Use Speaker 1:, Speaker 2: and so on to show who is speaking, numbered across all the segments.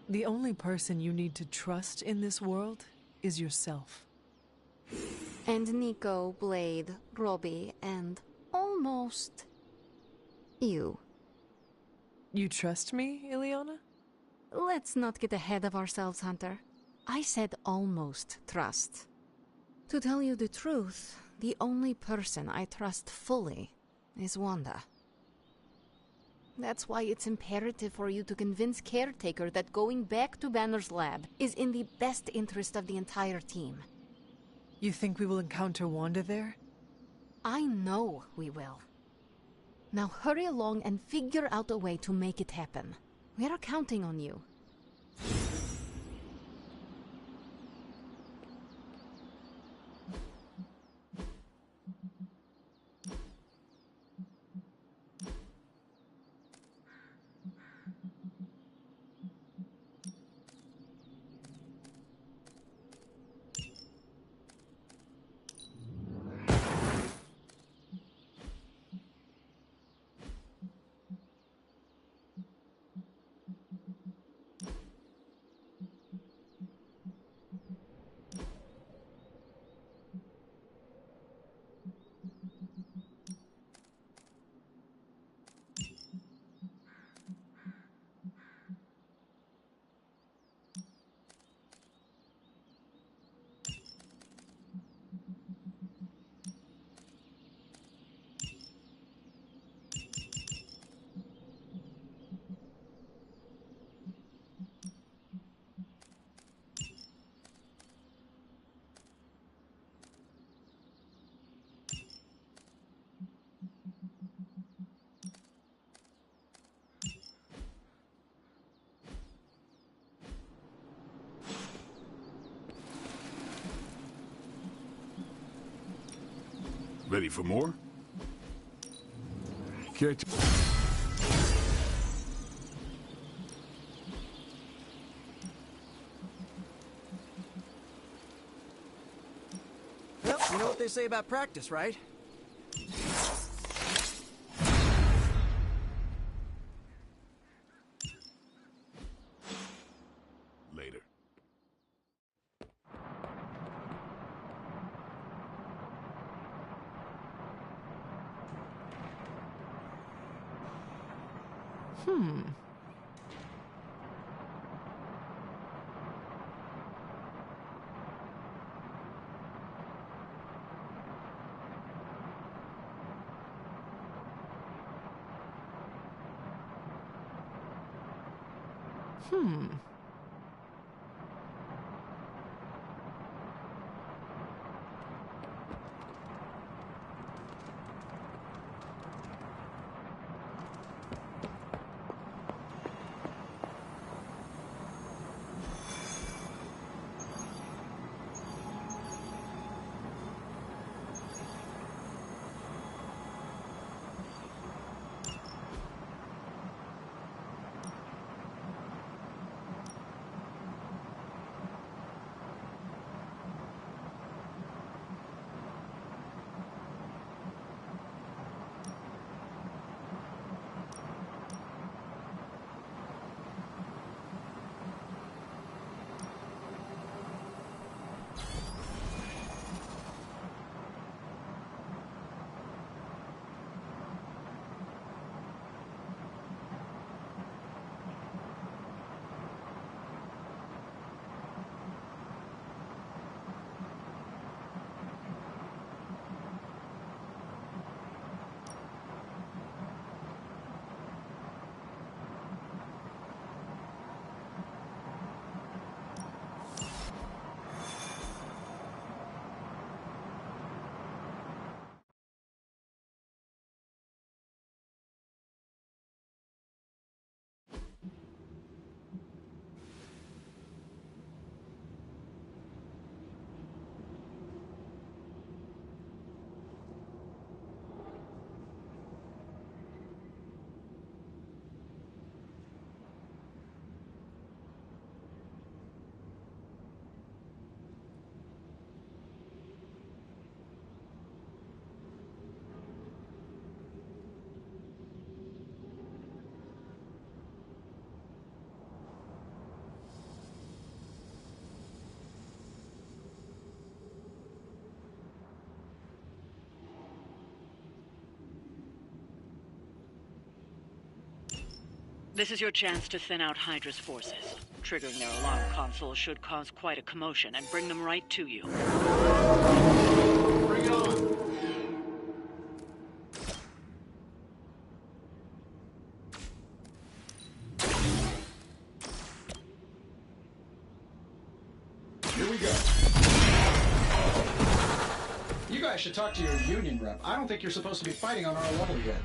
Speaker 1: The only person you need to trust in this world is yourself.
Speaker 2: And Nico, Blade, Robbie, and almost you.
Speaker 1: You trust me, Ileana?
Speaker 2: Let's not get ahead of ourselves, Hunter. I said almost trust. To tell you the truth, the only person I trust fully is Wanda. That's why it's imperative for you to convince Caretaker that going back to Banner's lab is in the best interest of the entire team.
Speaker 1: You think we will encounter Wanda there?
Speaker 2: I know we will. Now hurry along and figure out a way to make it happen. We are counting on you.
Speaker 3: Ready for more? Get.
Speaker 4: Well, you know what they say about practice, right?
Speaker 3: Later.
Speaker 5: This is your chance to thin out Hydra's forces. Triggering their alarm console should cause quite a commotion and bring them right to you.
Speaker 6: Bring it on! Here we go. You guys should talk to your union rep. I don't think you're supposed to be fighting on our level yet.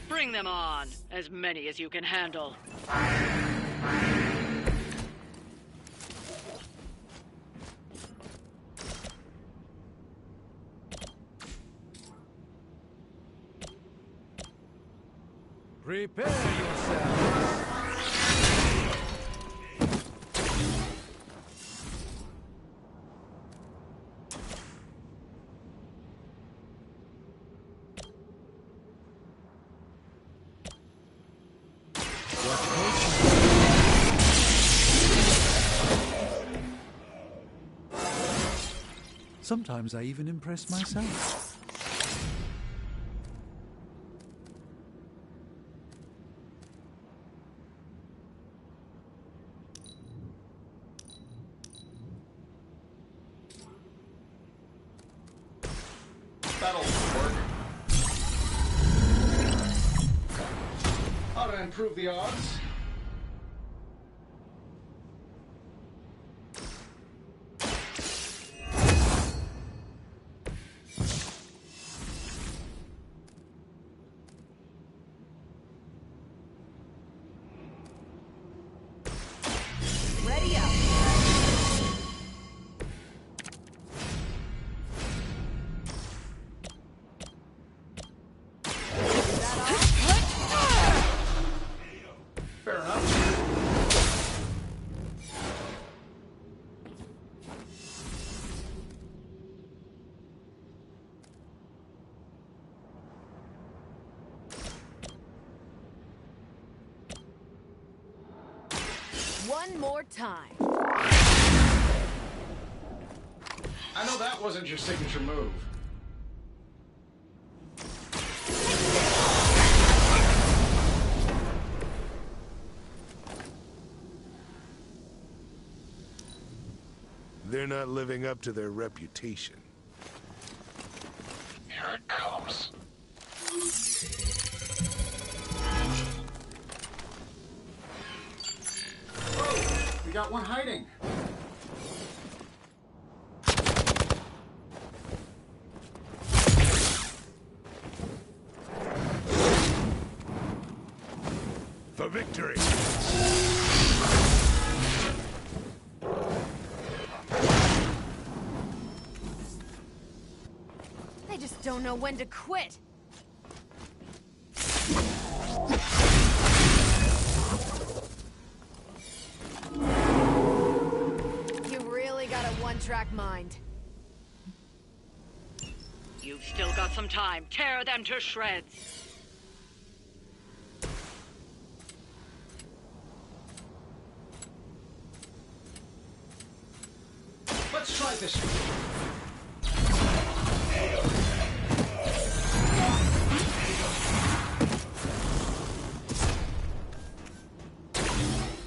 Speaker 5: Bring them on! As many as you can handle.
Speaker 7: Prepare yourself. Sometimes I even impress myself.
Speaker 6: That'll work. How to improve the odds?
Speaker 1: Ready up.
Speaker 6: Fair enough.
Speaker 1: One more time.
Speaker 6: I know that wasn't your signature move.
Speaker 8: They're not living up to their reputation.
Speaker 6: Here it comes. Oh, we got one hiding.
Speaker 8: For victory!
Speaker 1: They just don't know when to quit. You really got a one-track mind.
Speaker 5: You've still got some time. Tear them to shreds.
Speaker 6: Let's try this.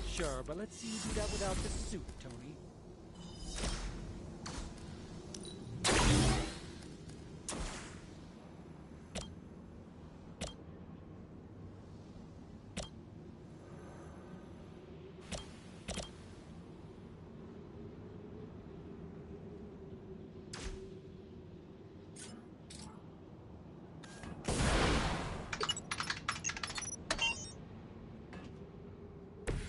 Speaker 7: Sure, but let's see you do that without the suit, Tony.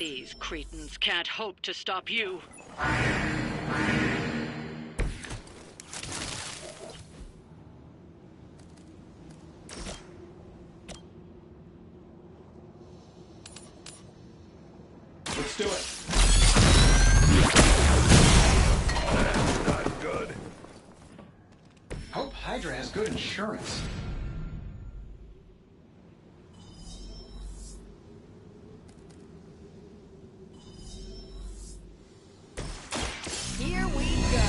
Speaker 5: These cretins can't hope to stop you.
Speaker 6: Let's do it.
Speaker 8: That's not good.
Speaker 6: Hope Hydra has good insurance.
Speaker 9: Here we go.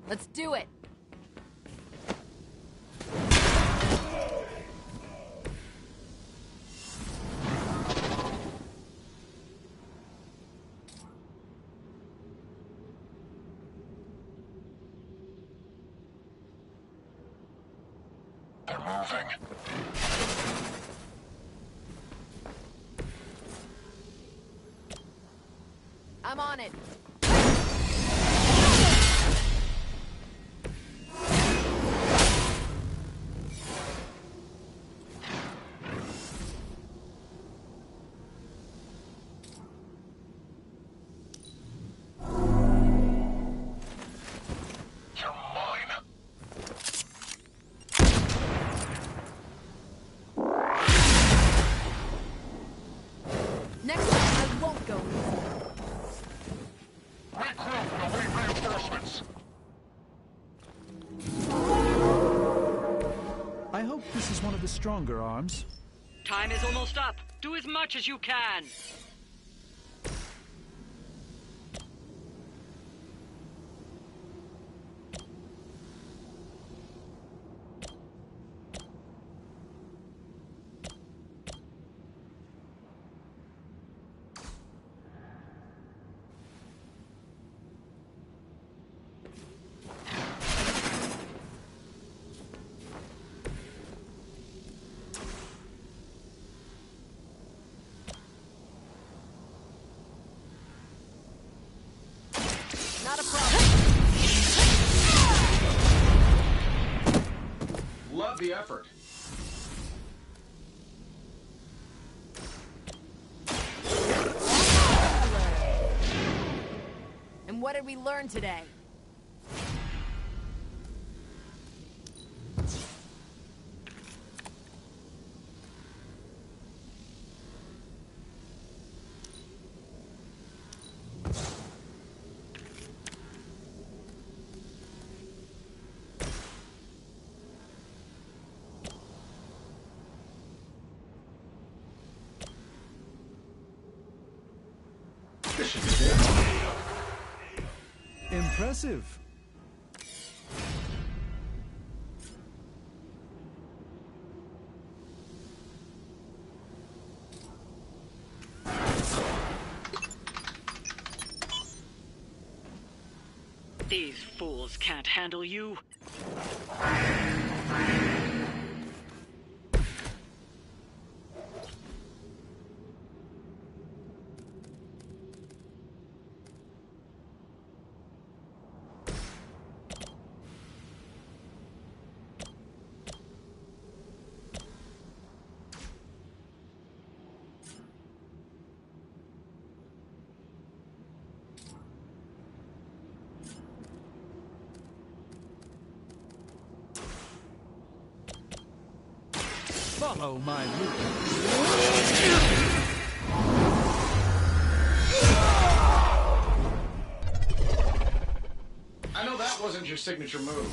Speaker 9: Let's do it.
Speaker 8: They're moving.
Speaker 9: I'm on it.
Speaker 8: You're mine.
Speaker 9: Next time I won't go easy.
Speaker 8: Regroup and await reinforcements.
Speaker 7: I hope this is one of the stronger arms.
Speaker 5: Time is almost up. Do as much as you can.
Speaker 9: Not a problem.
Speaker 6: Love the effort.
Speaker 9: And what did we learn today?
Speaker 6: This should be good.
Speaker 7: Impressive.
Speaker 5: These fools can't handle you.
Speaker 7: Follow my lead.
Speaker 6: I know that wasn't your signature move.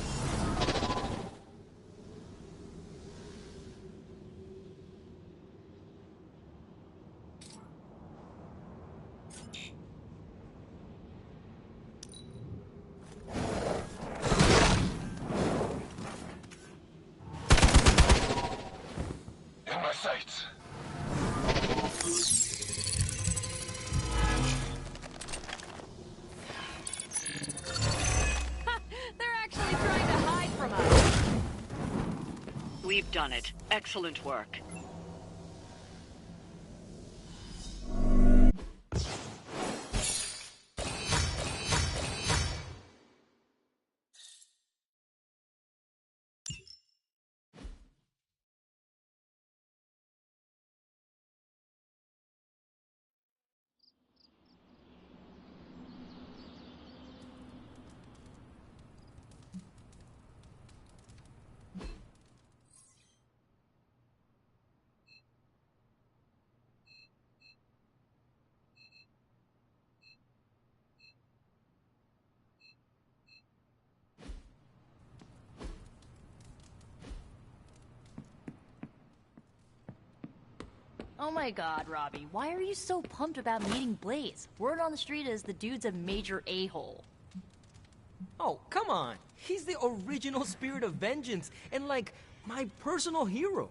Speaker 8: In my sights.
Speaker 9: They're actually trying to hide from us.
Speaker 5: We've done it. Excellent work.
Speaker 10: Oh my god, Robbie, why are you so pumped about meeting Blaze? Word on the street is the dude's a major a-hole.
Speaker 11: Oh, come on. He's the original spirit of vengeance and, like, my personal hero.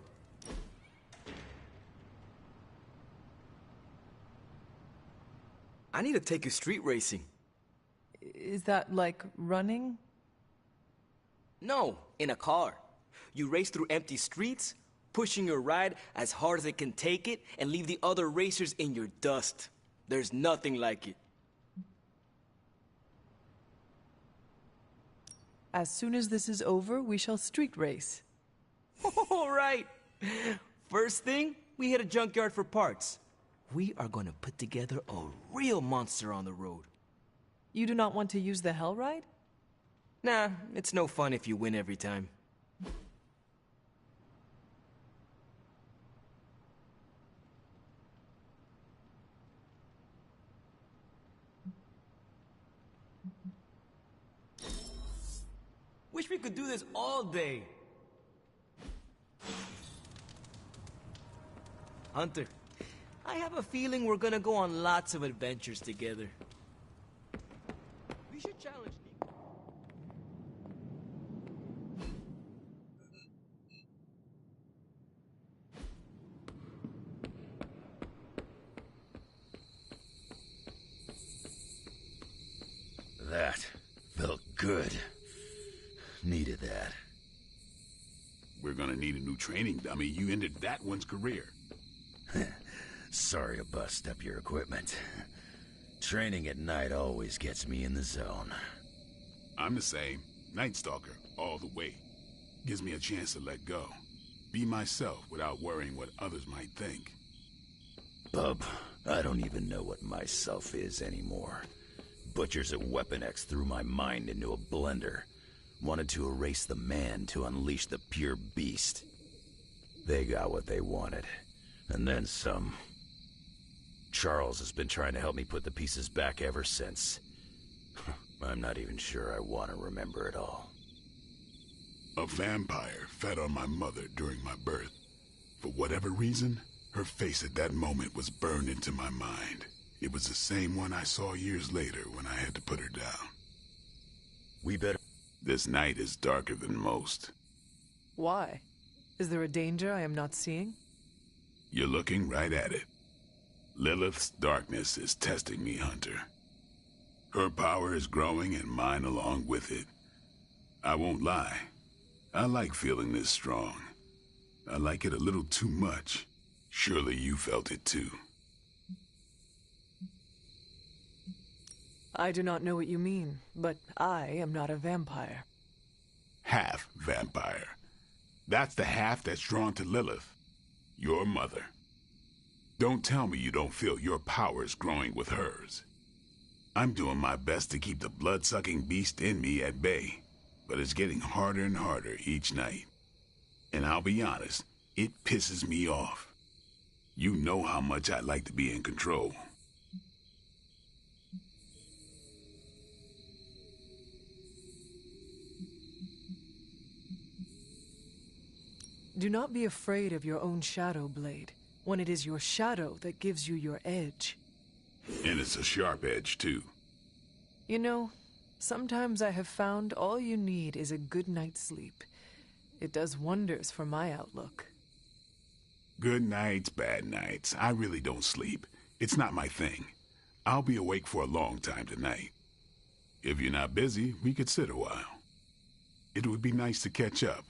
Speaker 11: I need to take you street racing.
Speaker 1: Is that like running?
Speaker 11: No, in a car. You race through empty streets, pushing your ride as hard as it can take it, and leave the other racers in your dust. There's nothing like it.
Speaker 1: As soon as this is over, we shall street race.
Speaker 11: All right. First thing, we hit a junkyard for parts. We are going to put together a real monster on the road.
Speaker 1: You do not want to use the Hell Ride?
Speaker 11: Nah, it's no fun if you win every time. Wish we could do this all day. Hunter, I have a feeling we're gonna go on lots of adventures together. We should challenge Nico.
Speaker 3: That felt good. Needed that. We're gonna need a new training dummy. You ended that one's career.
Speaker 12: Sorry to bust up your equipment. Training at night always gets me in the zone.
Speaker 3: I'm the same. Night Stalker, all the way. Gives me a chance to let go. Be myself without worrying what others might think.
Speaker 12: Bub, I don't even know what myself is anymore. Butchers at Weapon X threw my mind into a blender. Wanted to erase the man to unleash the pure beast. They got what they wanted. And then some. Charles has been trying to help me put the pieces back ever since. I'm not even sure I want to remember it all.
Speaker 3: A vampire fed on my mother during my birth. For whatever reason, her face at that moment was burned into my mind. It was the same one I saw years later when I had to put her down.
Speaker 12: We better...
Speaker 3: This night is darker than most.
Speaker 1: Why? Is there a danger I am not seeing?
Speaker 3: You're looking right at it. Lilith's darkness is testing me, Hunter. Her power is growing and mine along with it. I won't lie. I like feeling this strong. I like it a little too much. Surely you felt it too.
Speaker 1: I do not know what you mean, but I am not a vampire.
Speaker 3: Half vampire. That's the half that's drawn to Lilith, your mother. Don't tell me you don't feel your powers growing with hers. I'm doing my best to keep the blood-sucking beast in me at bay, but it's getting harder and harder each night. And I'll be honest, it pisses me off. You know how much I like to be in control.
Speaker 1: Do not be afraid of your own shadow, Blade, when it is your shadow that gives you your edge.
Speaker 3: And it's a sharp edge, too.
Speaker 1: You know, sometimes I have found all you need is a good night's sleep. It does wonders for my outlook.
Speaker 3: Good nights, bad nights. I really don't sleep. It's not my thing. I'll be awake for a long time tonight. If you're not busy, we could sit a while. It would be nice to catch up.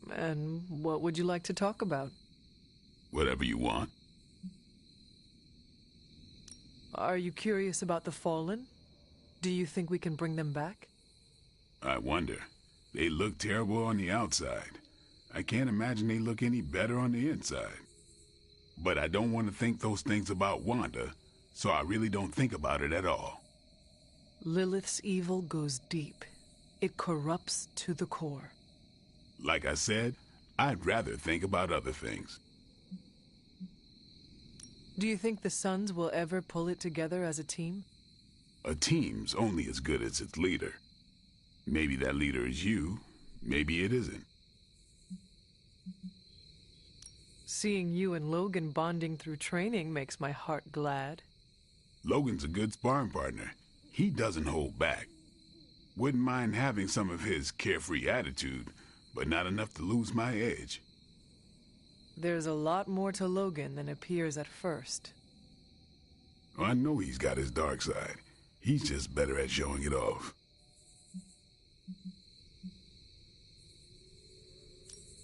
Speaker 1: And what would you like to talk about?
Speaker 3: Whatever you want.
Speaker 1: Are you curious about the Fallen? Do you think we can bring them back?
Speaker 3: I wonder. They look terrible on the outside. I can't imagine they look any better on the inside. But I don't want to think those things about Wanda, so I really don't think about it at all.
Speaker 1: Lilith's evil goes deep. It corrupts to the core.
Speaker 3: Like I said, I'd rather think about other things.
Speaker 1: Do you think the SUNS will ever pull it together as a team?
Speaker 3: A team's only as good as its leader. Maybe that leader is you, maybe it isn't.
Speaker 1: Seeing you and Logan bonding through training makes my heart glad.
Speaker 3: Logan's a good sparring partner. He doesn't hold back. Wouldn't mind having some of his carefree attitude, but not enough to lose my edge.
Speaker 1: There's a lot more to Logan than appears at first.
Speaker 3: I know he's got his dark side. He's just better at showing it off.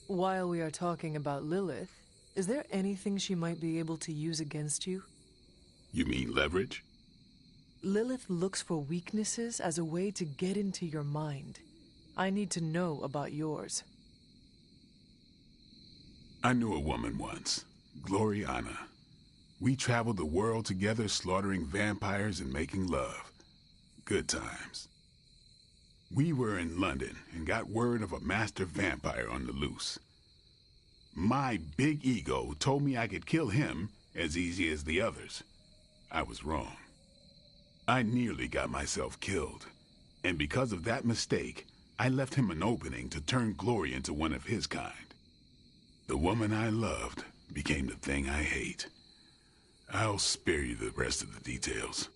Speaker 1: While we are talking about Lilith, is there anything she might be able to use against you?
Speaker 3: You mean leverage?
Speaker 1: Lilith looks for weaknesses as a way to get into your mind. I need to know about yours.
Speaker 3: I knew a woman once, Gloriana. We traveled the world together, slaughtering vampires and making love. Good times. We were in London and got word of a master vampire on the loose. My big ego told me I could kill him as easy as the others. I was wrong. I nearly got myself killed, and because of that mistake, I left him an opening to turn Glory into one of his kind. The woman I loved became the thing I hate. I'll spare you the rest of the details.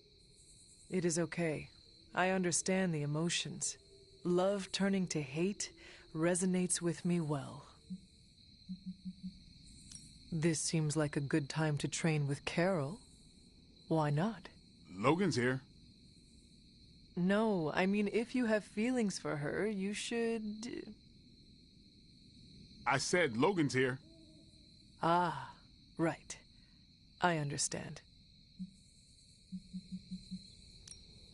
Speaker 1: It is okay. I understand the emotions. Love turning to hate resonates with me well. This seems like a good time to train with Carol. Why not?
Speaker 3: Logan's here.
Speaker 1: No, I mean, if you have feelings for her, you should...
Speaker 3: I said Logan's here.
Speaker 1: Ah, right. I understand.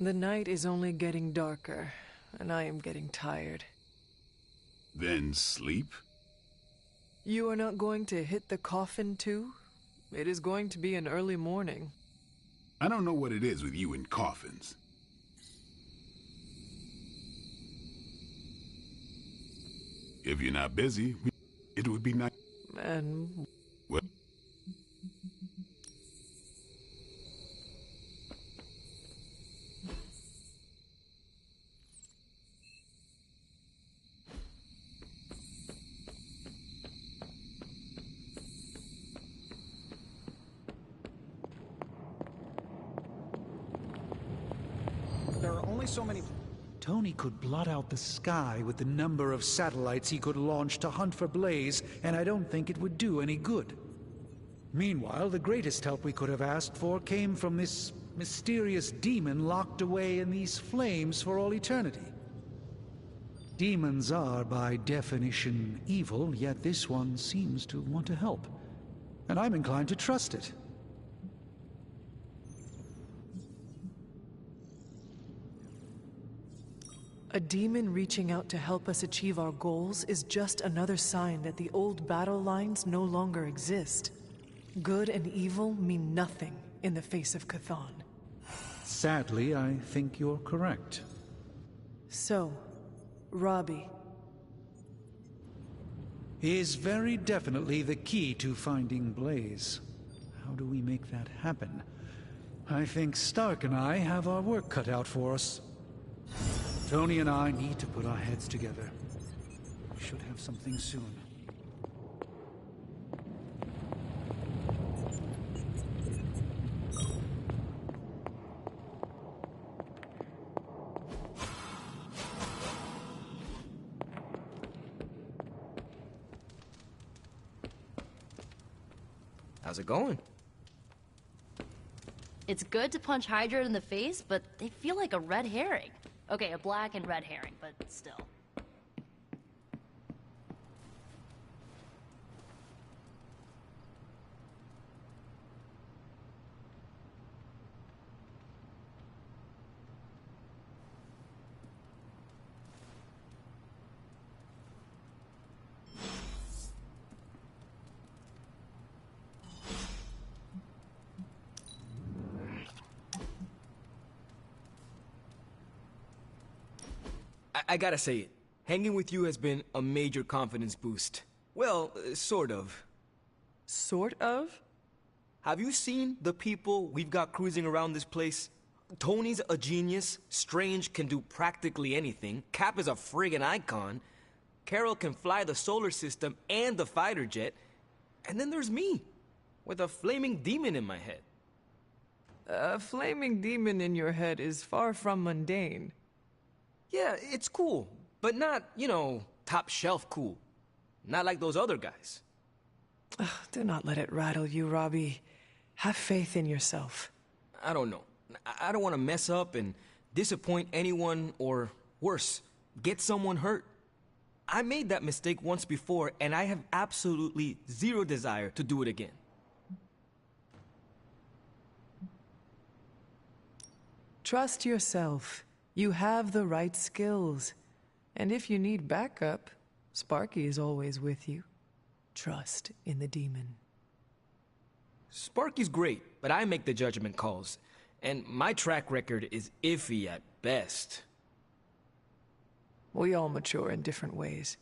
Speaker 1: The night is only getting darker, and I am getting tired.
Speaker 3: Then sleep?
Speaker 1: You are not going to hit the coffin, too? It is going to be an early morning.
Speaker 3: I don't know what it is with you and coffins. If you're not busy, it would be nice.
Speaker 1: And...
Speaker 3: What?
Speaker 6: There are only so many...
Speaker 7: Tony could blot out the sky with the number of satellites he could launch to hunt for Blaze, and I don't think it would do any good. Meanwhile, the greatest help we could have asked for came from this mysterious demon locked away in these flames for all eternity. Demons are, by definition, evil, yet this one seems to want to help. And I'm inclined to trust it.
Speaker 1: A demon reaching out to help us achieve our goals is just another sign that the old battle lines no longer exist. Good and evil mean nothing in the face of Chthon.
Speaker 7: Sadly, I think you're correct.
Speaker 1: So, Robbie
Speaker 7: is very definitely the key to finding Blaze. How do we make that happen? I think Stark and I have our work cut out for us. Tony and I need to put our heads together. We should have something soon.
Speaker 11: How's it going?
Speaker 10: It's good to punch Hydra in the face, but they feel like a red herring. Okay, a black and red herring, but still.
Speaker 11: I gotta say it. Hanging with you has been a major confidence boost. Well, sort of.
Speaker 1: Sort of?
Speaker 11: Have you seen the people we've got cruising around this place? Tony's a genius, Strange can do practically anything, Cap is a friggin' icon, Carol can fly the solar system and the fighter jet, and then there's me, with a flaming demon in my head.
Speaker 1: A flaming demon in your head is far from mundane.
Speaker 11: Yeah, it's cool, but not, top shelf cool. Not like those other guys.
Speaker 1: Ugh, do not let it rattle you, Robbie. Have faith in yourself.
Speaker 11: I don't know. I don't want to mess up and disappoint anyone or, worse, get someone hurt. I made that mistake once before, and I have absolutely zero desire to do it again.
Speaker 1: Trust yourself. You have the right skills. And if you need backup, Sparky is always with you. Trust in the demon.
Speaker 11: Sparky's great, but I make the judgment calls. And my track record is iffy at best.
Speaker 1: We all mature in different ways.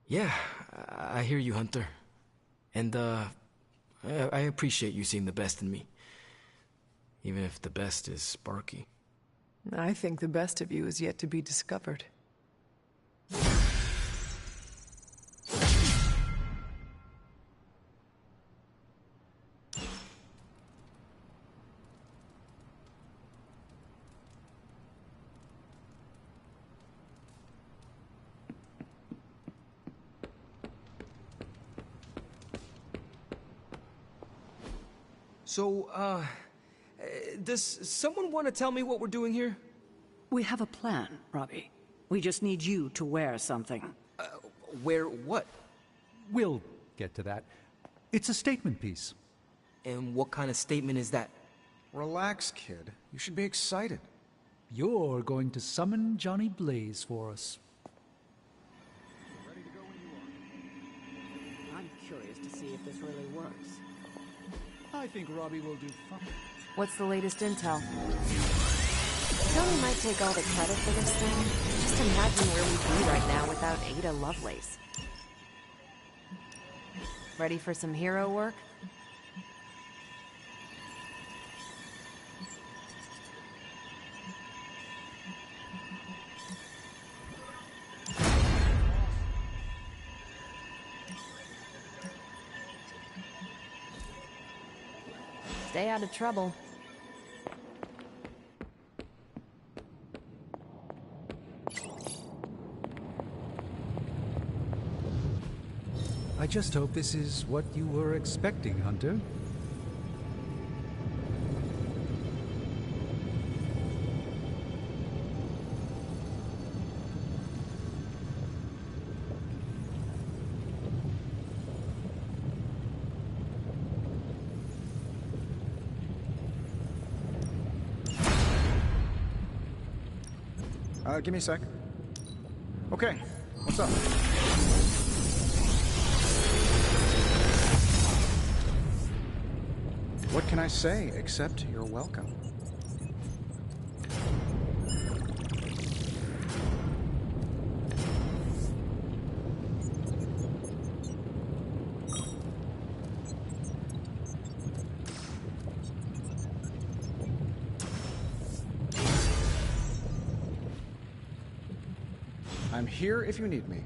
Speaker 11: Yeah, I hear you, Hunter. And, I appreciate you seeing the best in me. Even if the best is Sparky.
Speaker 1: I think the best of you is yet to be discovered.
Speaker 11: So, does someone want to tell me what we're doing here?
Speaker 5: We have a plan, Robbie. We just need you to wear something.
Speaker 11: Wear what?
Speaker 7: We'll get to that. It's a statement piece.
Speaker 11: And what kind of statement is that?
Speaker 6: Relax, kid. You should be excited.
Speaker 7: You're going to summon Johnny Blaze for us.
Speaker 5: I'm curious to see if this really works.
Speaker 7: I think Robbie will do fine.
Speaker 9: What's the latest intel? Tony might take all the credit for this thing. Just imagine where we'd be right now without Ada Lovelace. Ready for some hero work? Stay out of trouble.
Speaker 7: I just hope this is what you were expecting, Hunter.
Speaker 6: Give me a sec. Okay, what's up? What can I say except you're welcome? I'm here if you need me.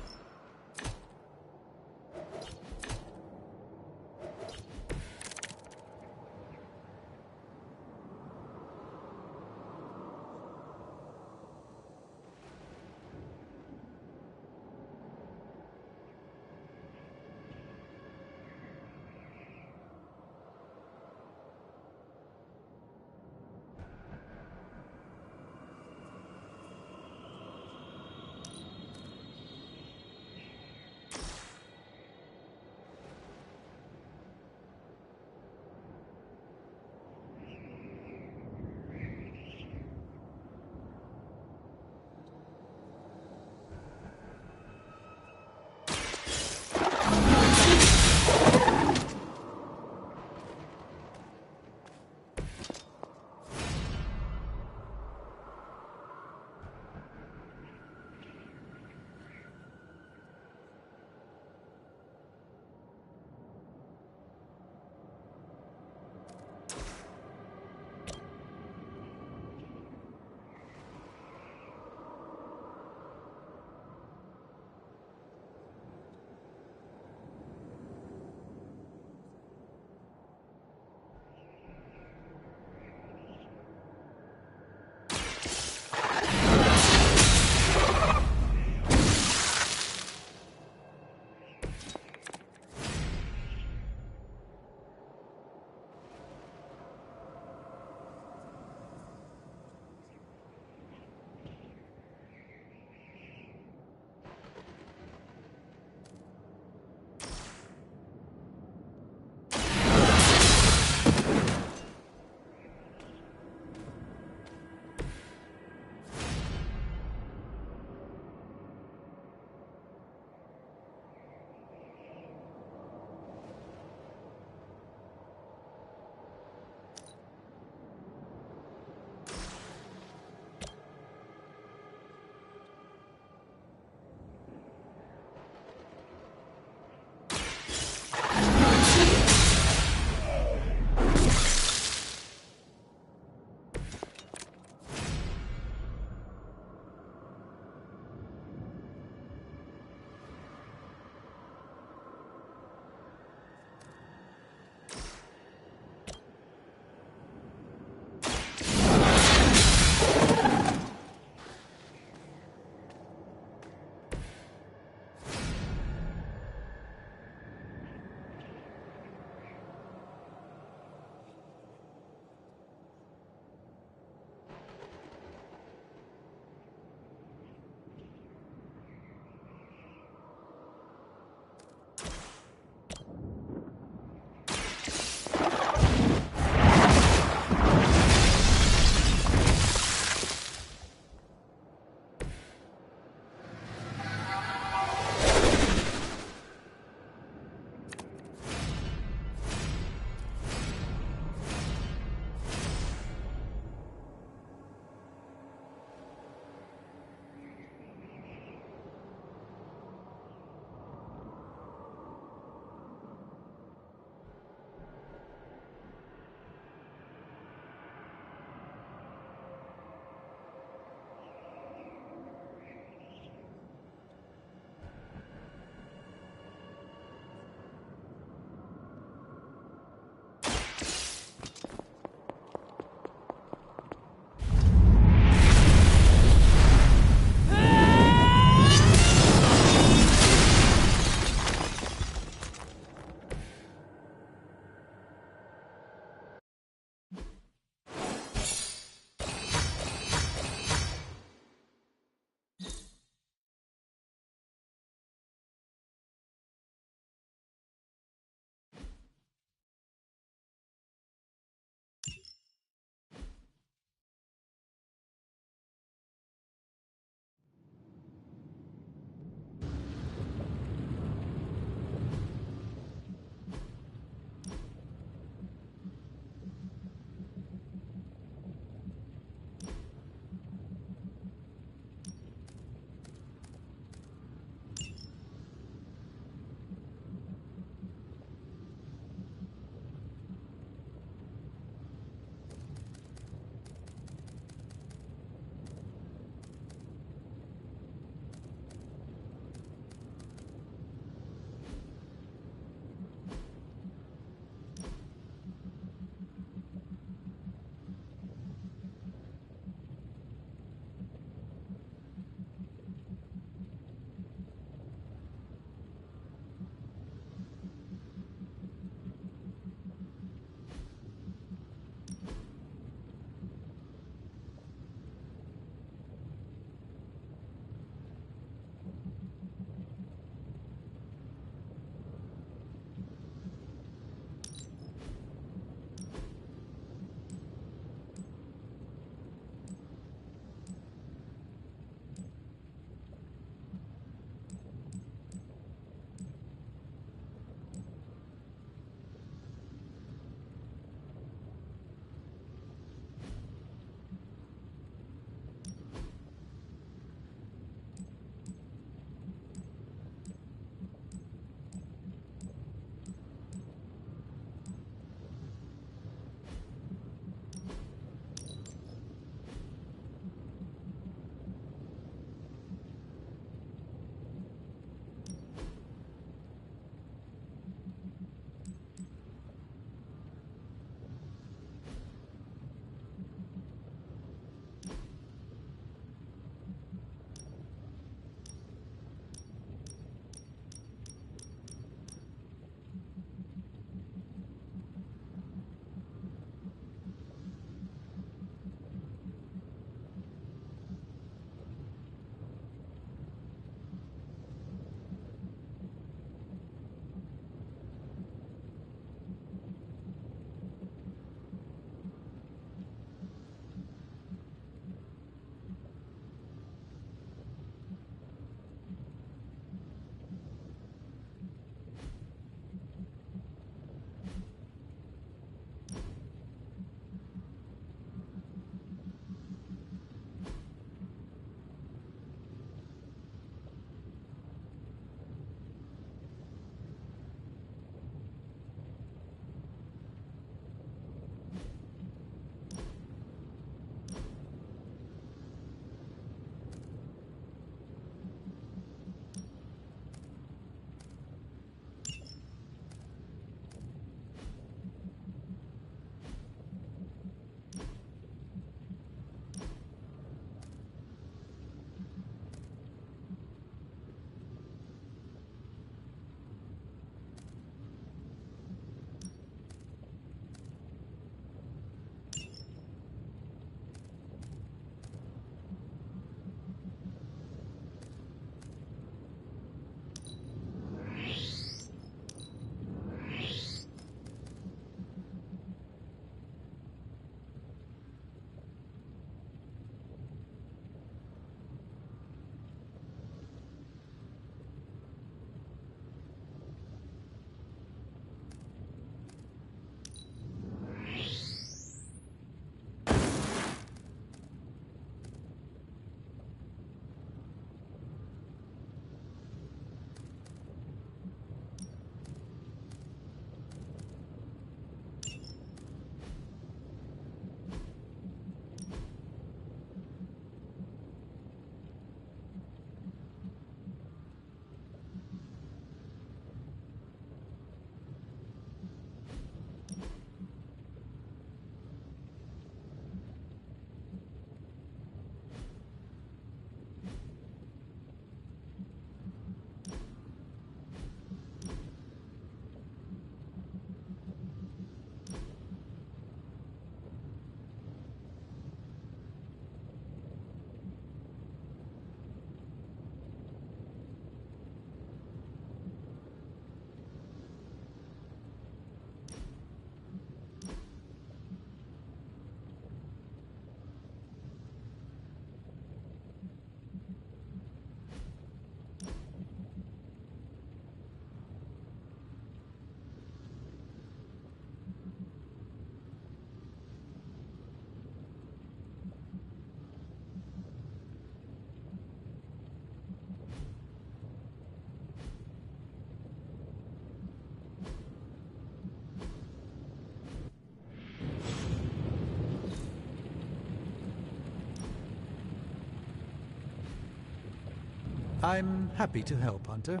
Speaker 7: I'm happy to help, Hunter.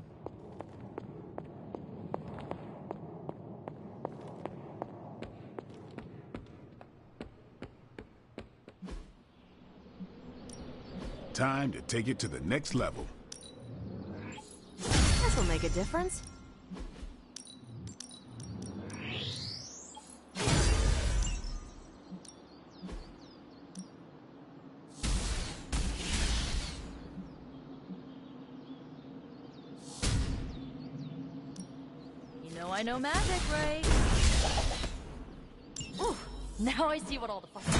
Speaker 3: Time to take it to the next level.
Speaker 9: This'll make a difference.
Speaker 10: You know I know magic, right? Ooh, now I see what all the fuss is.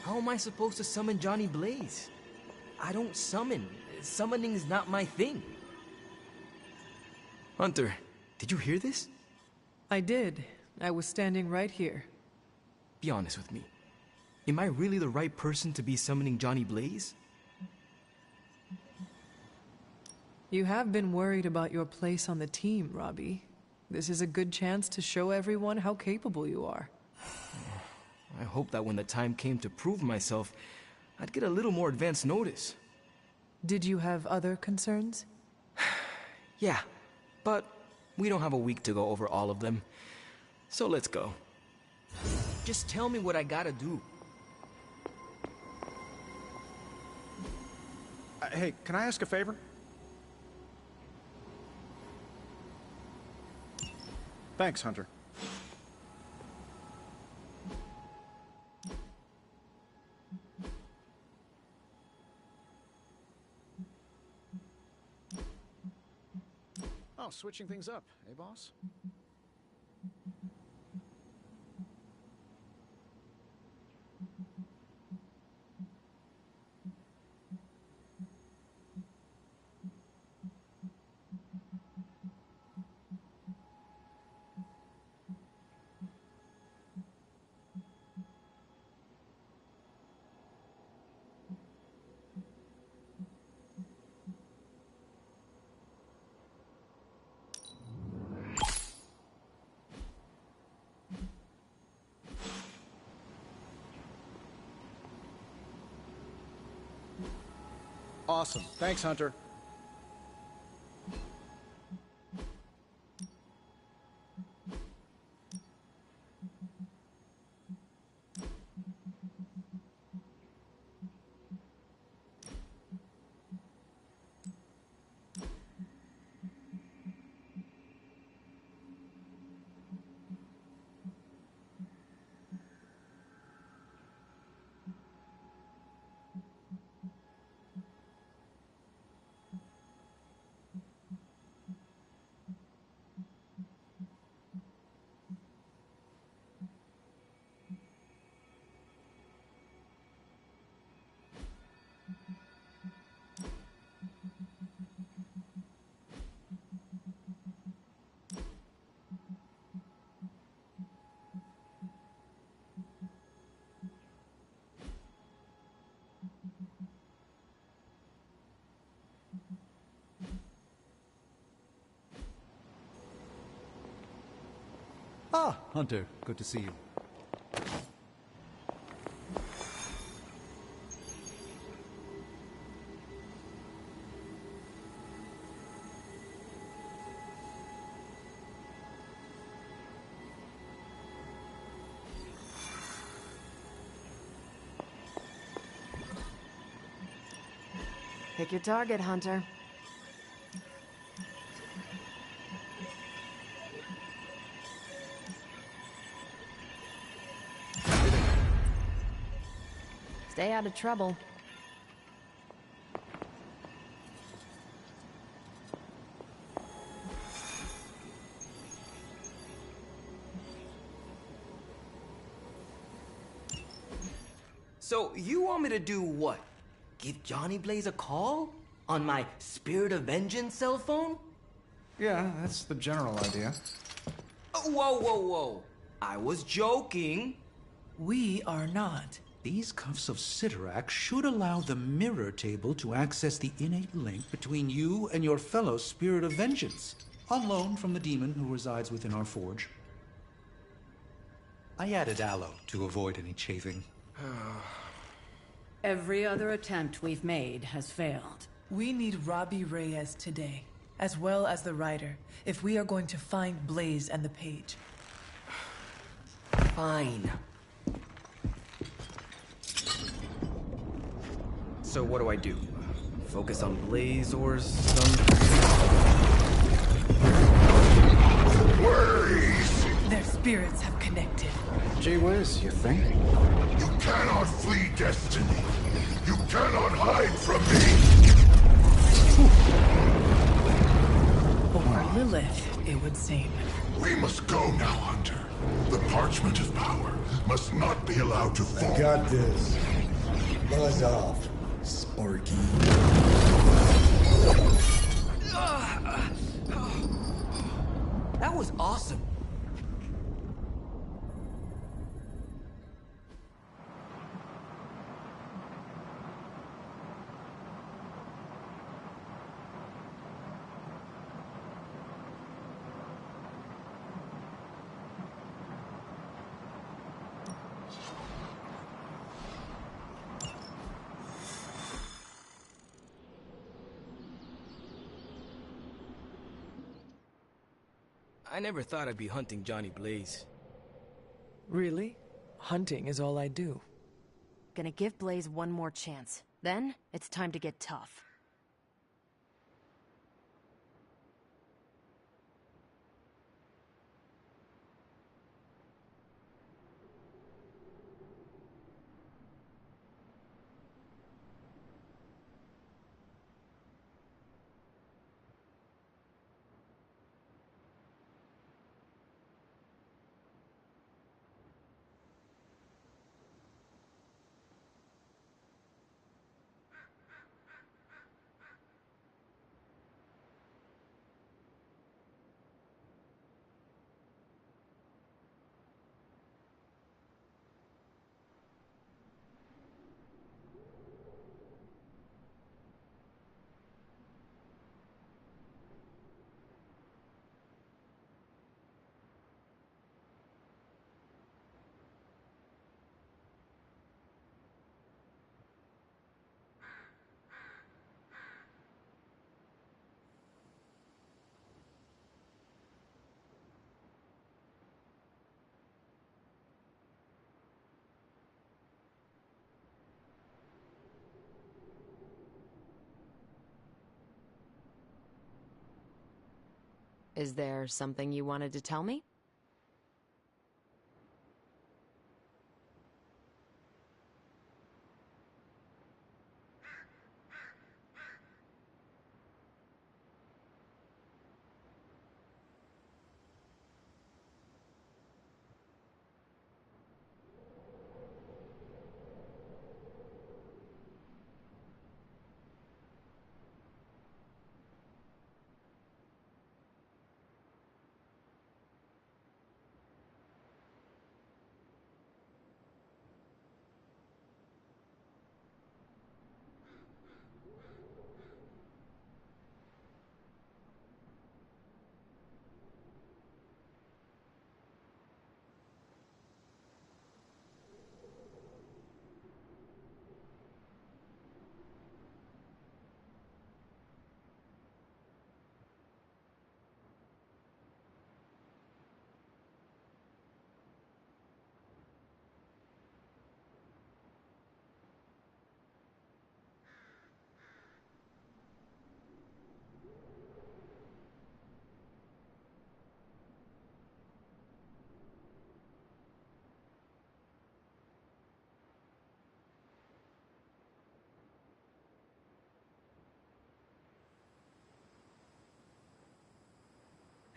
Speaker 11: How am I supposed to summon Johnny Blaze? I don't summon. Summoning is not my thing. Hunter, did you hear this?
Speaker 1: I did. I was standing right here.
Speaker 11: Be honest with me. Am I really the right person to be summoning Johnny Blaze?
Speaker 1: You have been worried about your place on the team, Robbie. This is a good chance to show everyone how capable you are.
Speaker 11: I hope that when the time came to prove myself, I'd get a little more advance notice.
Speaker 1: Did you have other concerns?
Speaker 11: Yeah, but we don't have a week to go over all of them. So let's go. Just tell me what I gotta do.
Speaker 6: Hey, can I ask a favor? Thanks, Hunter. Oh, switching things up, eh, boss? Awesome. Thanks, Hunter.
Speaker 7: Ah, Hunter, good to see you.
Speaker 9: Pick your target, Hunter. Stay out of trouble.
Speaker 11: So, you want me to do what? Give Johnny Blaze a call? On my Spirit of Vengeance cell phone?
Speaker 6: Yeah, that's the general idea.
Speaker 11: Whoa, whoa, whoa. I was joking.
Speaker 1: We are not.
Speaker 7: These cuffs of Cyttorak should allow the mirror table to access the innate link between you and your fellow spirit of vengeance, on loan from the demon who resides within our forge. I added aloe to avoid any chafing.
Speaker 13: Every other attempt we've made has failed.
Speaker 1: We need Robbie Reyes today, as well as the writer, if we are going to find Blaze and the page.
Speaker 11: Fine. So what do I do? Focus on Blaze or some...
Speaker 8: Blaze!
Speaker 1: Their spirits have connected.
Speaker 6: Gee whiz, you think?
Speaker 8: You cannot flee destiny. You cannot hide from me.
Speaker 1: Or Lilith, it would seem.
Speaker 8: We must go now, Hunter. The parchment of power must not be allowed to fall.
Speaker 14: I got this. Buzz off, Sparky.
Speaker 11: That was awesome. I never thought I'd be hunting Johnny Blaze.
Speaker 1: Really? Hunting is all I do.
Speaker 9: Gonna give Blaze one more chance. Then, it's time to get tough. Is there something you wanted to tell me?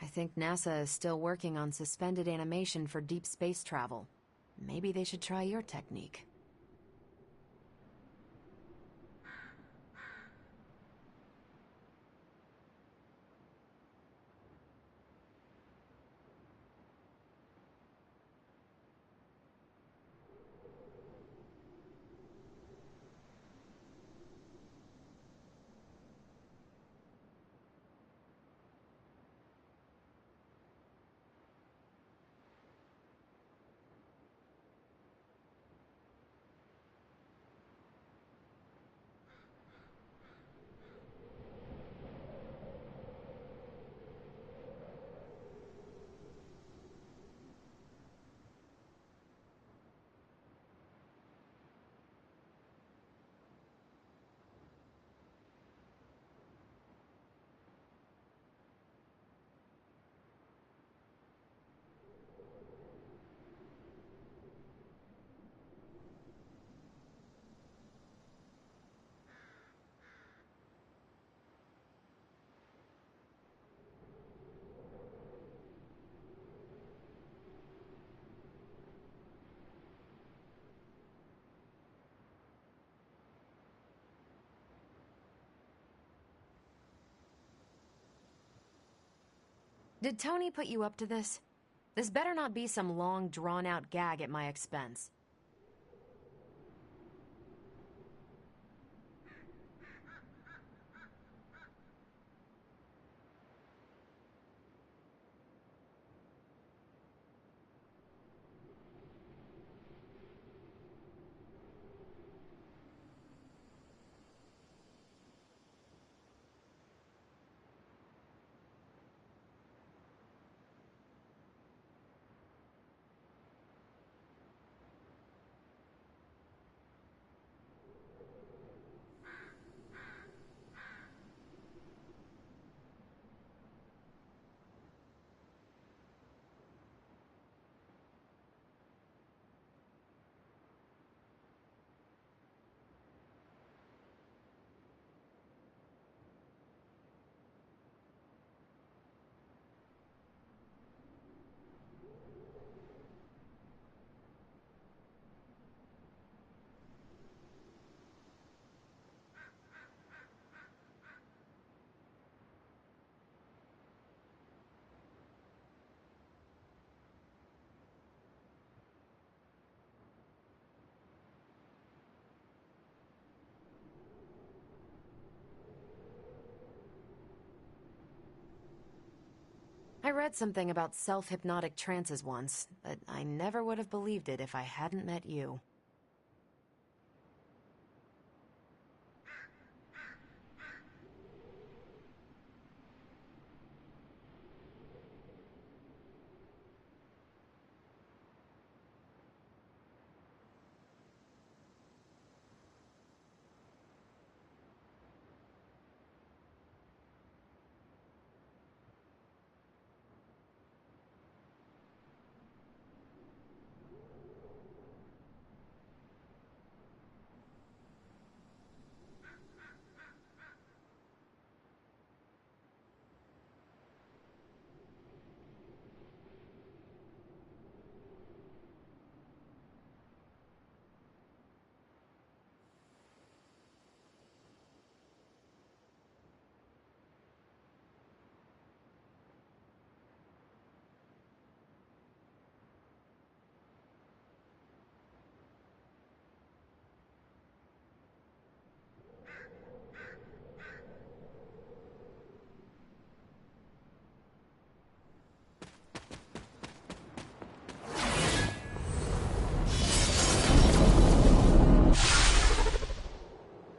Speaker 9: I think NASA is still working on suspended animation for deep space travel. Maybe they should try your technique. Did Tony put you up to this? This better not be some long, drawn-out gag at my expense. I read something about self-hypnotic trances once, but I never would have believed it if I hadn't met you.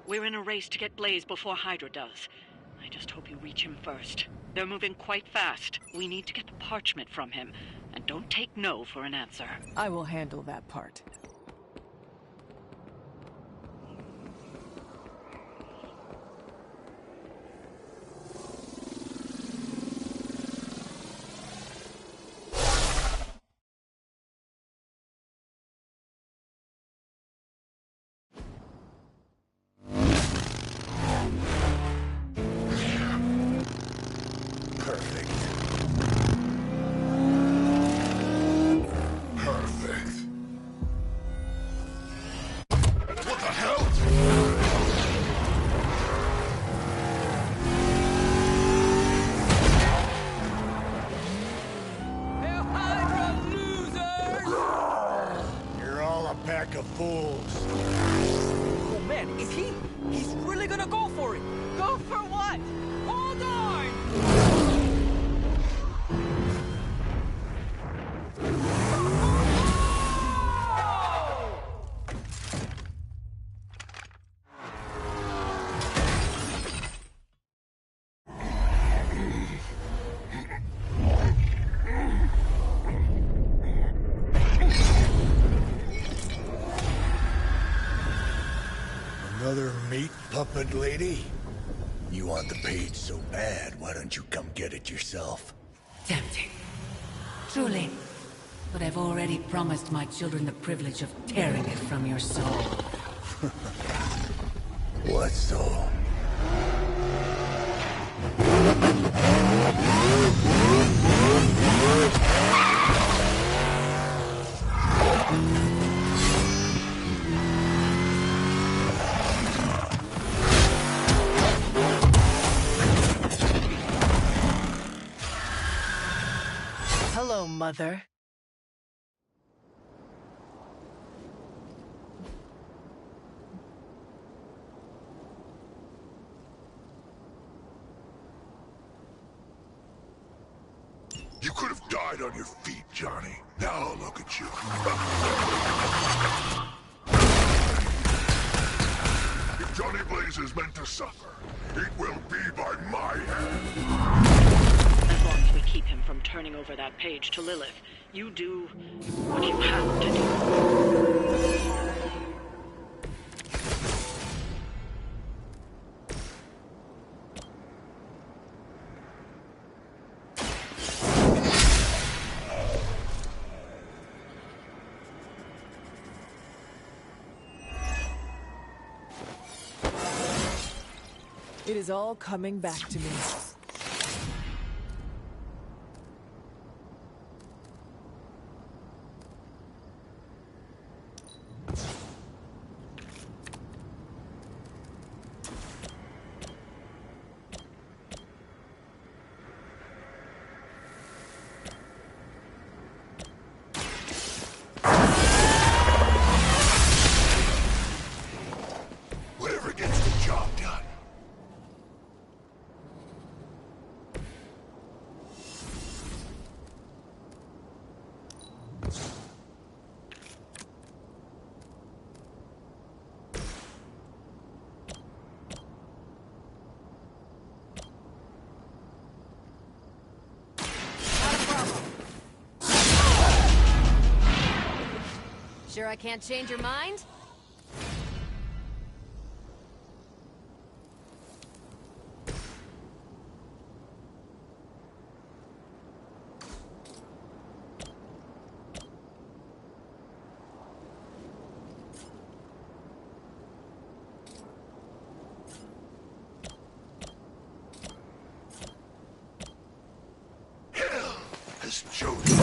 Speaker 5: We're in a race to get Blaze before Hydra does. I just hope you reach him first. They're moving quite fast. We need to get the parchment from him. And don't take no for an answer.
Speaker 1: I will handle that part.
Speaker 14: Of fools.
Speaker 11: Oh man, is he? He's really gonna go for it.
Speaker 15: Go for what? Hold on!
Speaker 14: Another meat puppet lady? You want the page so bad, why don't you come get it yourself?
Speaker 13: Tempting. Truly. But I've already promised my children the privilege of tearing it from your soul.
Speaker 14: What soul?
Speaker 1: Mother.
Speaker 8: You could have died on your feet, Johnny. Now look at you. If Johnny Blaze is meant to suffer, it will be by my hand.
Speaker 5: As long as we keep him from turning over that page to Lilith, you do what you have to do.
Speaker 1: It is all coming back to me.
Speaker 8: Whatever gets the job done.
Speaker 9: Sure I can't change your mind?
Speaker 8: Hell has chosen.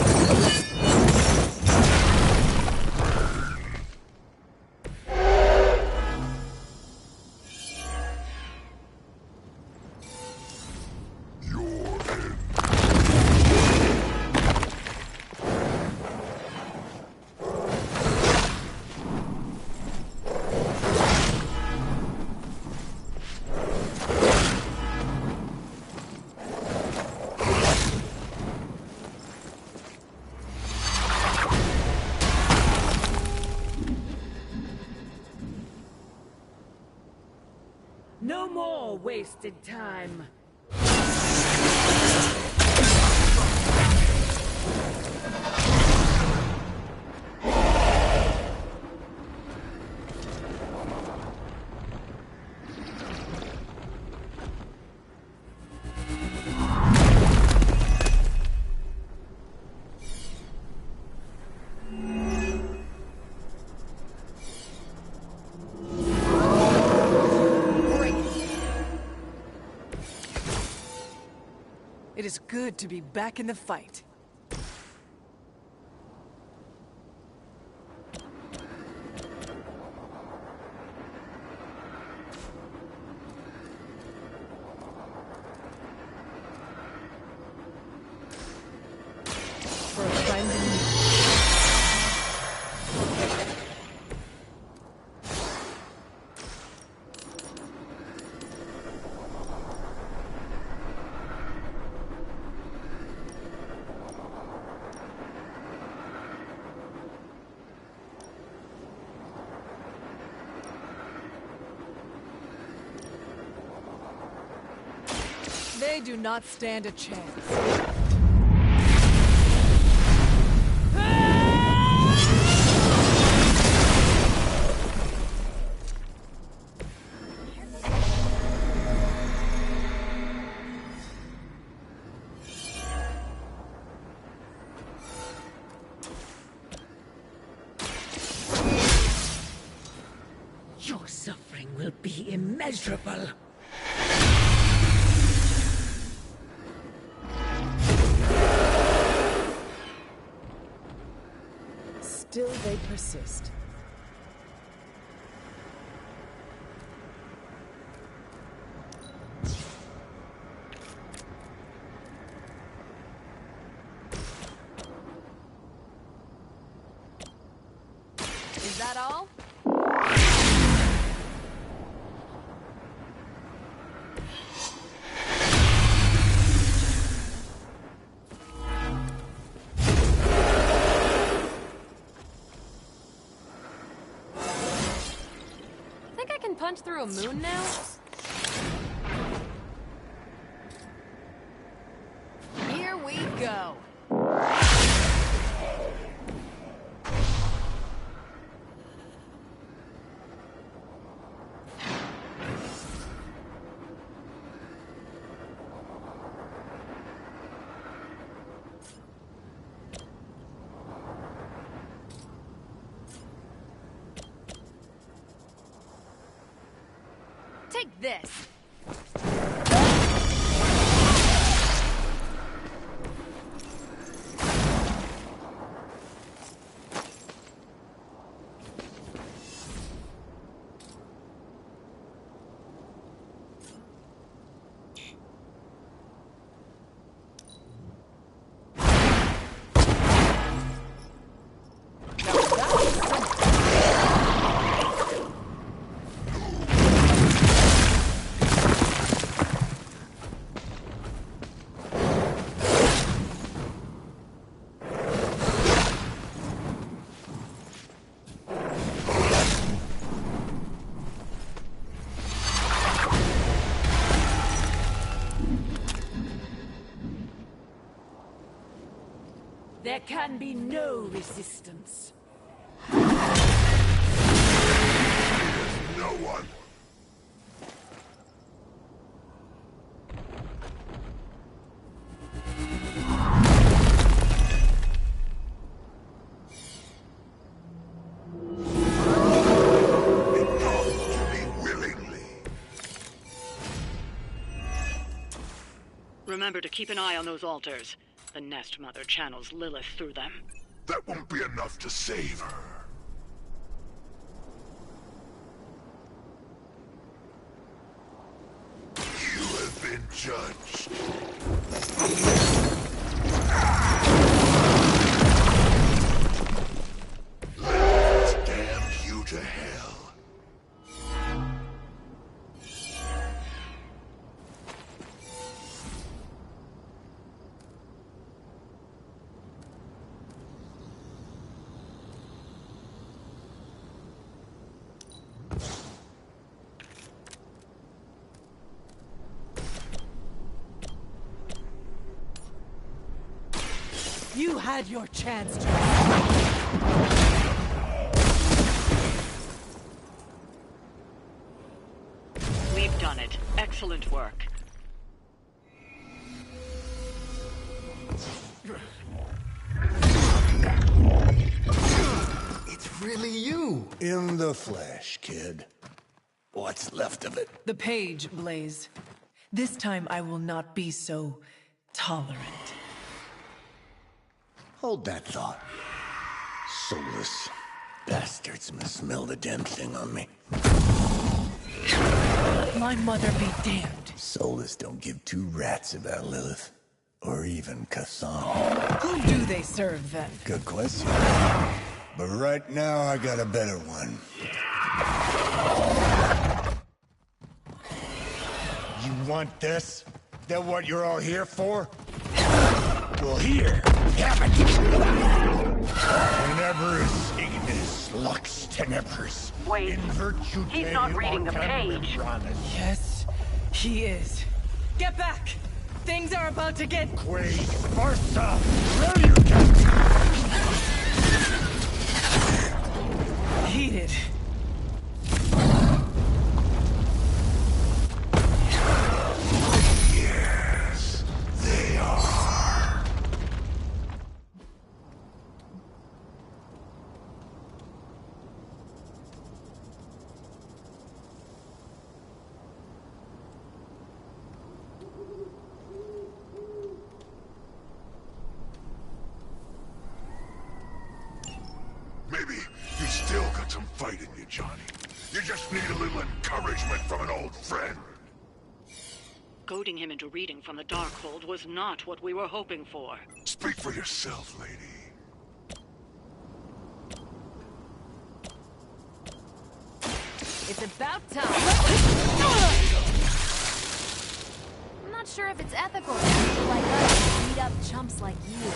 Speaker 13: No more wasted time.
Speaker 1: It is good to be back in the fight. For a friend in need. They do not stand a chance.
Speaker 13: Your suffering will be immeasurable.
Speaker 1: Still they persist.
Speaker 9: punch through a moon now? Here we go. Take this.
Speaker 13: There can be no resistance.
Speaker 8: No one.
Speaker 5: Remember to keep an eye on those altars. The Nest Mother channels Lilith through them.
Speaker 8: That won't be enough to save her. You have been judged. Lilith damned you to hell.
Speaker 1: You had your chance to...
Speaker 5: We've done it. Excellent work.
Speaker 14: It's really you. In the flesh, kid. What's left of it?
Speaker 1: The page, Blaze. This time I will not be so... tolerant.
Speaker 14: Hold that thought. Soulless bastards must smell the damn thing on me.
Speaker 1: My mother be damned.
Speaker 14: Soulless don't give two rats about Lilith. Or even Kassan.
Speaker 1: Who do they serve, then?
Speaker 14: Good question. But right now, I got a better one. You want this? That what you're all here for? Well, here, have it! Tenebris ignis lux tenebris.
Speaker 5: Wait,
Speaker 14: in virtue
Speaker 5: he's not reading the page.
Speaker 1: Yes, he is. Get back! Things are about to get...
Speaker 14: Quaid, Barca, where you get?
Speaker 1: heated.
Speaker 8: Yes, they are. Maybe you still got some fight in you, Johnny. You just need a little encouragement from an old friend.
Speaker 5: Goading him into reading from the Darkhold was not what we were hoping for.
Speaker 8: Speak for yourself, lady.
Speaker 9: It's about time. I'm not sure if it's ethical for people like us to beat up chumps like you.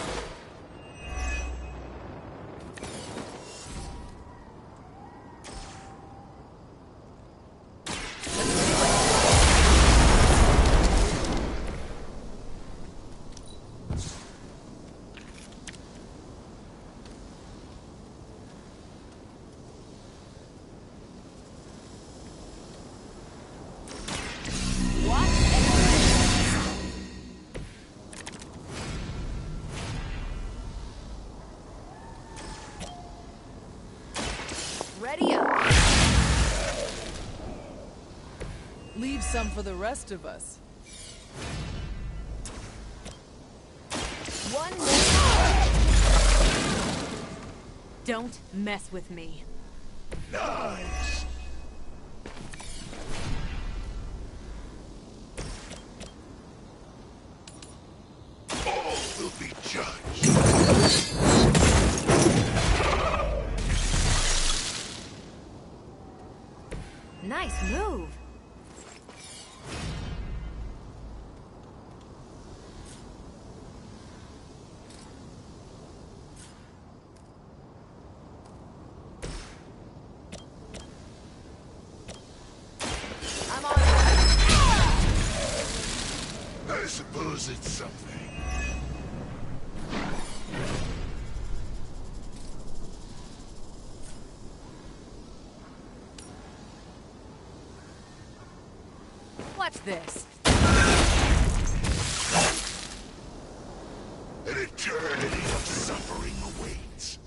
Speaker 15: Leave some for the rest of us.
Speaker 10: One more. Don't mess with me.
Speaker 14: Nice.
Speaker 8: All will be judged.
Speaker 10: Nice move. I'm on.
Speaker 8: I suppose it's something.
Speaker 15: Watch this.
Speaker 8: An eternity of suffering awaits.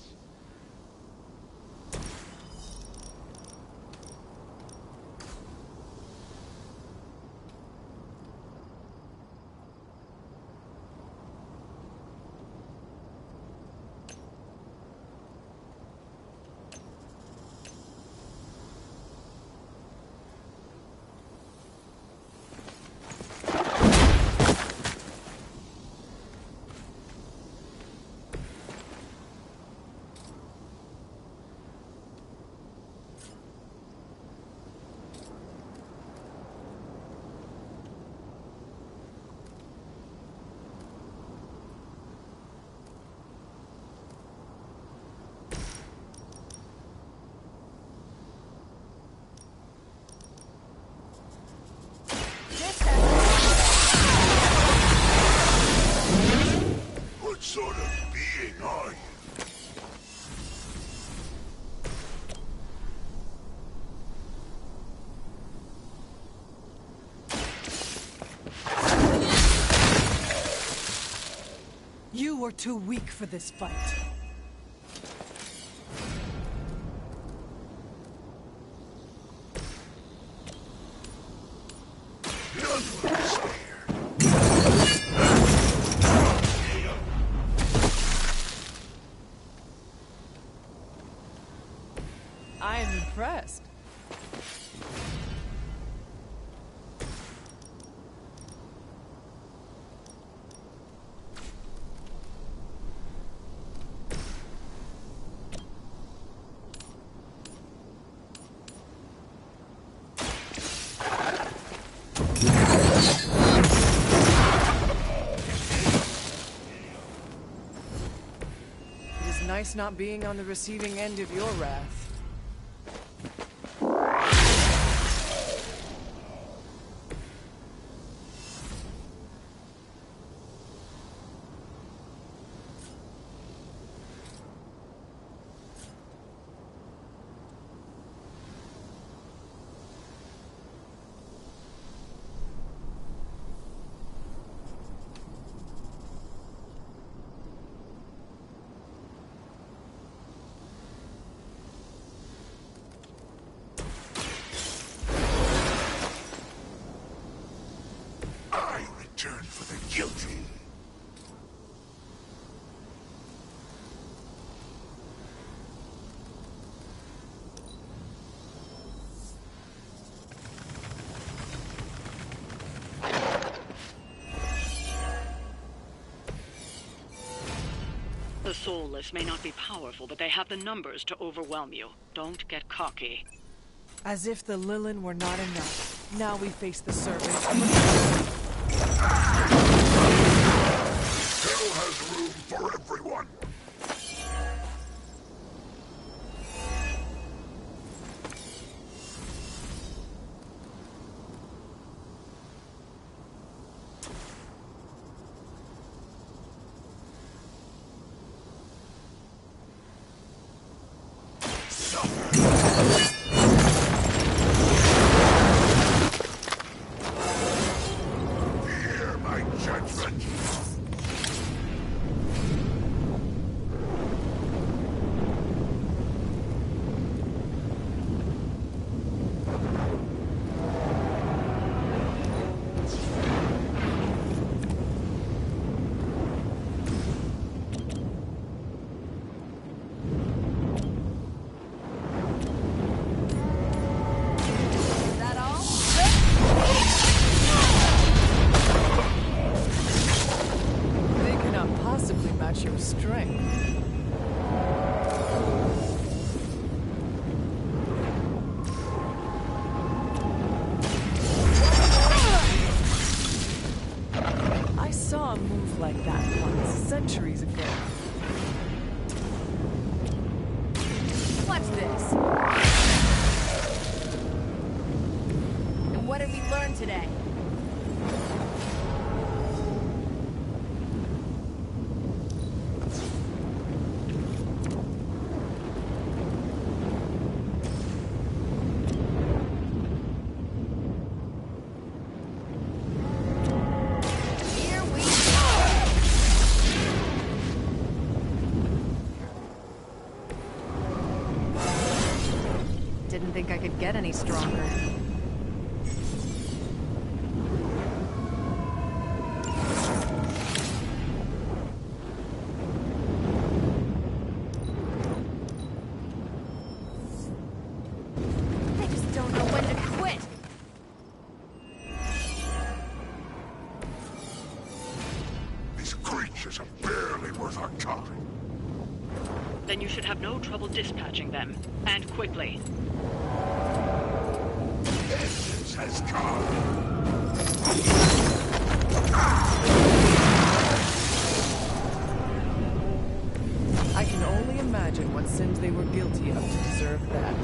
Speaker 8: What sort of being are you?
Speaker 1: You were too weak for this fight.
Speaker 15: I am impressed.
Speaker 1: It is nice not being on the receiving end of your wrath.
Speaker 8: Return for the guilty.
Speaker 5: The soulless may not be powerful, but they have the numbers to overwhelm you. Don't get cocky.
Speaker 1: As if the Lilin were not enough. Now we face the servants.
Speaker 8: Hell has room for everyone. Hear my judgment.
Speaker 1: move like that once, centuries ago.
Speaker 15: What's this? And what did we learn today?
Speaker 2: Didn't think I could get any stronger.
Speaker 15: I just don't know when to quit.
Speaker 8: These creatures are barely worth our time.
Speaker 5: Then you should have no trouble dispatching them. And quickly.
Speaker 8: Vengeance has come.
Speaker 1: I can only imagine what sins they were guilty of to deserve that.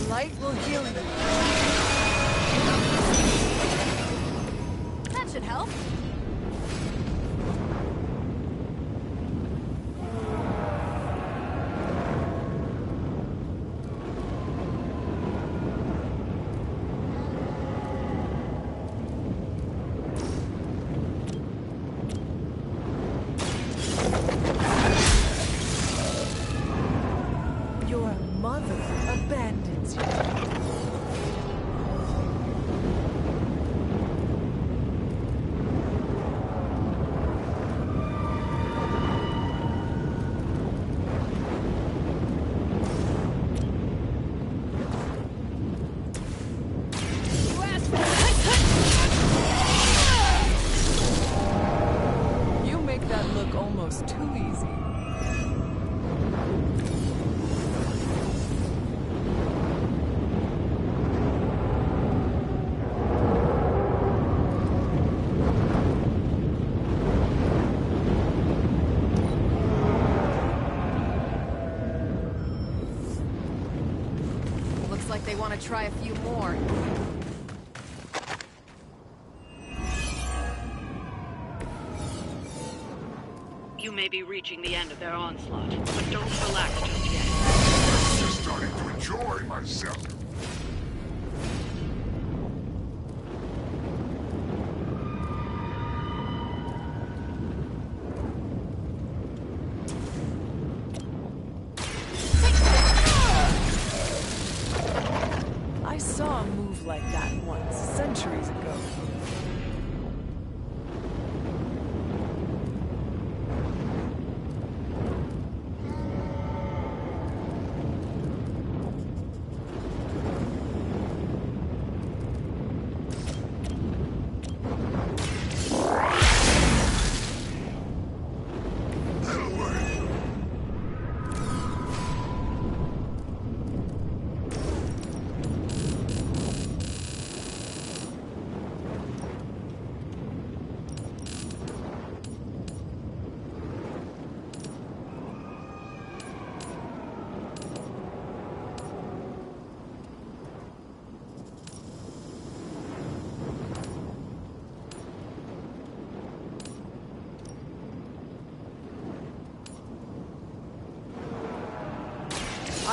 Speaker 1: Light will heal you.
Speaker 15: That should help.
Speaker 1: Your mother abandons you. You make that look almost too easy.
Speaker 2: Looks like they want to try a few more.
Speaker 5: You may be reaching the end of their onslaught, but don't relax just yet.
Speaker 8: I'm just starting to enjoy myself.
Speaker 1: I saw a move like that once, centuries ago.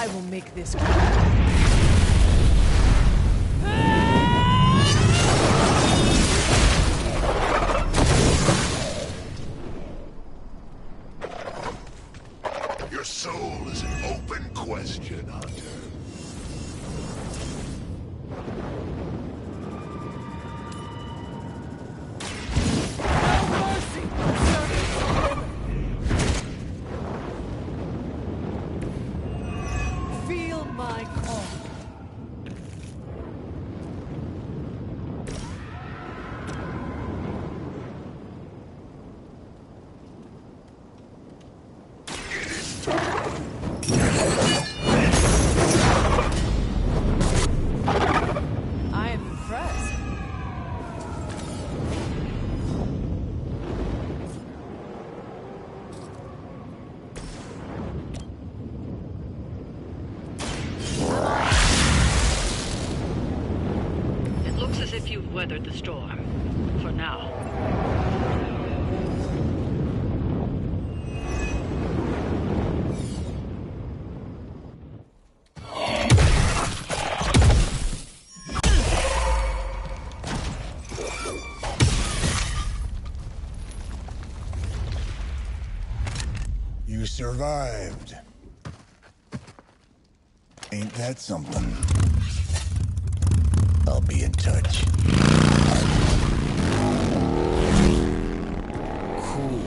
Speaker 1: I will make this
Speaker 8: Your soul is an open question, Hunter.
Speaker 1: Feel my call. I am impressed.
Speaker 5: It looks as if you've weathered the storm. For now.
Speaker 14: You survived. Ain't that something? I'll be in touch.
Speaker 11: Cool.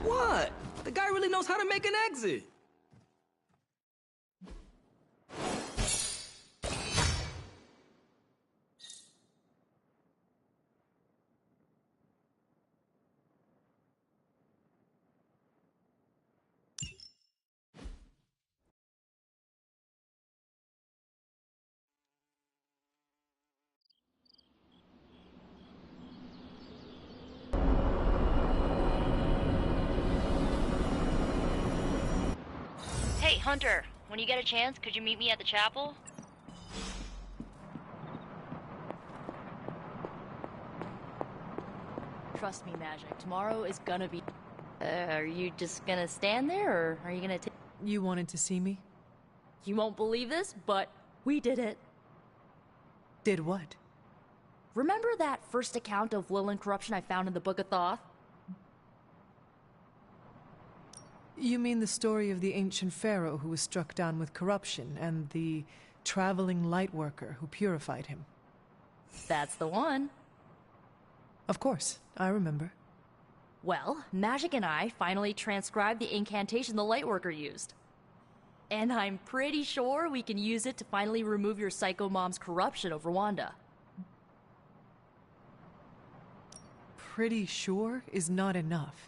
Speaker 11: What? The guy really knows how to make an exit.
Speaker 10: Hey, Hunter, when you get a chance, could you meet me at the chapel? Trust me, Magic. Tomorrow is gonna be... are you just gonna stand there, or are you gonna take...
Speaker 1: You wanted to see me?
Speaker 10: You won't believe this, but we did it.
Speaker 1: Did what?
Speaker 10: Remember that first account of Lilin corruption I found in the Book of Thoth?
Speaker 1: You mean the story of the ancient pharaoh who was struck down with corruption, and the traveling lightworker who purified him?
Speaker 10: That's the one.
Speaker 1: Of course, I remember.
Speaker 10: Well, Magic and I finally transcribed the incantation the lightworker used. And I'm pretty sure we can use it to finally remove your psycho mom's corruption over Wanda.
Speaker 1: Pretty sure is not enough.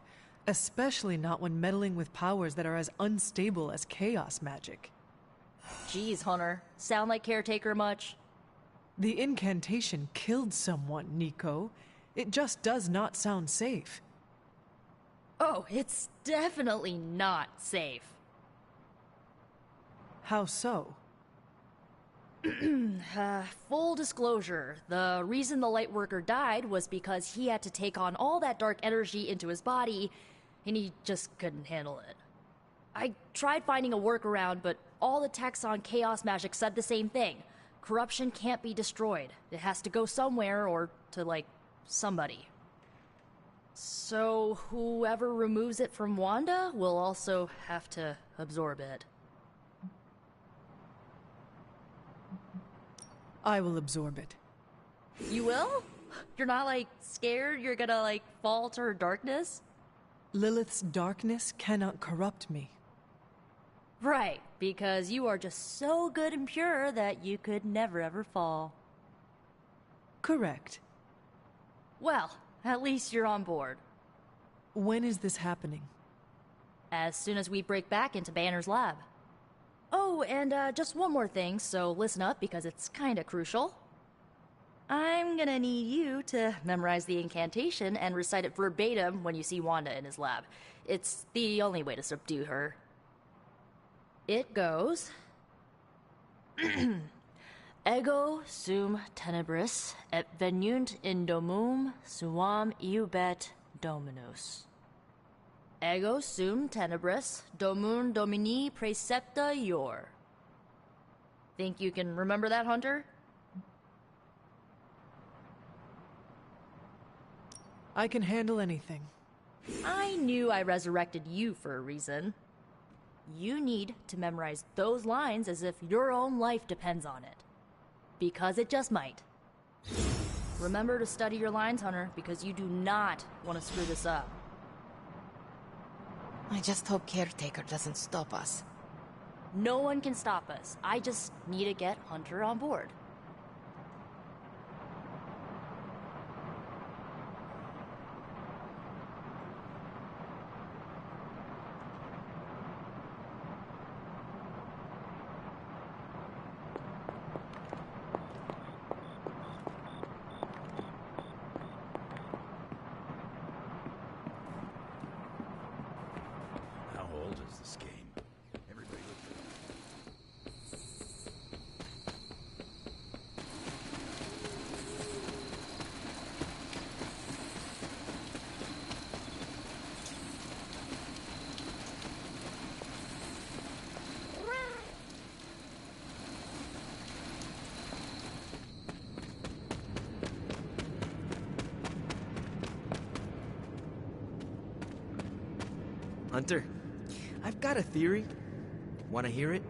Speaker 1: Especially not when meddling with powers that are as unstable as chaos magic.
Speaker 10: Jeez, Hunter. Sound like Caretaker much?
Speaker 1: The incantation killed someone, Nico. It just does not sound safe.
Speaker 10: Oh, it's definitely not safe.
Speaker 1: How so?
Speaker 10: Full disclosure, the reason the Lightworker died was because he had to take on all that dark energy into his body, and he just couldn't handle it. I tried finding a workaround, but all the texts on chaos magic said the same thing. Corruption can't be destroyed. It has to go somewhere, or to, like, somebody. So whoever removes it from Wanda will also have to absorb it.
Speaker 1: I will absorb it.
Speaker 10: You will? You're not, like, scared you're gonna, like, fall to her darkness?
Speaker 1: Lilith's darkness cannot corrupt me.
Speaker 10: Right, because you are just so good and pure that you could never ever fall.
Speaker 1: Correct.
Speaker 10: Well, at least you're on board.
Speaker 1: When is this happening?
Speaker 10: As soon as we break back into Banner's lab. Oh, and just one more thing, so listen up because it's kinda crucial. I'm gonna need you to memorize the incantation and recite it verbatim when you see Wanda in his lab. It's the only way to subdue her. It goes... Ego sum tenebris et venunt in domum suam iubet dominus. Ego sum tenebris, domun domini praecepta ior. Think you can remember that, Hunter?
Speaker 1: I can handle anything.
Speaker 10: I knew I resurrected you for a reason. You need to memorize those lines as if your own life depends on it. Because it just might. Remember to study your lines, Hunter, because you do not want to screw this up.
Speaker 2: I just hope Caretaker doesn't stop us.
Speaker 10: No one can stop us. I just need to get Hunter on board.
Speaker 12: How old is this game? Everybody
Speaker 11: Hunter, I've got a theory. Want to hear it?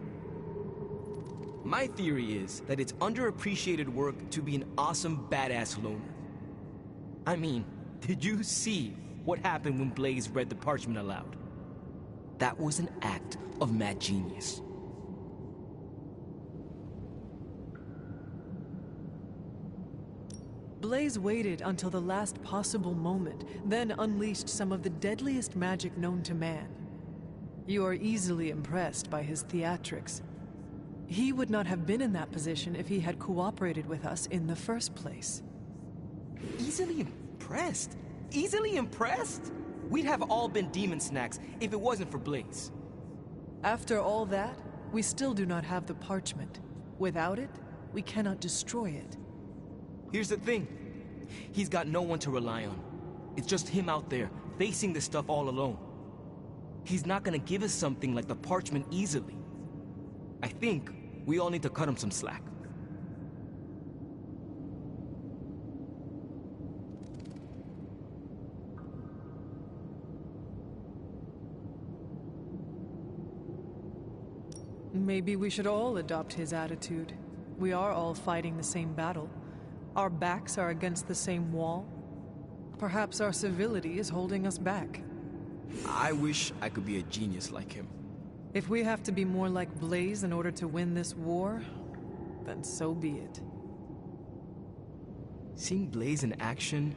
Speaker 11: My theory is that it's underappreciated work to be an awesome badass loner. I mean, did you see what happened when Blaze read the parchment aloud? That was an act of mad genius.
Speaker 1: Blaze waited until the last possible moment, then unleashed some of the deadliest magic known to man. You are easily impressed by his theatrics. He would not have been in that position if he had cooperated with us in the first place.
Speaker 11: Easily impressed? Easily impressed? We'd have all been demon snacks if it wasn't for Blaze.
Speaker 1: After all that, we still do not have the parchment. Without it, we cannot destroy it.
Speaker 11: Here's the thing. He's got no one to rely on. It's just him out there, facing this stuff all alone. He's not gonna give us something like the parchment easily. I think we all need to cut him some slack.
Speaker 1: Maybe we should all adopt his attitude. We are all fighting the same battle. Our backs are against the same wall. Perhaps our civility is holding us back.
Speaker 11: I wish I could be a genius like him.
Speaker 1: If we have to be more like Blaze in order to win this war, then so be it.
Speaker 11: Seeing Blaze in action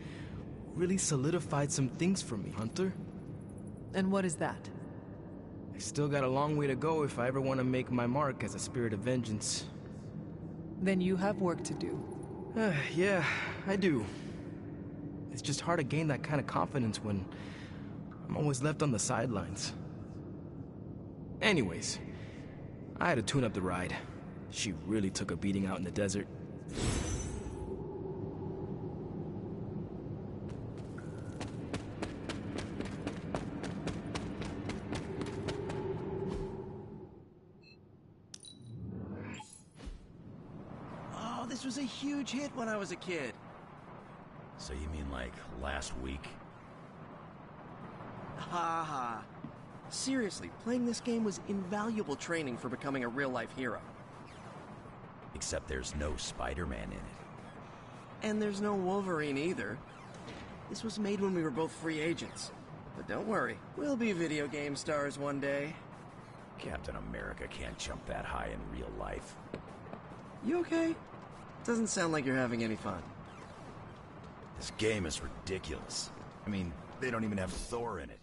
Speaker 11: really solidified some things for me, Hunter.
Speaker 1: And what is that?
Speaker 11: I still got a long way to go if I ever want to make my mark as a spirit of vengeance.
Speaker 1: Then you have work to do.
Speaker 11: Yeah, I do. It's just hard to gain that kind of confidence when I'm always left on the sidelines. Anyways, I had to tune up the ride. She really took a beating out in the desert.
Speaker 4: Oh, this was a huge hit when I was a kid.
Speaker 12: So you mean like last week?
Speaker 4: Ha ha. Seriously, playing this game was invaluable training for becoming a real-life hero.
Speaker 12: Except there's no Spider-Man in it.
Speaker 4: And there's no Wolverine either. This was made when we were both free agents. But don't worry, we'll be video game stars one day.
Speaker 12: Captain America can't jump that high in real life.
Speaker 4: You okay? Doesn't sound like you're having any fun.
Speaker 12: This game is ridiculous. I mean, they don't even have Thor in it.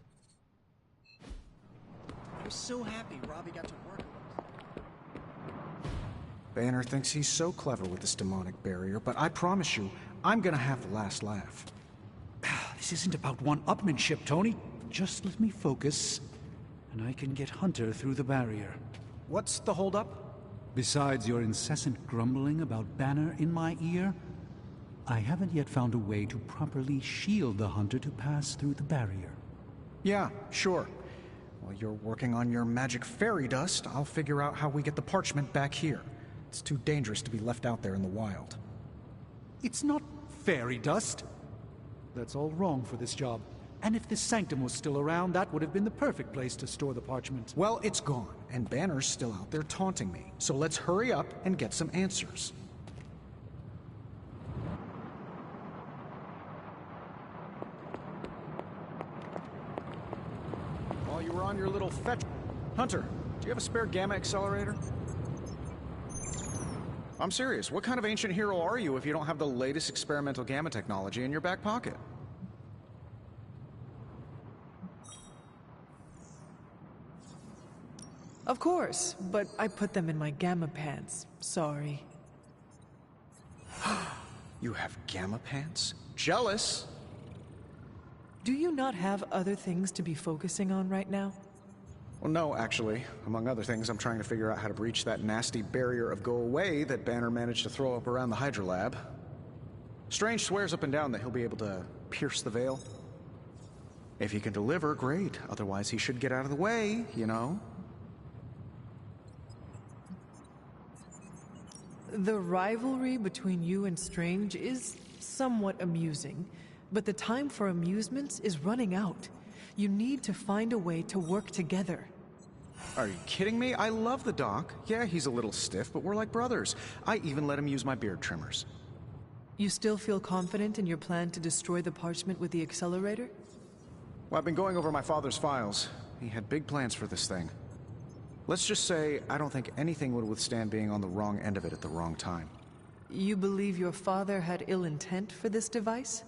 Speaker 4: I'm so happy Robbie got to work.
Speaker 16: Banner thinks he's so clever with this demonic barrier, but I promise you, I'm gonna have the last laugh.
Speaker 7: This isn't about one-upmanship, Tony. Just let me focus, and I can get Hunter through the barrier.
Speaker 16: What's the holdup?
Speaker 7: Besides your incessant grumbling about Banner in my ear, I haven't yet found a way to properly shield the Hunter to pass through the barrier.
Speaker 16: Yeah, sure. While you're working on your magic fairy dust, I'll figure out how we get the parchment back here. It's too dangerous to be left out there in the wild.
Speaker 7: It's not fairy dust. That's all wrong for this job. And if the sanctum was still around, that would have been the perfect place to store the parchment.
Speaker 16: Well, it's gone, and Banner's still out there taunting me. So let's hurry up and get some answers. While you were on your little fetch... Hunter, do you have a spare gamma accelerator? I'm serious. What kind of ancient hero are you if you don't have the latest experimental gamma technology in your back pocket?
Speaker 1: Of course, but I put them in my gamma pants. Sorry.
Speaker 16: You have gamma pants? Jealous?
Speaker 1: Do you not have other things to be focusing on right now?
Speaker 16: Well, no, actually. Among other things, I'm trying to figure out how to breach that nasty barrier of go away that Banner managed to throw up around the Hydra lab. Strange swears up and down that he'll be able to pierce the veil. If he can deliver, great. Otherwise, he should get out of the way, you know?
Speaker 1: The rivalry between you and Strange is somewhat amusing, but the time for amusements is running out. You need to find a way to work together.
Speaker 16: Are you kidding me? I love the Doc. Yeah, he's a little stiff, but we're like brothers. I even let him use my beard trimmers.
Speaker 1: You still feel confident in your plan to destroy the parchment with the accelerator?
Speaker 16: Well, I've been going over my father's files. He had big plans for this thing. Let's just say I don't think anything would withstand being on the wrong end of it at the wrong time.
Speaker 1: You believe your father had ill intent for this device?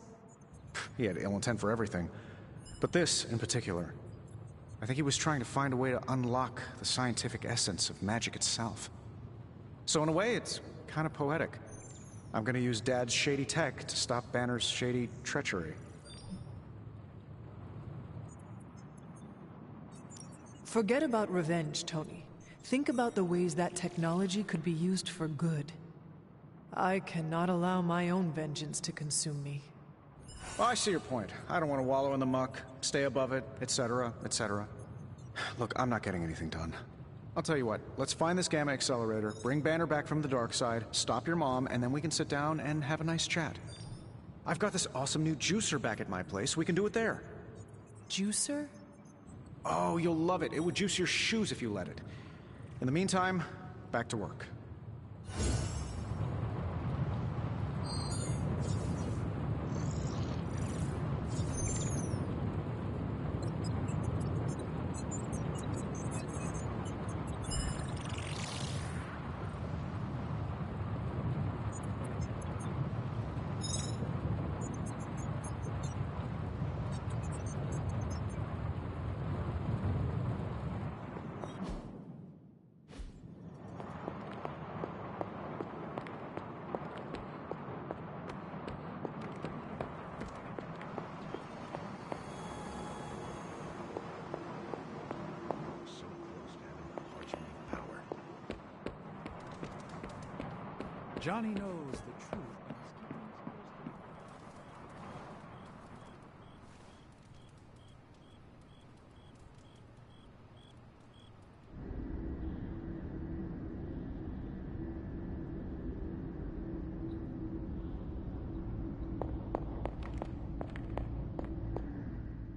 Speaker 16: He had ill intent for everything. But this, in particular, I think he was trying to find a way to unlock the scientific essence of magic itself. So in a way, it's kind of poetic. I'm gonna use Dad's shady tech to stop Banner's shady treachery.
Speaker 1: Forget about revenge, Tony. Think about the ways that technology could be used for good. I cannot allow my own vengeance to consume me.
Speaker 16: Well, I see your point. I don't want to wallow in the muck, stay above it, etc., etc. Look, I'm not getting anything done. I'll tell you what, let's find this gamma accelerator, bring Banner back from the dark side, stop your mom, and then we can sit down and have a nice chat. I've got this awesome new juicer back at my place. We can do it there.
Speaker 1: Juicer?
Speaker 16: Oh, you'll love it. It would juice your shoes if you let it. In the meantime, back to work.
Speaker 7: Johnny knows the truth, but he's keeping it close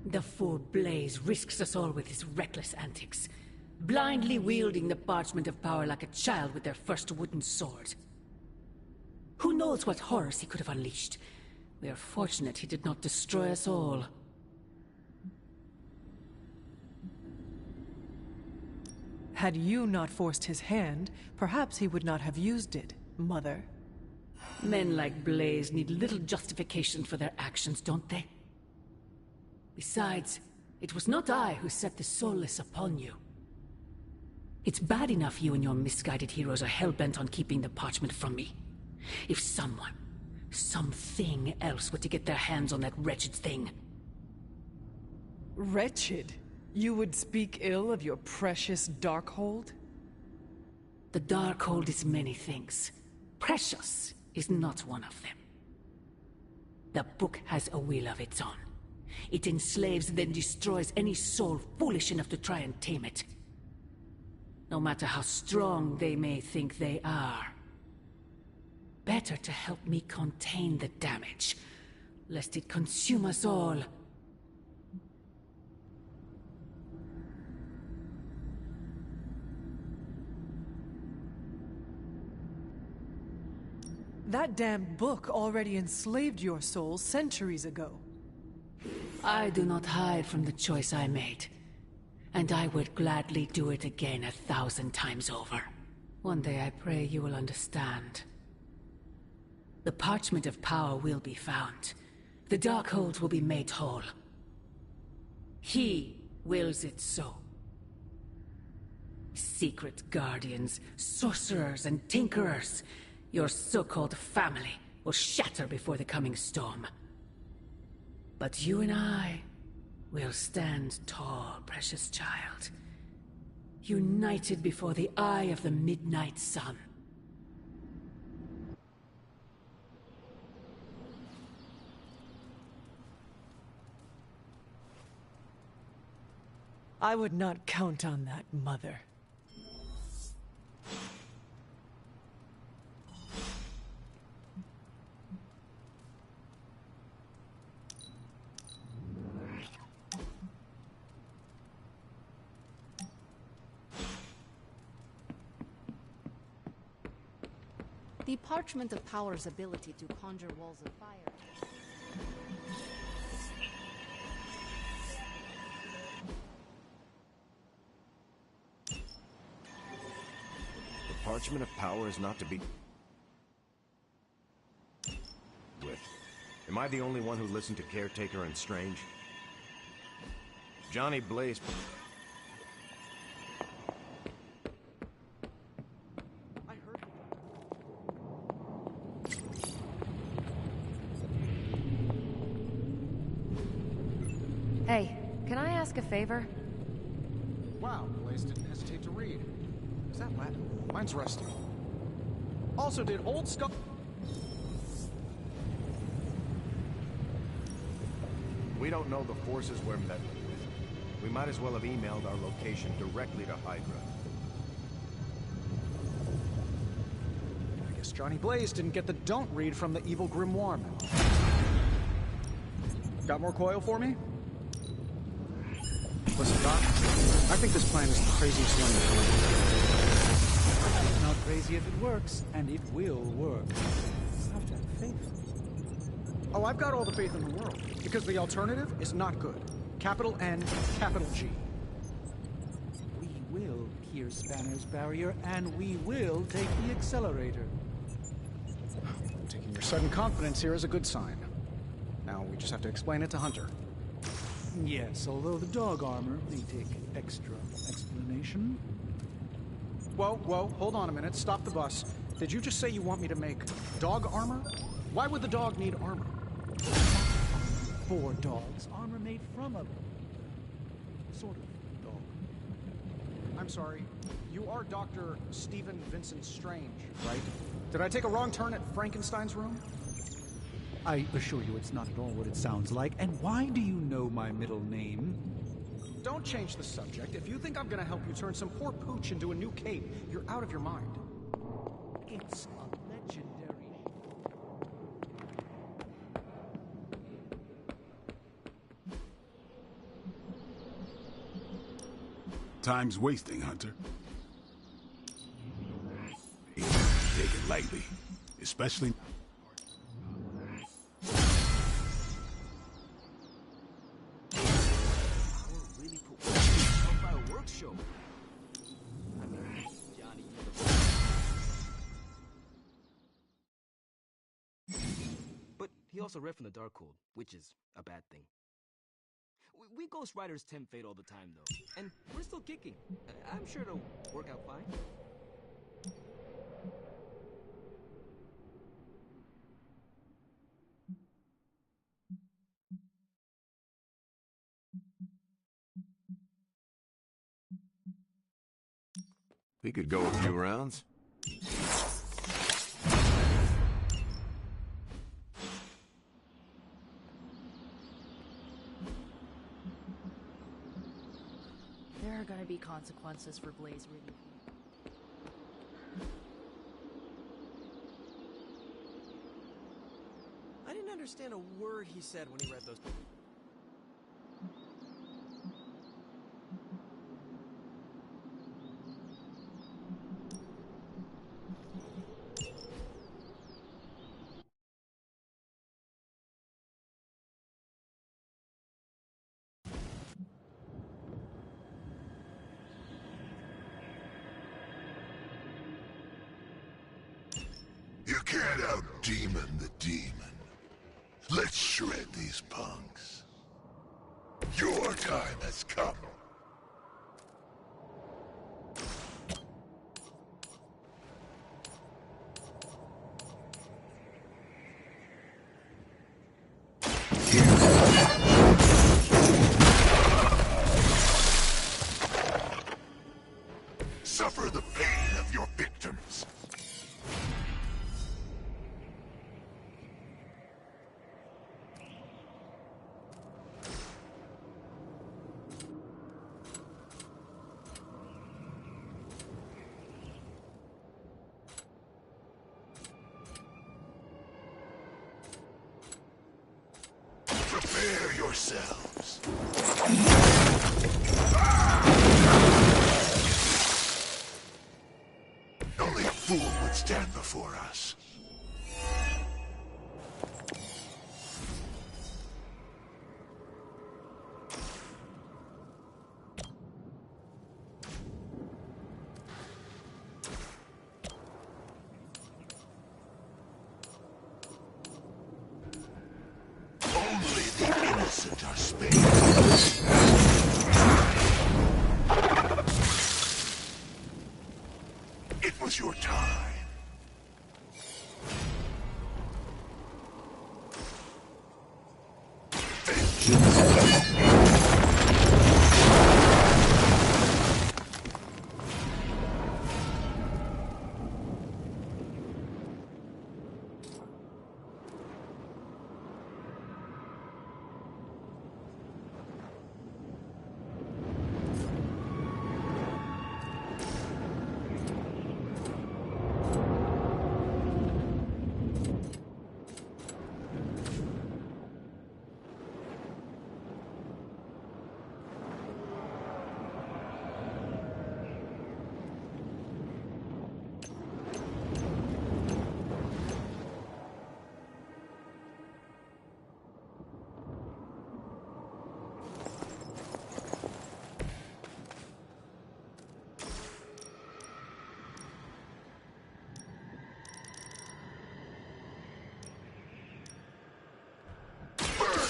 Speaker 13: to the fool Blaze risks us all with his reckless antics, blindly wielding the parchment of power like a child with their first wooden sword. Who knows what horrors he could have unleashed? We are fortunate he did not destroy us all.
Speaker 1: Had you not forced his hand, perhaps he would not have used it, Mother.
Speaker 13: Men like Blaze need little justification for their actions, don't they? Besides, it was not I who set the soulless upon you. It's bad enough you and your misguided heroes are hell-bent on keeping the parchment from me. If someone, something else were to get their hands on that wretched thing...
Speaker 1: Wretched? You would speak ill of your precious Darkhold?
Speaker 13: The Darkhold is many things. Precious is not one of them. The book has a will of its own. It enslaves then destroys any soul foolish enough to try and tame it. No matter how strong they may think they are. Better to help me contain the damage, lest it consume us all.
Speaker 1: That damned book already enslaved your soul centuries ago.
Speaker 13: I do not hide from the choice I made. And I would gladly do it again 1,000 times over. One day I pray you will understand. The parchment of power will be found. The Darkhold will be made whole. He wills it so. Secret guardians, sorcerers, and tinkerers, your so-called family will shatter before the coming storm. But you and I will stand tall, precious child. United before the eye of the midnight sun.
Speaker 1: I would not count on that, Mother.
Speaker 2: The Parchment of Power's ability to conjure walls of fire.
Speaker 17: The Parchment of Power is not to be with. Am I the only one who listened to Caretaker and Strange? Johnny Blaze...
Speaker 9: Hey, can I ask a favor?
Speaker 16: Wow, Blaze didn't hesitate to read. Is that Latin? Mine's rusty. Also, did Old Skull...
Speaker 17: We don't know the forces we're meddling with. We might as well have emailed our location directly to Hydra.
Speaker 16: I guess Johnny Blaze didn't get the don't read from the evil grimoire memo. Got more coil for me? Listen, Doc, I think this plan is the craziest one
Speaker 7: It's not crazy if it works, and it will work. You have to have faith.
Speaker 16: Oh, I've got all the faith in the world, because the alternative is not good. Capital N, capital G.
Speaker 7: We will pierce Banner's barrier, and we will take the accelerator.
Speaker 16: Taking your sudden confidence here is a good sign. Now we just have to explain it to Hunter.
Speaker 7: Yes, although the dog armor may take extra explanation.
Speaker 16: Whoa, hold on a minute. Stop the bus. Did you just say you want me to make dog armor? Why would the dog need armor?
Speaker 7: For dogs, armor made from a sort of dog.
Speaker 16: I'm sorry. You are Dr. Stephen Vincent Strange, right? Did I take a wrong turn at Frankenstein's room?
Speaker 7: I assure you it's not at all what it sounds like. And why do you know my middle name?
Speaker 16: Don't change the subject. If you think I'm gonna help you turn some poor pooch into a new cape, you're out of your mind.
Speaker 7: It's a legendary...
Speaker 3: Time's wasting, Hunter. Take it lightly, especially...
Speaker 11: But he also read from the Darkhold, which is a bad thing. We Ghost Riders tempt fate all the time, though, and we're still kicking. I'm sure it'll work out fine.
Speaker 17: We could go a few rounds.
Speaker 10: to be consequences for Blaze really.
Speaker 4: I didn't understand a word he said when he read those.
Speaker 8: You can't out-demon the demon. Let's shred these punks. Your time has come. Suffer the pain of your victims. Prepare yourselves. Only a fool would stand before us. Only the innocent are spared. It was your time.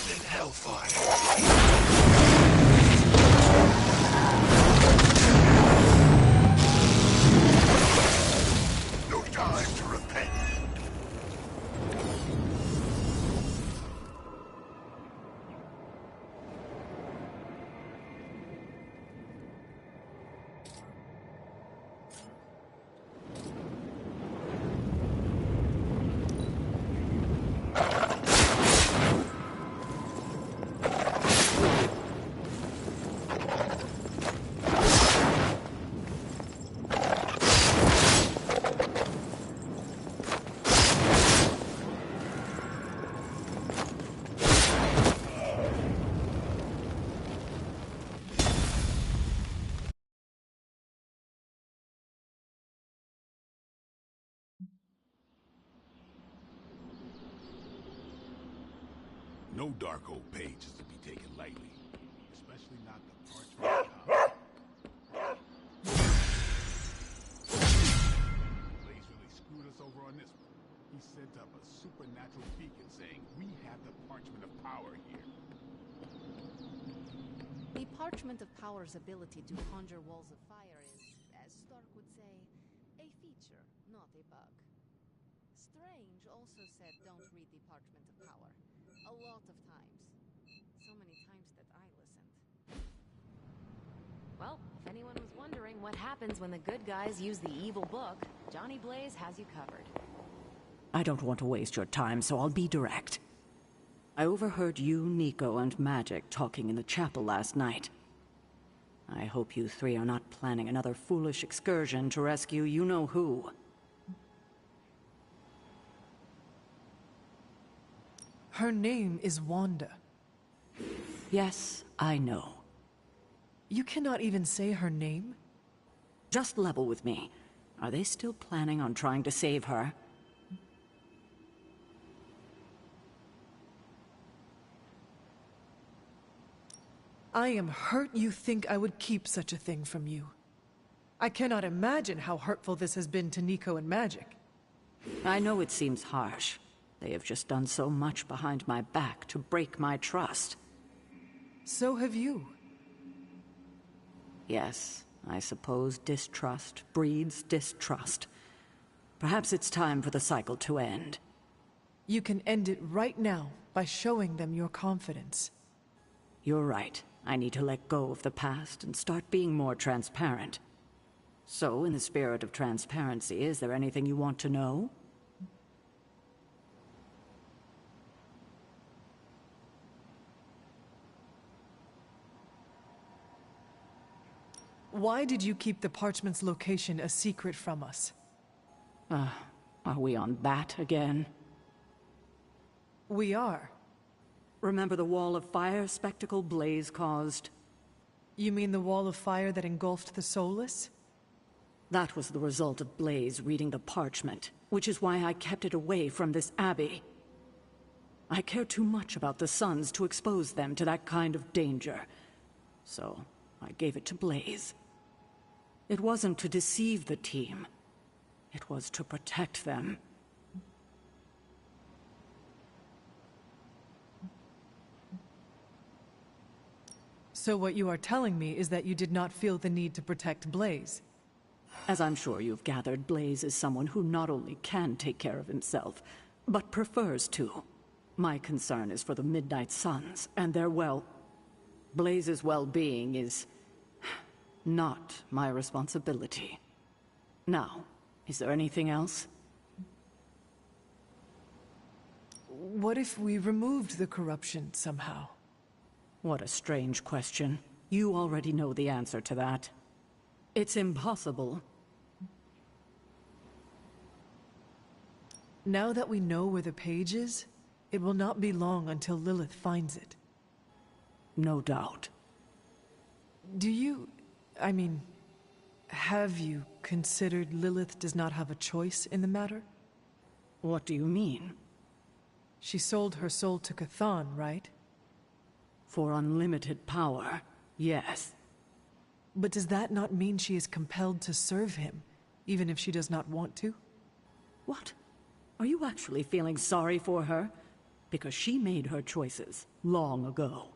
Speaker 8: In hellfire. No time to repent.
Speaker 3: No dark old page is to be taken lightly, especially not the parchment power. Blaze really screwed us over on this one. He sent up a supernatural beacon saying we have the parchment of power here.
Speaker 2: The Parchment of Power's ability to conjure walls of fire is, as Stark would say, a feature, not a bug. Strange also said don't read the Parchment of Power. A lot of times. So many times that I listened.
Speaker 9: Well, if anyone was wondering what happens when the good guys use the evil book, Johnny Blaze has you covered.
Speaker 13: I don't want to waste your time, so I'll be direct. I overheard you, Nico, and Magic talking in the chapel last night. I hope you three are not planning another foolish excursion to rescue you-know-who.
Speaker 1: Her name is Wanda.
Speaker 13: Yes, I know.
Speaker 1: You cannot even say her name?
Speaker 13: Just level with me. Are they still planning on trying to save her?
Speaker 1: I am hurt you think I would keep such a thing from you. I cannot imagine how hurtful this has been to Nico and Magic.
Speaker 13: I know it seems harsh. They have just done so much behind my back to break my trust.
Speaker 1: So have you.
Speaker 13: Yes, I suppose distrust breeds distrust. Perhaps it's time for the cycle to end.
Speaker 1: You can end it right now by showing them your confidence.
Speaker 13: You're right. I need to let go of the past and start being more transparent. So, in the spirit of transparency, is there anything you want to know?
Speaker 1: Why did you keep the parchment's location a secret from us?
Speaker 13: Are we on that again?
Speaker 1: We are.
Speaker 13: Remember the wall of fire spectacle Blaze caused?
Speaker 1: You mean the wall of fire that engulfed the Soulless?
Speaker 13: That was the result of Blaze reading the parchment, which is why I kept it away from this abbey. I care too much about the SUNS to expose them to that kind of danger. So, I gave it to Blaze. It wasn't to deceive the team. It was to protect them.
Speaker 1: So what you are telling me is that you did not feel the need to protect Blaze?
Speaker 13: As I'm sure you've gathered, Blaze is someone who not only can take care of himself, but prefers to. My concern is for the Midnight Suns, and their Blaze's well-being is not my responsibility. Now, is there anything else?
Speaker 1: What if we removed the corruption somehow?
Speaker 13: What a strange question. You already know the answer to that. It's impossible.
Speaker 1: Now that we know where the page is, it will not be long until Lilith finds it.
Speaker 13: No doubt.
Speaker 1: Have you considered Lilith does not have a choice in the matter?
Speaker 13: What do you mean?
Speaker 1: She sold her soul to Cthon, right?
Speaker 13: For unlimited power, yes.
Speaker 1: But does that not mean she is compelled to serve him, even if she does not want to?
Speaker 13: What? Are you actually feeling sorry for her? Because she made her choices long ago.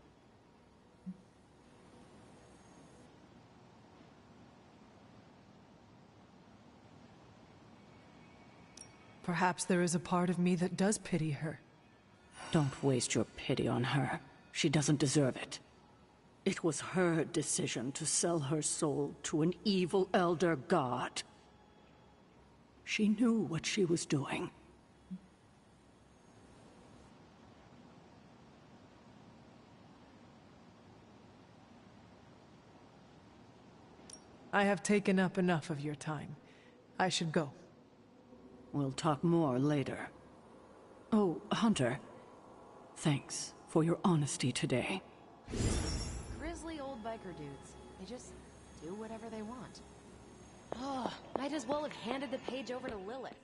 Speaker 1: Perhaps there is a part of me that does pity her.
Speaker 13: Don't waste your pity on her. She doesn't deserve it. It was her decision to sell her soul to an evil elder god. She knew what she was doing.
Speaker 1: I have taken up enough of your time. I should go.
Speaker 13: We'll talk more later. Oh, Hunter. Thanks for your honesty today.
Speaker 9: Grizzly old biker dudes. They just do whatever they want. Oh, might as well have handed the page over to Lilith.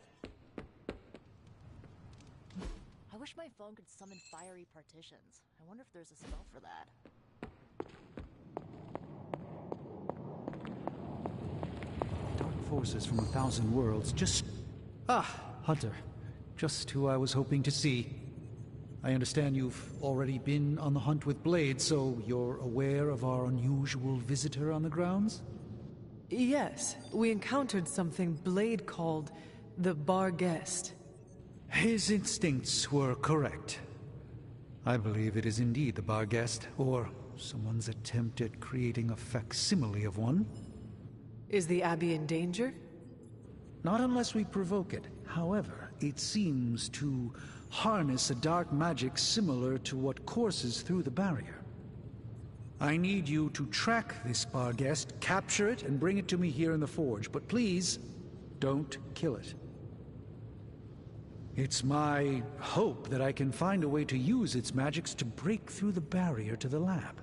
Speaker 9: I wish my phone could summon fiery partitions. I wonder if there's a spell for that.
Speaker 7: Dark forces from 1,000 worlds, just... Ah, Hunter. Just who I was hoping to see. I understand you've already been on the hunt with Blade, so you're aware of our unusual visitor on the grounds?
Speaker 1: Yes, we encountered something Blade called the Bar Guest.
Speaker 7: His instincts were correct. I believe it is indeed the Bar Guest, or someone's attempt at creating a facsimile of one.
Speaker 1: Is the Abbey in danger?
Speaker 7: Not unless we provoke it. However, it seems to harness a dark magic similar to what courses through the barrier. I need you to track this bar guest, capture it, and bring it to me here in the forge. But please, don't kill it. It's my hope that I can find a way to use its magics to break through the barrier to the lab.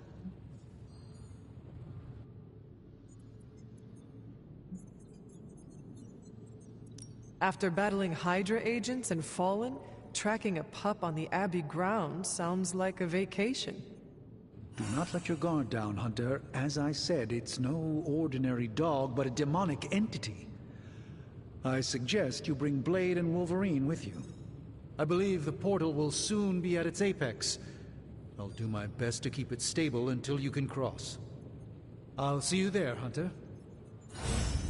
Speaker 1: After battling Hydra agents and Fallen, tracking a pup on the Abbey grounds sounds like a vacation.
Speaker 7: Do not let your guard down, Hunter. As I said, it's no ordinary dog, but a demonic entity. I suggest you bring Blade and Wolverine with you. I believe the portal will soon be at its apex. I'll do my best to keep it stable until you can cross. I'll see you there, Hunter.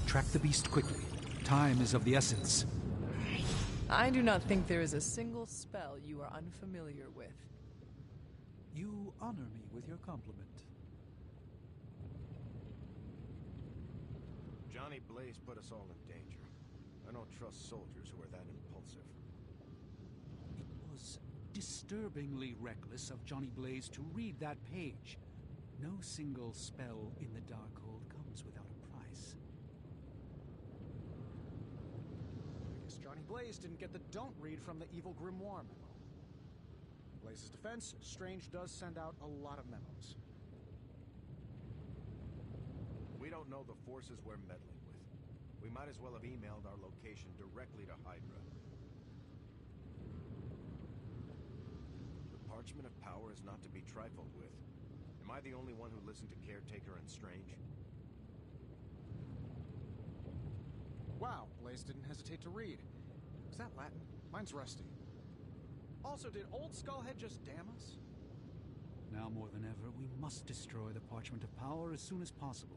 Speaker 7: Track the beast quickly. Time is of the essence.
Speaker 1: I do not think there is a single spell you are unfamiliar with.
Speaker 7: You honor me with your compliment.
Speaker 17: Johnny Blaze put us all in danger. I don't trust soldiers who are that impulsive.
Speaker 7: It was disturbingly reckless of Johnny Blaze to read that page. No single spell in the Darkhold comes without a price.
Speaker 16: I guess Johnny Blaze didn't get the don't read from the evil grimoire memo. Blaze's defense, Strange does send out a lot of memos.
Speaker 17: We don't know the forces we're meddling with. We might as well have emailed our location directly to Hydra. The Parchment of Power is not to be trifled with. Am I the only one who listened to Caretaker and Strange?
Speaker 16: Wow, Blaze didn't hesitate to read. Was that Latin? Mine's rusty. Also, did old Skullhead just damn us?
Speaker 7: Now more than ever, we must destroy the Parchment of Power as soon as possible.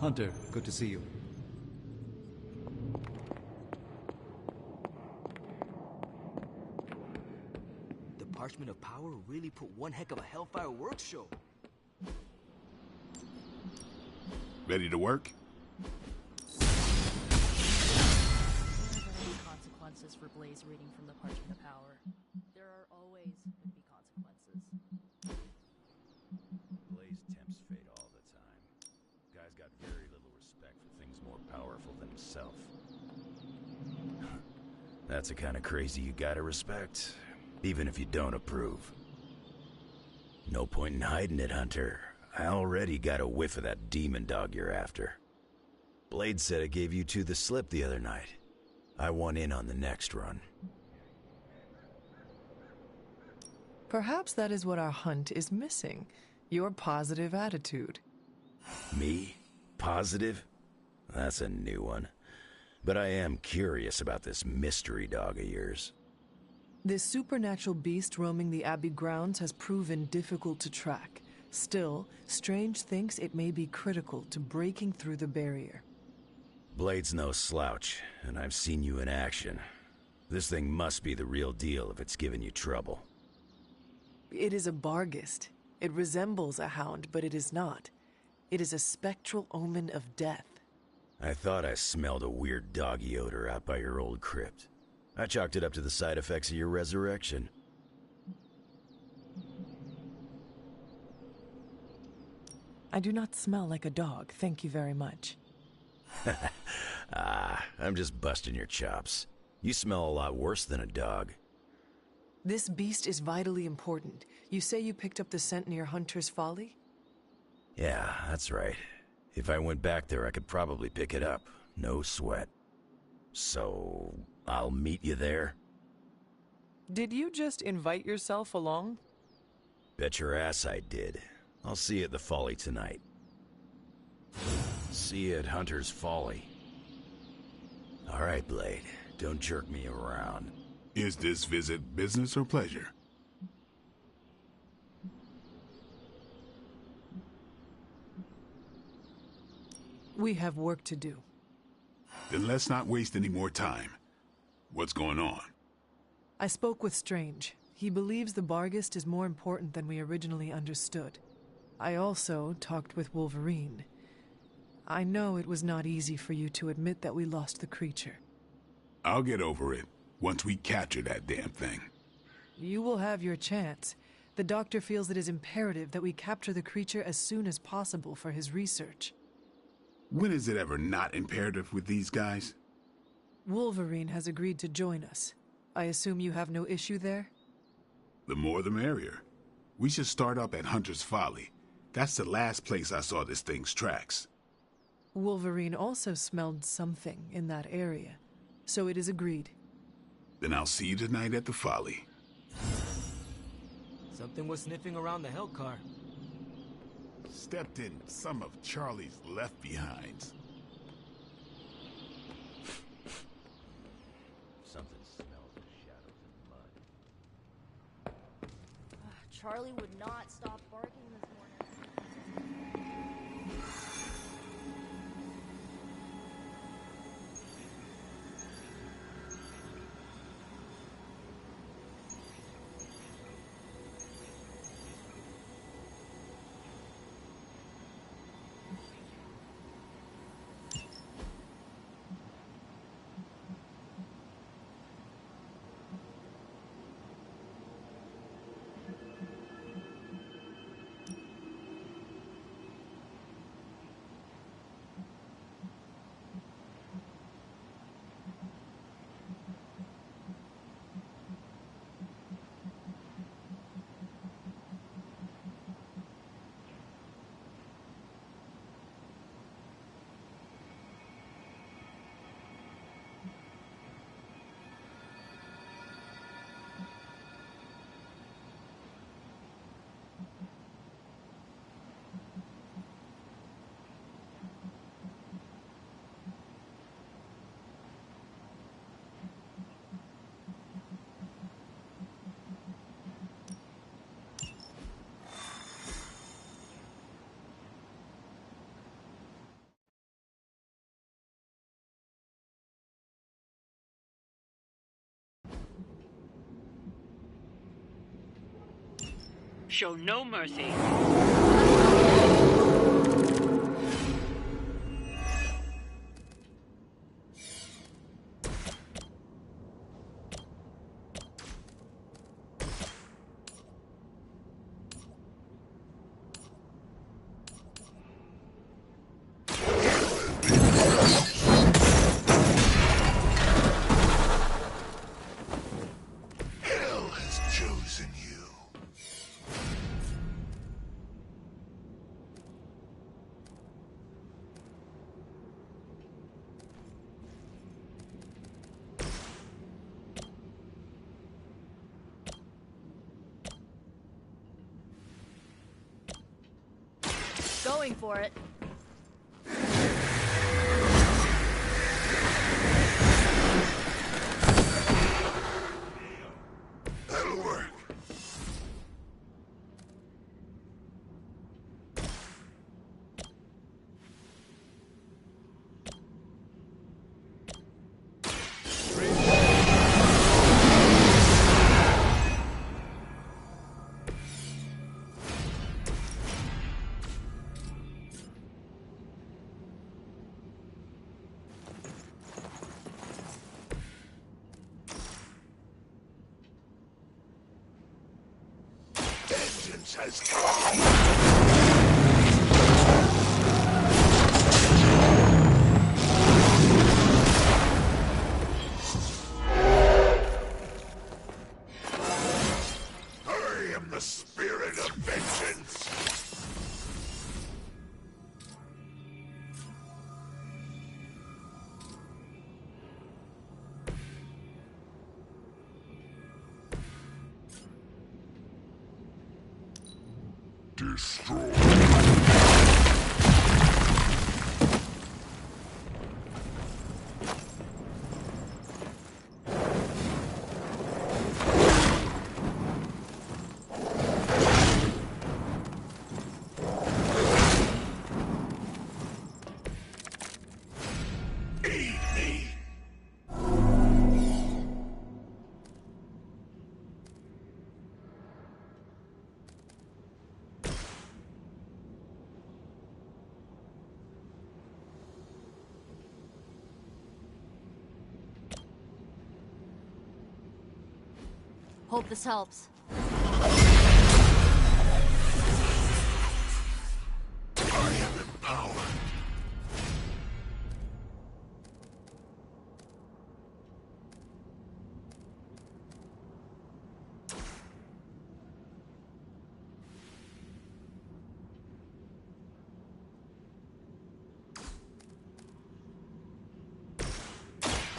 Speaker 7: Hunter, good to see you.
Speaker 11: The Parchment of Power really put one heck of a Hellfire Works show.
Speaker 3: Ready to work?
Speaker 10: There are any consequences for Blaze reading from the Parchment of Power. There are always going to be consequences.
Speaker 12: Blaze tempts fate all the time. Guy's got very little respect for things more powerful than himself. That's the kind of crazy you gotta respect, even if you don't approve. No point in hiding it, Hunter. I already got a whiff of that demon dog you're after. Blade said it gave you two the slip the other night. I want in on the next run.
Speaker 1: Perhaps that is what our hunt is missing. Your positive attitude.
Speaker 12: Me? Positive? That's a new one. But I am curious about this mystery dog of yours.
Speaker 1: This supernatural beast roaming the Abbey grounds has proven difficult to track. Still, Strange thinks it may be critical to breaking through the barrier.
Speaker 12: Blade's no slouch, and I've seen you in action. This thing must be the real deal if it's giving you trouble.
Speaker 1: It is a Barghest. It resembles a hound, but it is not. It is a spectral omen of death.
Speaker 12: I thought I smelled a weird doggy odor out by your old crypt. I chalked it up to the side effects of your resurrection.
Speaker 1: I do not smell like a dog, thank you very much.
Speaker 12: I'm just busting your chops. You smell a lot worse than a dog.
Speaker 1: This beast is vitally important. You say you picked up the scent near Hunter's Folly?
Speaker 12: Yeah, that's right. If I went back there, I could probably pick it up. No sweat. So, I'll meet you there?
Speaker 1: Did you just invite yourself along?
Speaker 12: Bet your ass I did. I'll see you at the Folly tonight. See you at Hunter's Folly. All right, Blade. Don't jerk me around.
Speaker 3: Is this visit business or pleasure?
Speaker 1: We have work to do.
Speaker 3: Then let's not waste any more time. What's going on?
Speaker 1: I spoke with Strange. He believes the Barghest is more important than we originally understood. I also talked with Wolverine. I know it was not easy for you to admit that we lost the creature.
Speaker 3: I'll get over it once we capture that damn thing.
Speaker 1: You will have your chance. The doctor feels it is imperative that we capture the creature as soon as possible for his research.
Speaker 3: When is it ever not imperative with these guys?
Speaker 1: Wolverine has agreed to join us. I assume you have no issue there?
Speaker 3: The more the merrier. We should start up at Hunter's Folly. That's the last place I saw this thing's tracks.
Speaker 1: Wolverine also smelled something in that area, so it is agreed.
Speaker 3: Then I'll see you tonight at the Folly.
Speaker 11: Something was sniffing around the Hell car.
Speaker 3: Stepped in some of Charlie's left-behinds.
Speaker 12: Something smells of shadows and mud.
Speaker 10: Charlie would not stop barking this morning.
Speaker 5: Show no mercy.
Speaker 8: Hell has chosen you.
Speaker 10: Going for it.
Speaker 8: That'll work. Vengeance has come. I am the spirit of vengeance. Destroy. Aid me.
Speaker 10: Hope this helps.
Speaker 8: I am empowered.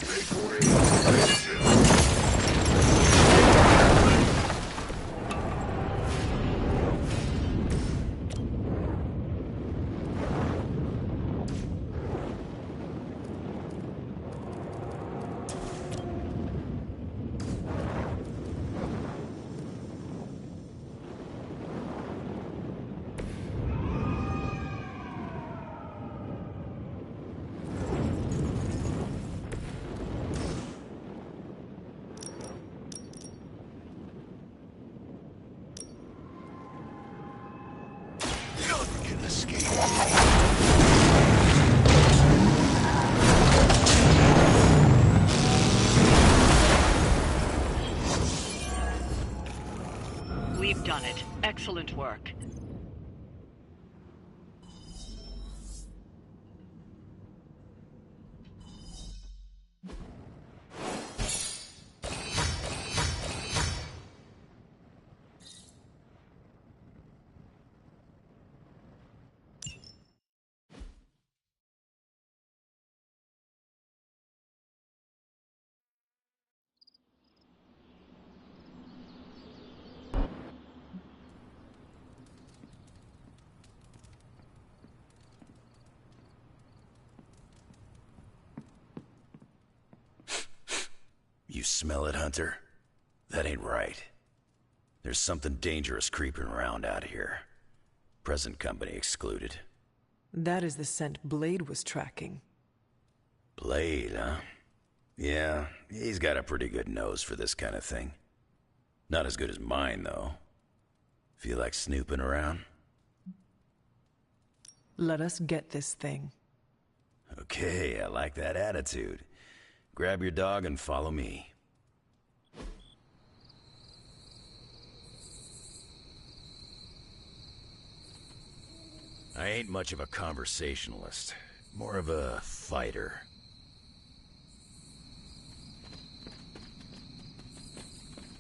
Speaker 8: Make way for vengeance. None can escape.
Speaker 5: We've done it. Excellent work.
Speaker 12: You smell it, Hunter? That ain't right. There's something dangerous creeping around out here. Present company excluded.
Speaker 1: That is the scent Blade was tracking.
Speaker 12: Blade, huh? Yeah, he's got a pretty good nose for this kind of thing. Not as good as mine, though. Feel like snooping around?
Speaker 1: Let us get this thing.
Speaker 12: Okay, I like that attitude. Grab your dog and follow me. I ain't much of a conversationalist, more of a fighter.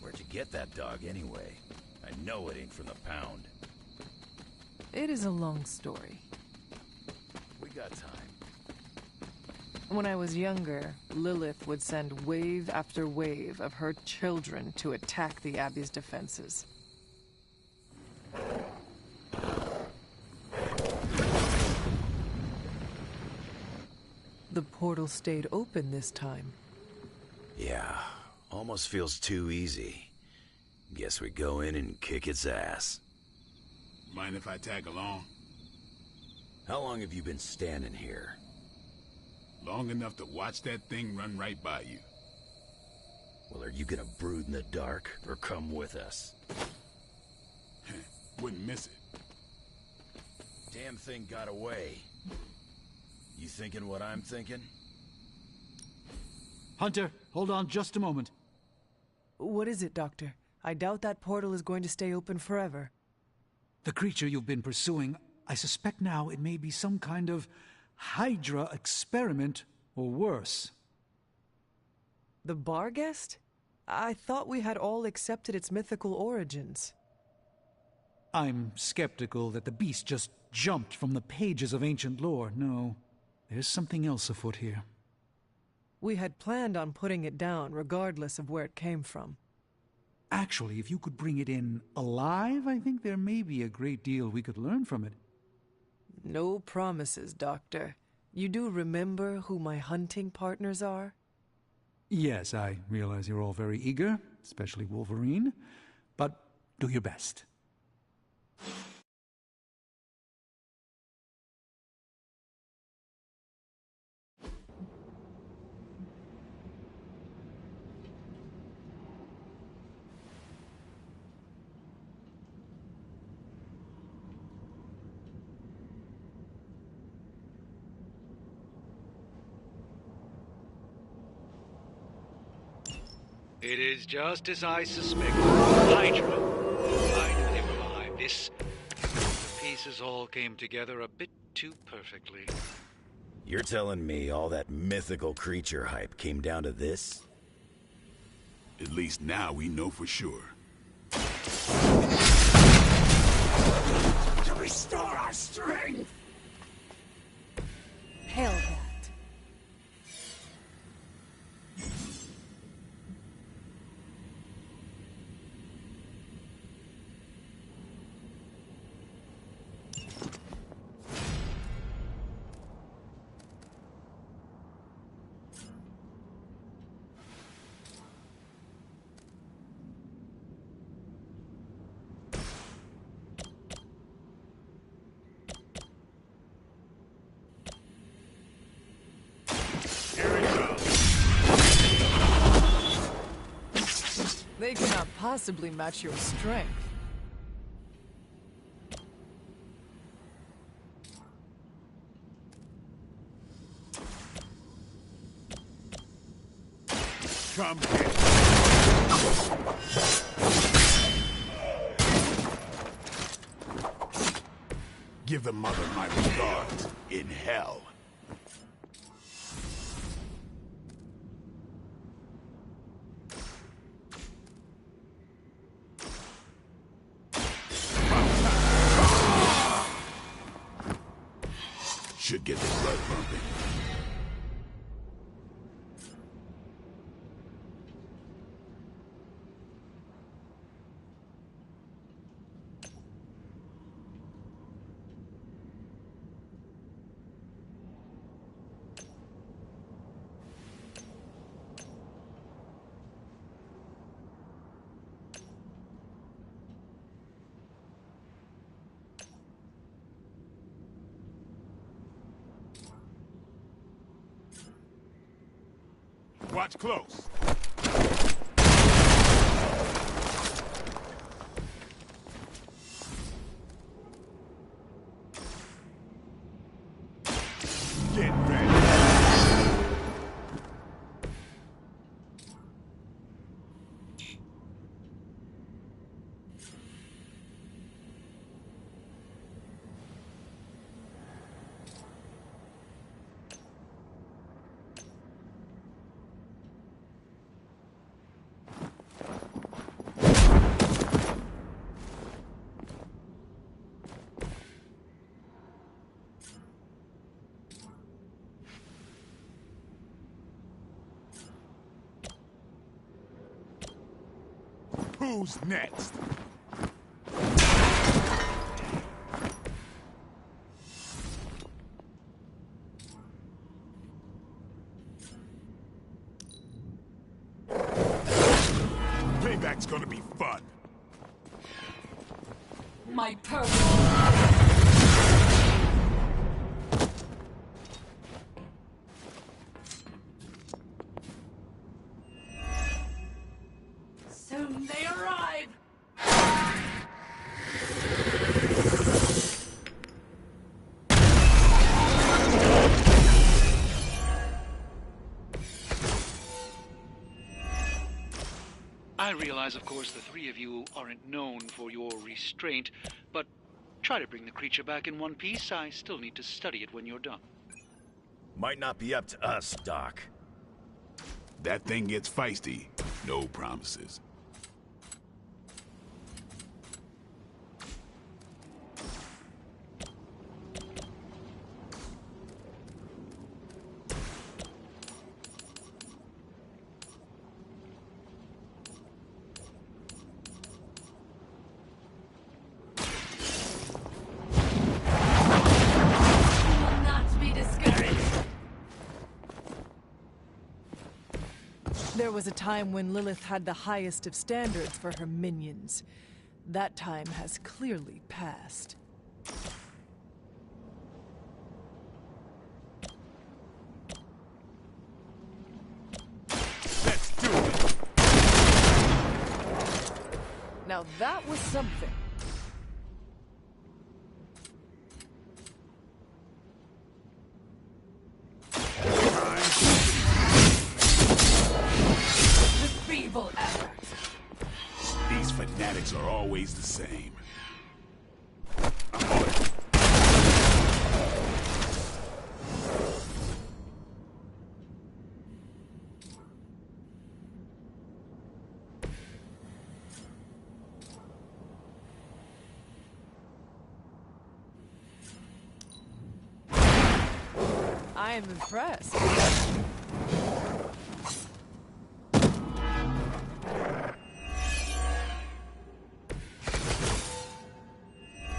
Speaker 12: Where'd you get that dog anyway? I know it ain't from the pound.
Speaker 1: It is a long story.
Speaker 12: We got time.
Speaker 1: When I was younger, Lilith would send wave after wave of her children to attack the Abbey's defenses. The portal stayed open this time.
Speaker 12: Yeah, almost feels too easy. Guess we go in and kick its ass.
Speaker 3: Mind if I tag along?
Speaker 12: How long have you been standing here?
Speaker 3: Long enough to watch that thing run right by you.
Speaker 12: Well, are you gonna brood in the dark, or come with us?
Speaker 3: Wouldn't miss it.
Speaker 12: Damn thing got away. You thinking what I'm thinking?
Speaker 7: Hunter, hold on just a moment.
Speaker 1: What is it, Doctor? I doubt that portal is going to stay open forever.
Speaker 7: The creature you've been pursuing, I suspect now it may be some kind of Hydra experiment, or worse.
Speaker 1: The Barghest? I thought we had all accepted its mythical origins.
Speaker 7: I'm skeptical that the beast just jumped from the pages of ancient lore. No, there's something else afoot here.
Speaker 1: We had planned on putting it down, regardless of where it came from.
Speaker 7: Actually, if you could bring it in alive, I think there may be a great deal we could learn from it.
Speaker 1: No promises, Doctor. You do remember who my hunting partners are?
Speaker 7: Yes, I realize you're all very eager, especially Wolverine, but do your best.
Speaker 18: It is just as I suspected. Hydra. Finally we're alive. The pieces all came together a bit too perfectly.
Speaker 12: You're telling me all that mythical creature hype came down to this?
Speaker 3: At least now we know for sure.
Speaker 14: To restore our strength!
Speaker 1: Hellcat. They cannot possibly match your strength.
Speaker 3: Come here. Give the mother my regards in hell. Should get the blood pumping. Watch close. Who's next? Payback's gonna be fun.
Speaker 13: My pearl. Soon they arrive!
Speaker 18: I realize, of course, the three of you aren't known for your restraint, but try to bring the creature back in one piece. I still need to study it when you're done.
Speaker 12: Might not be up to us, Doc.
Speaker 3: That thing gets feisty. No promises.
Speaker 1: There was a time when Lilith had the highest of standards for her minions. That time has clearly passed.
Speaker 3: Let's do it!
Speaker 1: Now that was something.
Speaker 13: Feeble effort.
Speaker 3: These fanatics are always the same.
Speaker 1: I am impressed.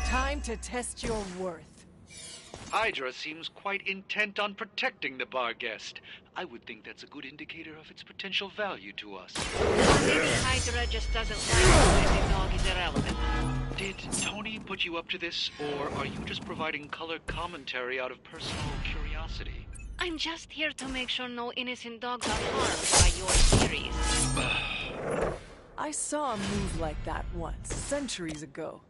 Speaker 1: Time to test your worth.
Speaker 18: Hydra seems quite intent on protecting the bar guest. I would think that's a good indicator of its potential value to us.
Speaker 5: Maybe Hydra just doesn't like when the dog is irrelevant.
Speaker 18: Did Tony put you up to this, or are you just providing color commentary out of personal curiosity?
Speaker 2: I'm just here to make sure no innocent dogs are harmed by your theories.
Speaker 1: I saw a move like that once, centuries ago.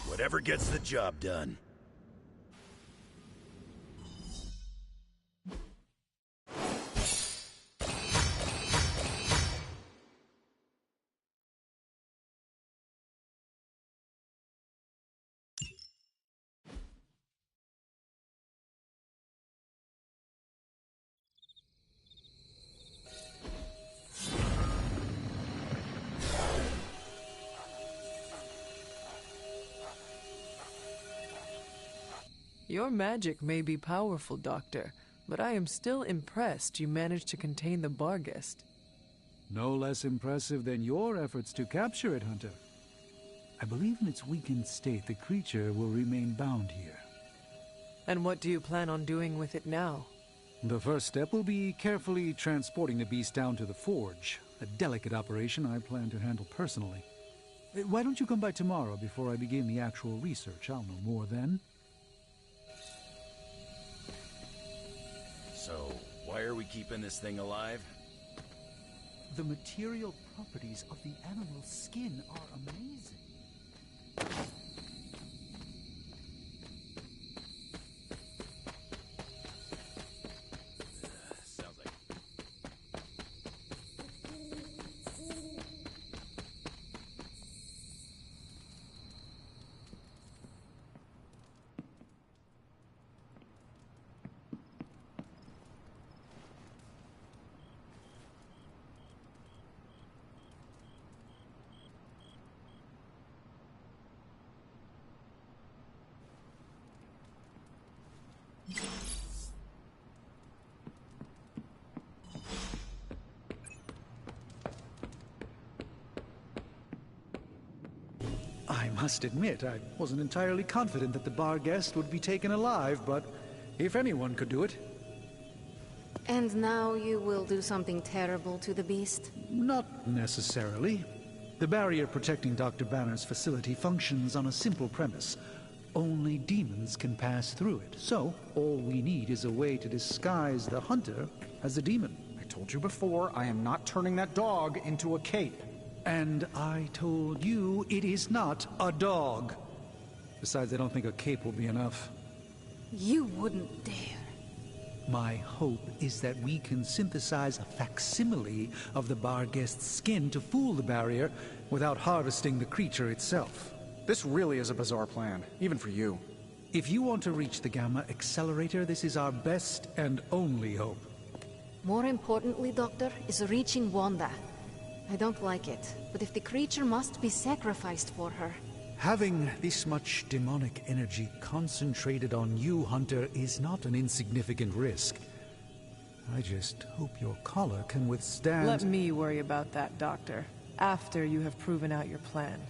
Speaker 12: Whatever gets the job done.
Speaker 1: Your magic may be powerful, Doctor, but I am still impressed you managed to contain the bar guest.
Speaker 7: No less impressive than your efforts to capture it, Hunter. I believe in its weakened state, the creature will remain bound here.
Speaker 1: And what do you plan on doing with it now?
Speaker 7: The first step will be carefully transporting the beast down to the forge, a delicate operation I plan to handle personally. Why don't you come by tomorrow before I begin the actual research? I'll know more then.
Speaker 12: So, why are we keeping this thing alive?
Speaker 7: The material properties of the animal's skin are amazing.
Speaker 12: Sounds like...
Speaker 7: I must admit, I wasn't entirely confident that the bar guest would be taken alive, but if anyone could do it...
Speaker 2: And now you will do something terrible to the beast?
Speaker 7: Not necessarily. The barrier protecting Dr. Banner's facility functions on a simple premise. Only demons can pass through it, so all we need is a way to disguise the hunter as a demon.
Speaker 16: I told you before, I am not turning that dog into a cape.
Speaker 7: And I told you it is not a dog. Besides, I don't think a cape will be enough.
Speaker 2: You wouldn't dare.
Speaker 7: My hope is that we can synthesize a facsimile of the bar guest's skin to fool the barrier without harvesting the creature itself.
Speaker 16: This really is a bizarre plan, even for you.
Speaker 7: If you want to reach the Gamma Accelerator, this is our best and only hope.
Speaker 2: More importantly, Doctor, is reaching Wanda. I don't like it, but if the creature must be sacrificed for her...
Speaker 7: Having this much demonic energy concentrated on you, Hunter, is not an insignificant risk. I just hope your collar can withstand...
Speaker 1: Let me worry about that, Doctor, after you have proven out your plan.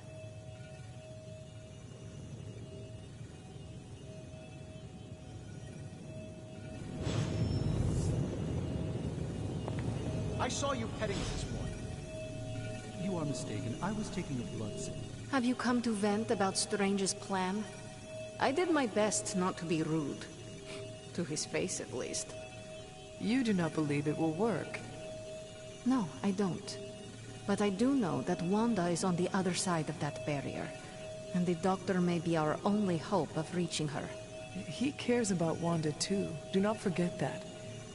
Speaker 16: I saw you petting it this morning.
Speaker 7: You are mistaken. I was taking a blood sample.
Speaker 2: Have you come to vent about Strange's plan? I did my best not to be rude. To his face, at least.
Speaker 1: You do not believe it will work.
Speaker 2: No, I don't. But I do know that Wanda is on the other side of that barrier. And the Doctor may be our only hope of reaching her.
Speaker 1: He cares about Wanda too. Do not forget that.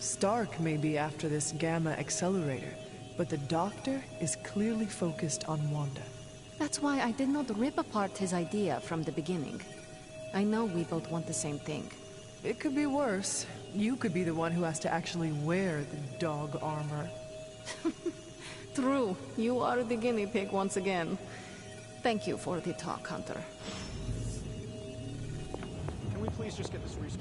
Speaker 1: Stark may be after this Gamma Accelerator, but the Doctor is clearly focused on Wanda.
Speaker 2: That's why I did not rip apart his idea from the beginning. I know we both want the same thing.
Speaker 1: It could be worse. You could be the one who has to actually wear the dog armor.
Speaker 2: True. You are the guinea pig once again. Thank you for the talk, Hunter.
Speaker 16: Can we please just get this research?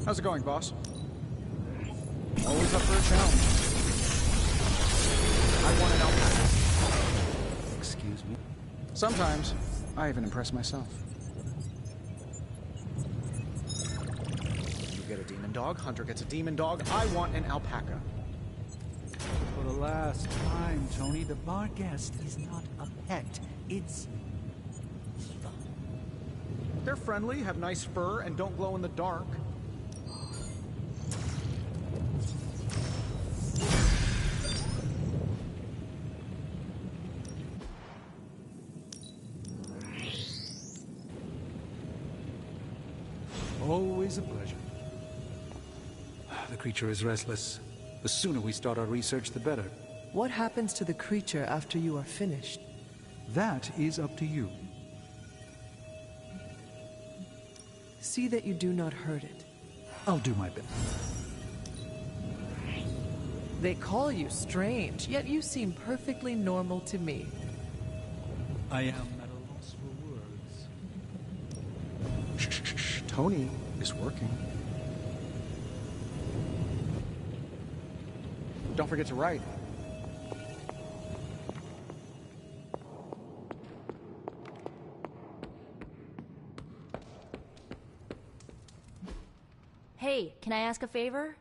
Speaker 16: How's it going, boss? Always up for a challenge. I want an alpaca.
Speaker 7: Excuse me?
Speaker 16: Sometimes, I even impress myself. You get a demon dog, Hunter gets a demon dog. I want an alpaca.
Speaker 7: For the last time, Tony, the bar guest is not a pet. It's... evil.
Speaker 16: They're friendly, have nice fur, and don't glow in the dark.
Speaker 7: Always a pleasure. The creature is restless. The sooner we start our research, the better.
Speaker 1: What happens to the creature after you are finished?
Speaker 7: That is up to you.
Speaker 1: See that you do not hurt it.
Speaker 7: I'll do my best.
Speaker 1: They call you strange, yet you seem perfectly normal to me.
Speaker 7: I am at a loss for words.
Speaker 16: Shh. Tony is working. Don't forget to write.
Speaker 10: Hey, can I ask a favor?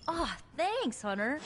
Speaker 10: Ah, thanks, Hunter.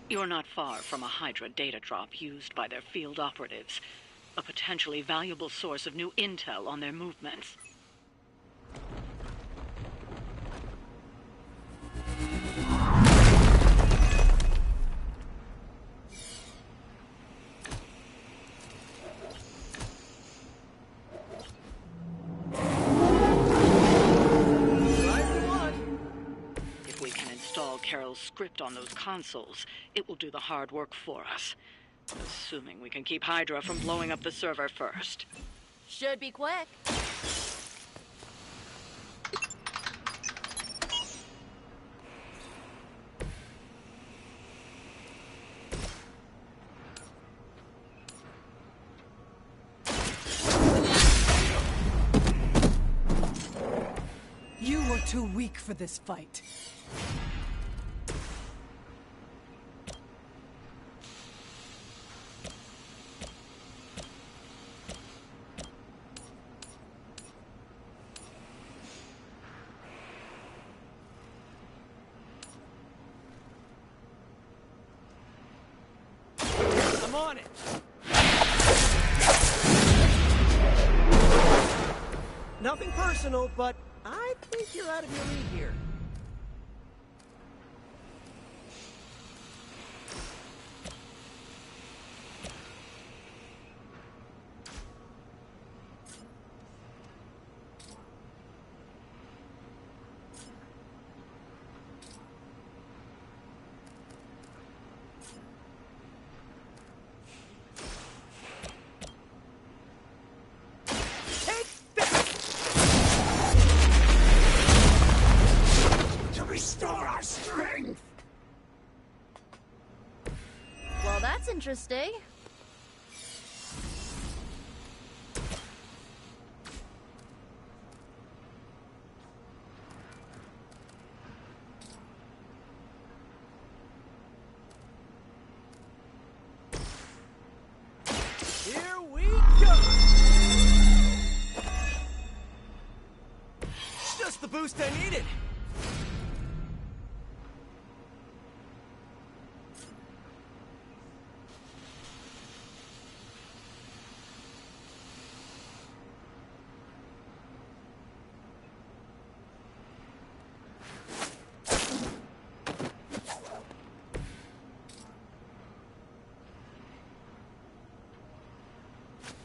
Speaker 5: You're not far from a Hydra data drop used by their field operatives. A potentially valuable source of new intel on their movements. If we can install Carol's script on those consoles, it will do the hard work for us. Assuming we can keep Hydra from blowing up the server first.
Speaker 10: Should be quick.
Speaker 1: You were too weak for this fight.
Speaker 11: I'm on it!
Speaker 4: Nothing personal, but I think you're out of your league here.
Speaker 14: Restore our strength!
Speaker 10: Well, that's interesting.
Speaker 11: Here we go! Just the boost I needed!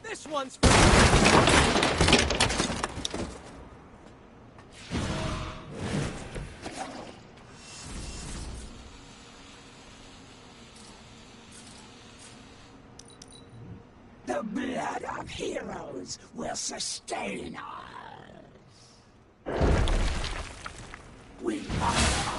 Speaker 11: This one's for
Speaker 14: The blood of heroes will sustain us. We must.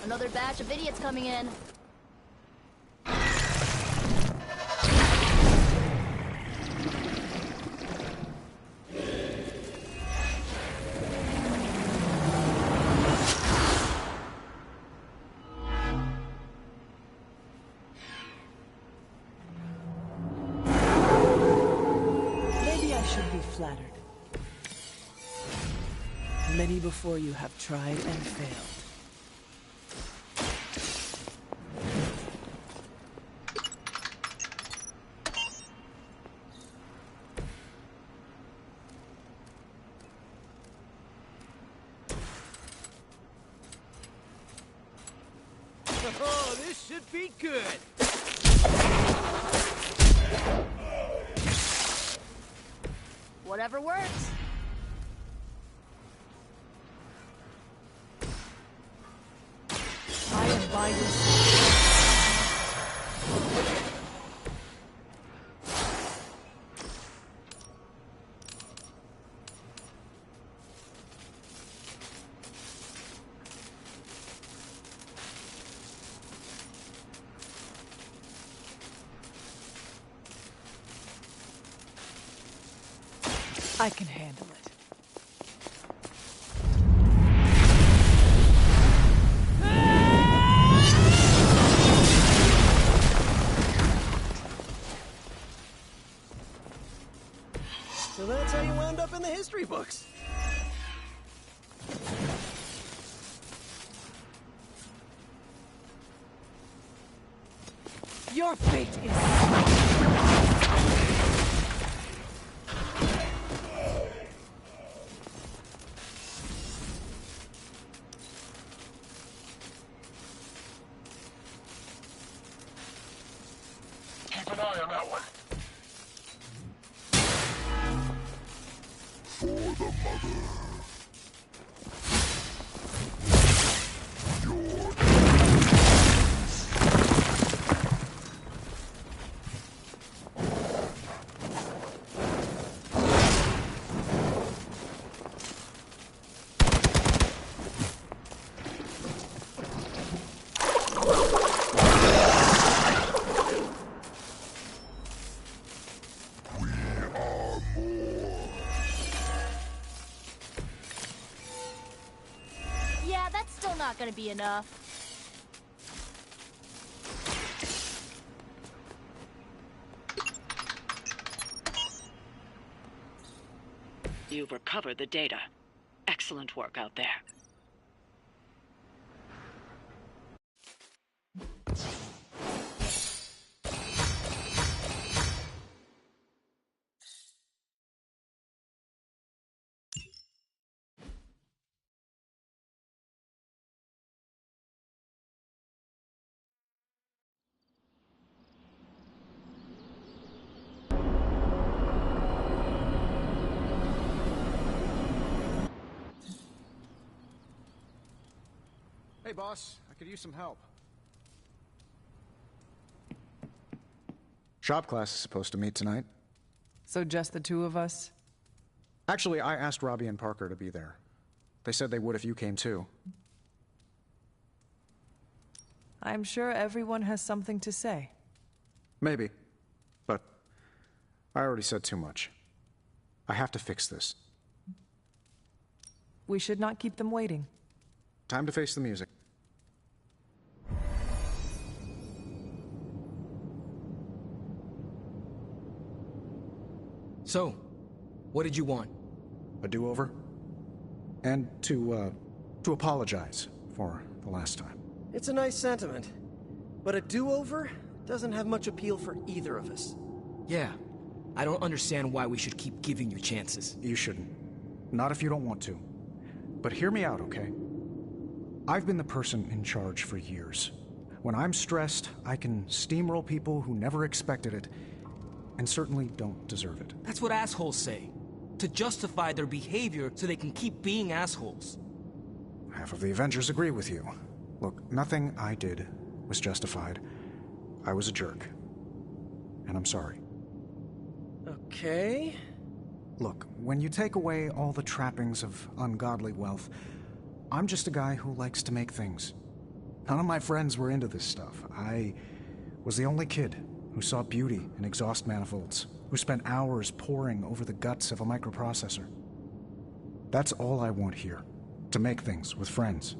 Speaker 10: Another batch of idiots coming in.
Speaker 1: Maybe I should be flattered. Many before you have tried and failed.
Speaker 11: Oh, this should be good!
Speaker 10: Whatever works.
Speaker 1: I am by your side. I can handle it.
Speaker 4: So that's how you wound up in the history books.
Speaker 1: Your fate is...
Speaker 8: Keep an eye on that one. For the mother.
Speaker 10: Yeah, that's still not gonna be enough.
Speaker 5: You've recovered the data. Excellent work out there.
Speaker 16: Hey, boss. I could use some help. Shop class is supposed to meet tonight.
Speaker 1: So just the two of us?
Speaker 16: Actually, I asked Robbie and Parker to be there. They said they would if you came too.
Speaker 1: I'm sure everyone has something to say.
Speaker 16: Maybe. But I already said too much. I have to fix this.
Speaker 1: We should not keep them waiting.
Speaker 16: Time to face the music.
Speaker 11: So, what did you want?
Speaker 16: A do-over? And to apologize for the last time.
Speaker 4: It's a nice sentiment. But a do-over doesn't have much appeal for either of us.
Speaker 11: Yeah. I don't understand why we should keep giving you chances.
Speaker 16: You shouldn't. Not if you don't want to. But hear me out, okay? I've been the person in charge for years. When I'm stressed, I can steamroll people who never expected it, and certainly don't deserve it.
Speaker 11: That's what assholes say. To justify their behavior so they can keep being assholes.
Speaker 16: Half of the Avengers agree with you. Look, nothing I did was justified. I was a jerk. And I'm sorry.
Speaker 4: Okay.
Speaker 16: Look, when you take away all the trappings of ungodly wealth, I'm just a guy who likes to make things. None of my friends were into this stuff. I was the only kid who saw beauty in exhaust manifolds, who spent hours poring over the guts of a microprocessor. That's all I want here, to make things with friends.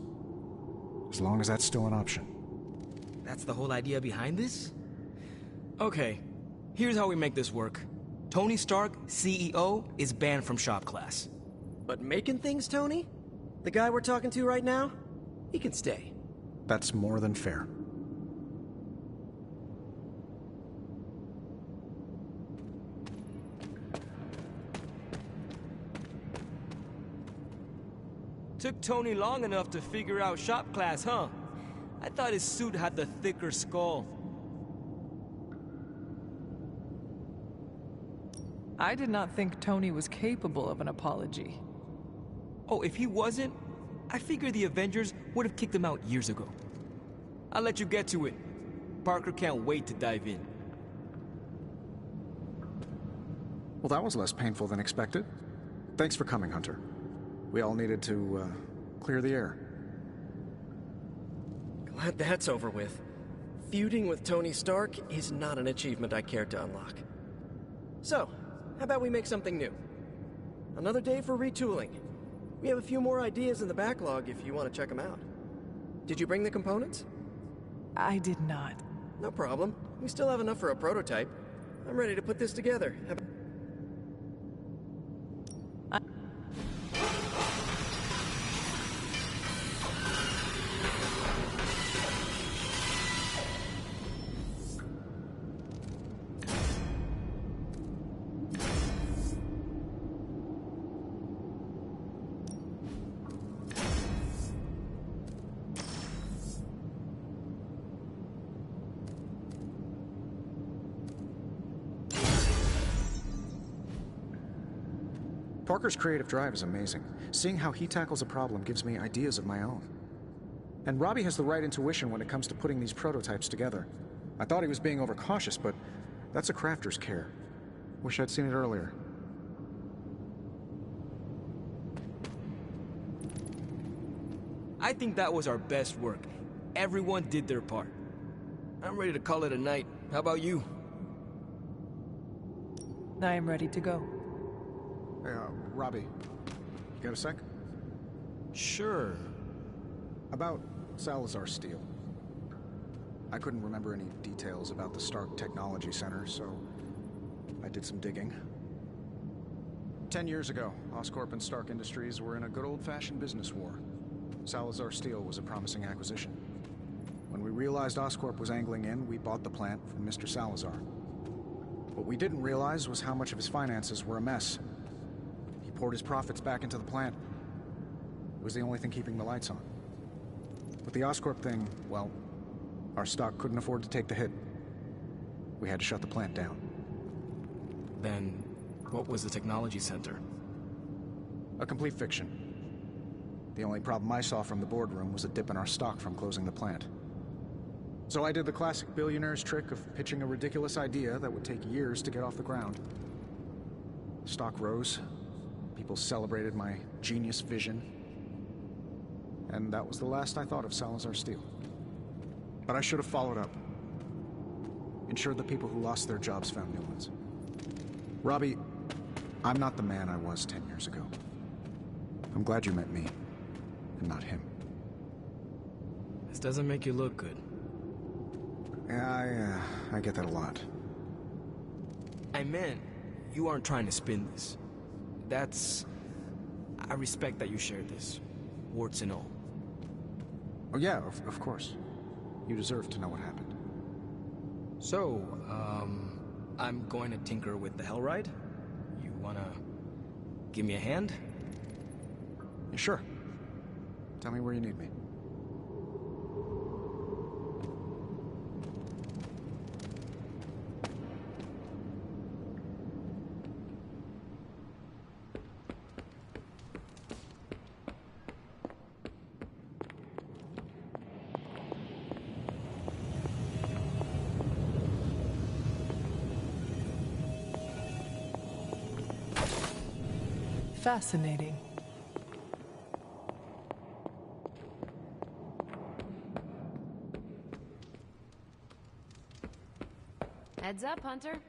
Speaker 16: As long as that's still an option.
Speaker 11: That's the whole idea behind this? Okay, here's how we make this work. Tony Stark, CEO, is banned from shop class.
Speaker 4: But making things, Tony? The guy we're talking to right now? He can stay.
Speaker 16: That's more than fair.
Speaker 11: Took Tony long enough to figure out shop class, huh? I thought his suit had the thicker skull.
Speaker 1: I did not think Tony was capable of an apology.
Speaker 11: Oh, if he wasn't, I figured the Avengers would have kicked him out years ago. I'll let you get to it. Parker can't wait to dive in.
Speaker 16: Well, that was less painful than expected. Thanks for coming, Hunter. We all needed to, clear the air.
Speaker 4: Glad that's over with. Feuding with Tony Stark is not an achievement I care to unlock. So, how about we make something new? Another day for retooling. We have a few more ideas in the backlog if you want to check them out. Did you bring the components?
Speaker 1: I did not.
Speaker 4: No problem. We still have enough for a prototype. I'm ready to put this together.
Speaker 16: Parker's creative drive is amazing. Seeing how he tackles a problem gives me ideas of my own. And Robbie has the right intuition when it comes to putting these prototypes together. I thought he was being overcautious, but that's a crafter's care. Wish I'd seen it earlier.
Speaker 11: I think that was our best work. Everyone did their part. I'm ready to call it a night. How about you?
Speaker 1: I am ready to go.
Speaker 16: Hey, Robbie, you got a sec?
Speaker 11: Sure.
Speaker 16: About Salazar Steel. I couldn't remember any details about the Stark Technology Center, so I did some digging. 10 years ago, Oscorp and Stark Industries were in a good old-fashioned business war. Salazar Steel was a promising acquisition. When we realized Oscorp was angling in, we bought the plant from Mr. Salazar. What we didn't realize was how much of his finances were a mess. He poured his profits back into the plant. It was the only thing keeping the lights on. With the Oscorp thing, well, our stock couldn't afford to take the hit. We had to shut the plant down.
Speaker 11: Then, what was the technology center?
Speaker 16: A complete fiction. The only problem I saw from the boardroom was a dip in our stock from closing the plant. So I did the classic billionaire's trick of pitching a ridiculous idea that would take years to get off the ground. The stock rose. People celebrated my genius vision. And that was the last I thought of Salazar Steel. But I should have followed up. Ensured the people who lost their jobs found new ones. Robbie, I'm not the man I was 10 years ago. I'm glad you met me, and not him.
Speaker 11: This doesn't make you look good.
Speaker 16: Yeah, I get that a lot.
Speaker 11: I meant, you aren't trying to spin this. I respect that you shared this, warts and all.
Speaker 16: Oh yeah, of course. You deserve to know what happened.
Speaker 11: So, I'm going to tinker with the Hellride? You wanna give me a hand?
Speaker 16: Yeah, sure. Tell me where you need me.
Speaker 1: Fascinating.
Speaker 9: Heads up, Hunter.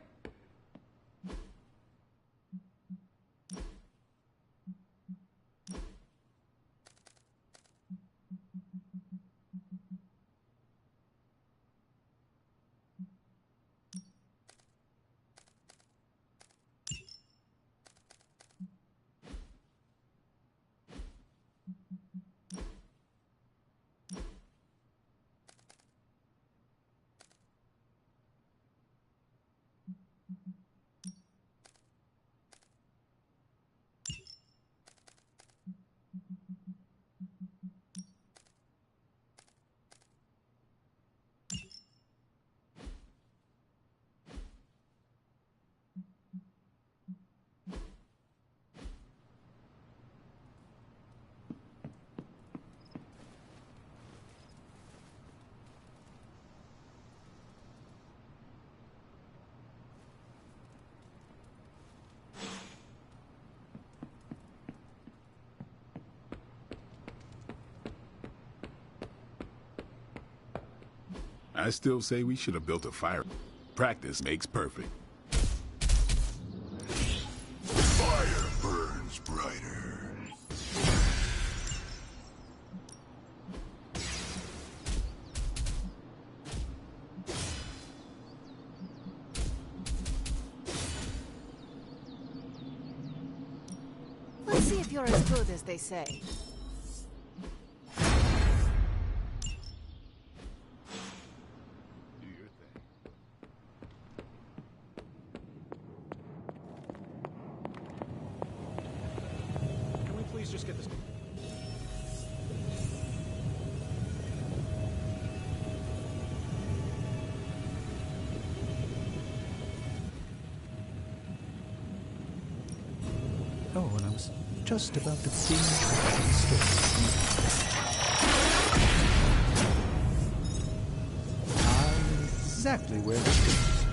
Speaker 3: I still say we should have built a fire. Practice makes perfect.
Speaker 8: Fire burns brighter.
Speaker 2: Let's see if you're as good as they say.
Speaker 16: Please just get this.
Speaker 7: Oh, and I was just about to binge watch the story. I know exactly where this goes.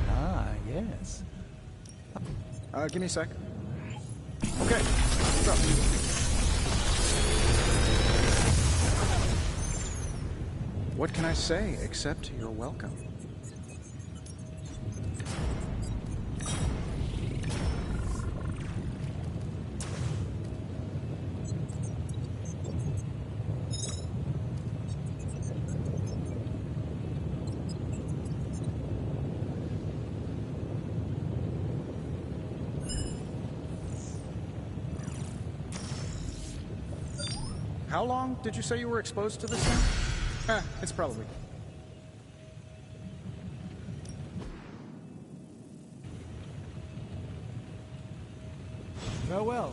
Speaker 7: Ah, yes.
Speaker 16: Give me a sec. Okay, let's go. What can I say except you're welcome? How long did you say you were exposed to this thing? It's probably...
Speaker 7: Farewell.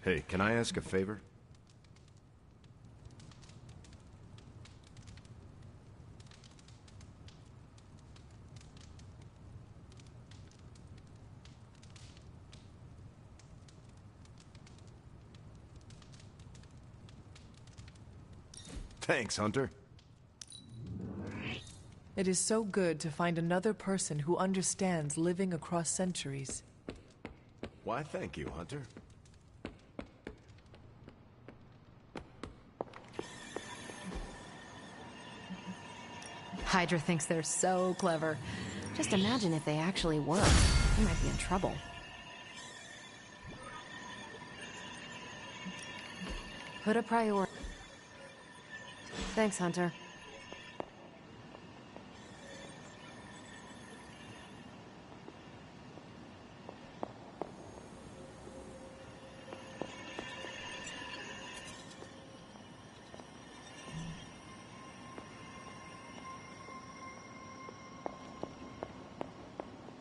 Speaker 17: Hey, can I ask a favor? Thanks, Hunter.
Speaker 1: It is so good to find another person who understands living across centuries.
Speaker 17: Why, thank you, Hunter.
Speaker 9: Hydra thinks they're so clever. Just imagine if they actually were. They might be in trouble. Put a priority. Thanks, Hunter.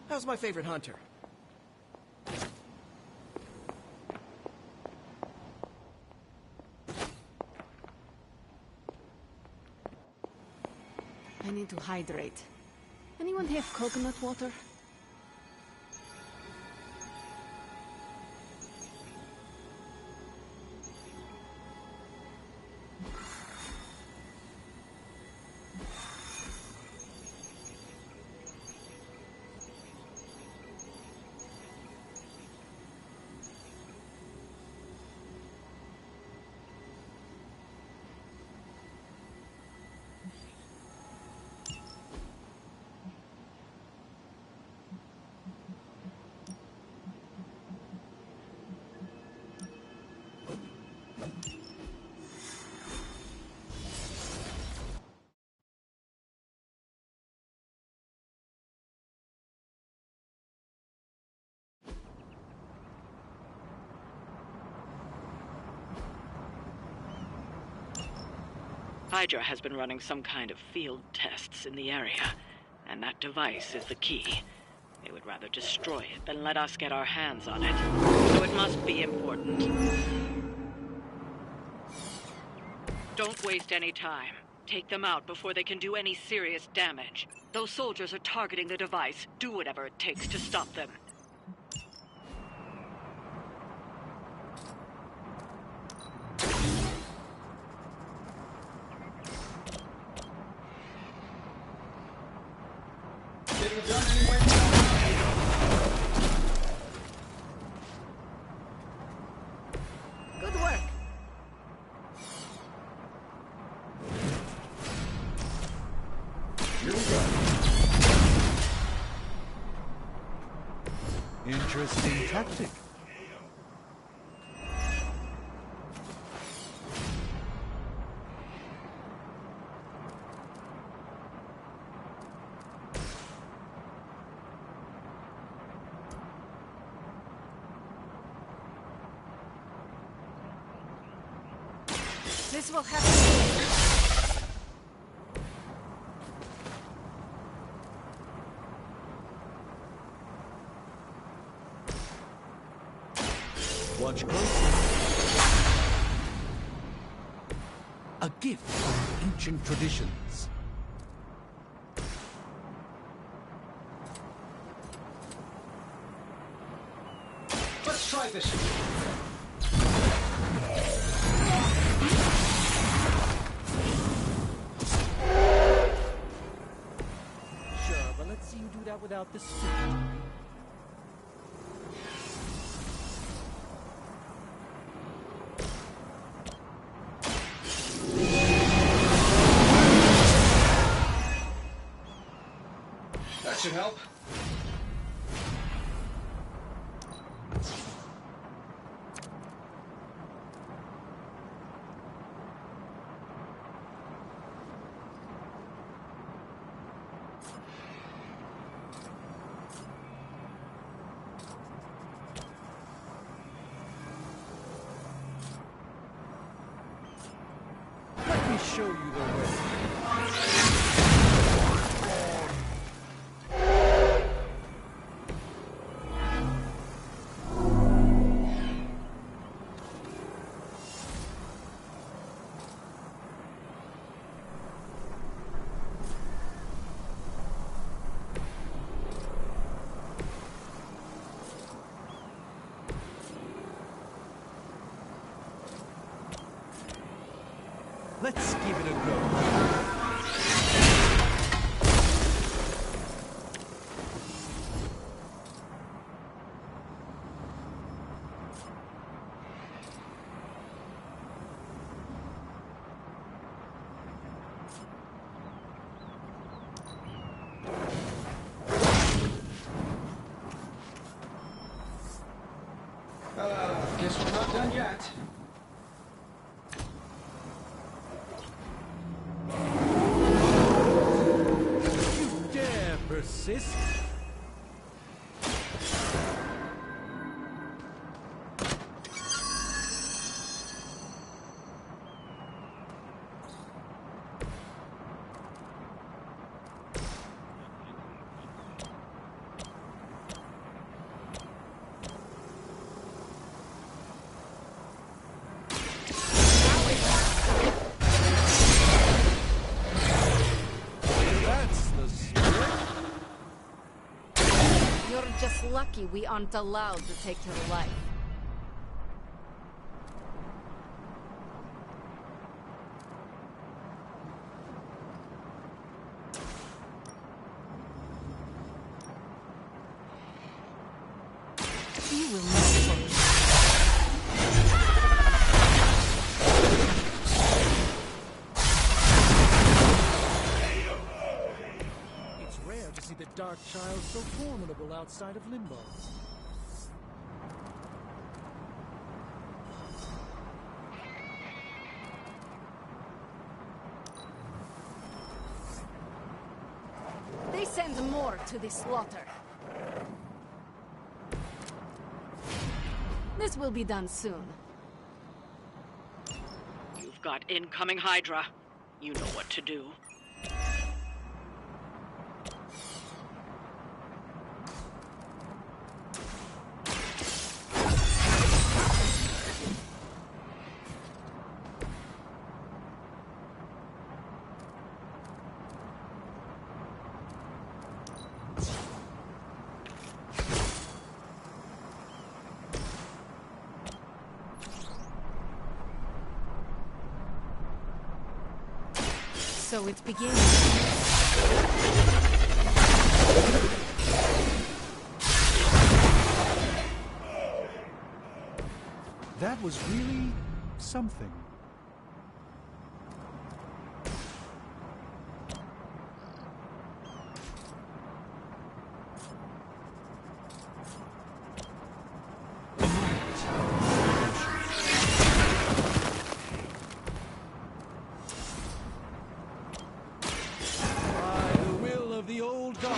Speaker 4: How's my favorite hunter?
Speaker 2: I need to hydrate. Anyone have coconut water?
Speaker 5: Hydra has been running some kind of field tests in the area, and that device is the key. They would rather destroy it than let us get our hands on it. So it must be important. Don't waste any time. Take them out before they can do any serious damage. Those soldiers are targeting the device. Do whatever it takes to stop them.
Speaker 15: Good work.
Speaker 7: Interesting tactic.
Speaker 15: This will happen.
Speaker 19: much closer. A gift from ancient traditions.
Speaker 6: Let's try this.
Speaker 19: Sure, but let's see you do that without the suit.
Speaker 6: That should help.
Speaker 19: Let me show you the way. Let's give it a go.
Speaker 6: Guess we're not done yet.
Speaker 19: You dare persist? That's the spirit.
Speaker 2: You're just lucky we aren't allowed to take your life. You will not forget.
Speaker 19: It's rare to see the Dark Child so formidable outside of Limbo.
Speaker 2: They send more to the slaughter. This will be done soon.
Speaker 5: You've got incoming Hydra. You know what to do.
Speaker 2: So it begins.
Speaker 7: That was really something.
Speaker 19: By the will of the old god.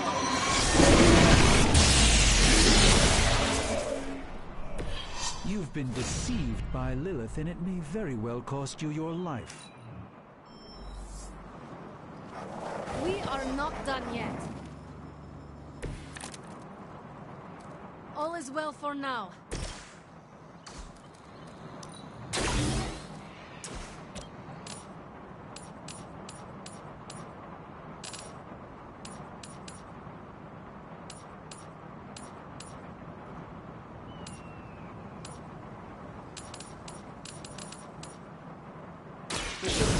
Speaker 7: You've been deceived by Lilith, and it may very well cost you your life.
Speaker 2: We are not done yet. All is well for now.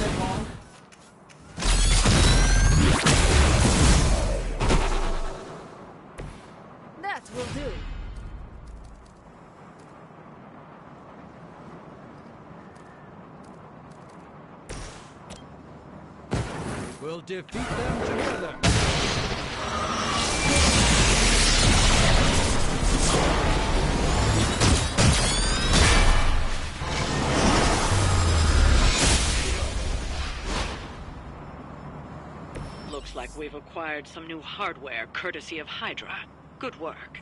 Speaker 13: at all?
Speaker 10: That will do.
Speaker 18: We'll defeat them together.
Speaker 5: Looks like we've acquired some new hardware courtesy of Hydra. Good work.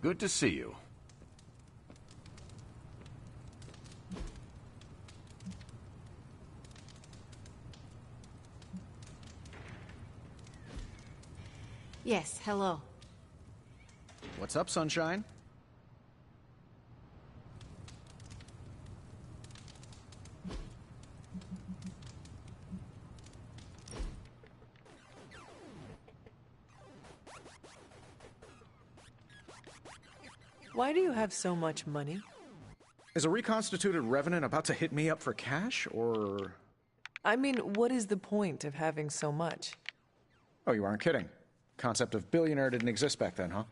Speaker 17: Good to see you.
Speaker 2: Yes, hello.
Speaker 16: What's up, Sunshine?
Speaker 1: Why do you have so much money?
Speaker 16: Is a reconstituted revenant about to hit me up for cash, or...?
Speaker 1: I mean, what is the point of having so much?
Speaker 16: Oh, you aren't kidding. Concept of billionaire didn't exist back then, huh?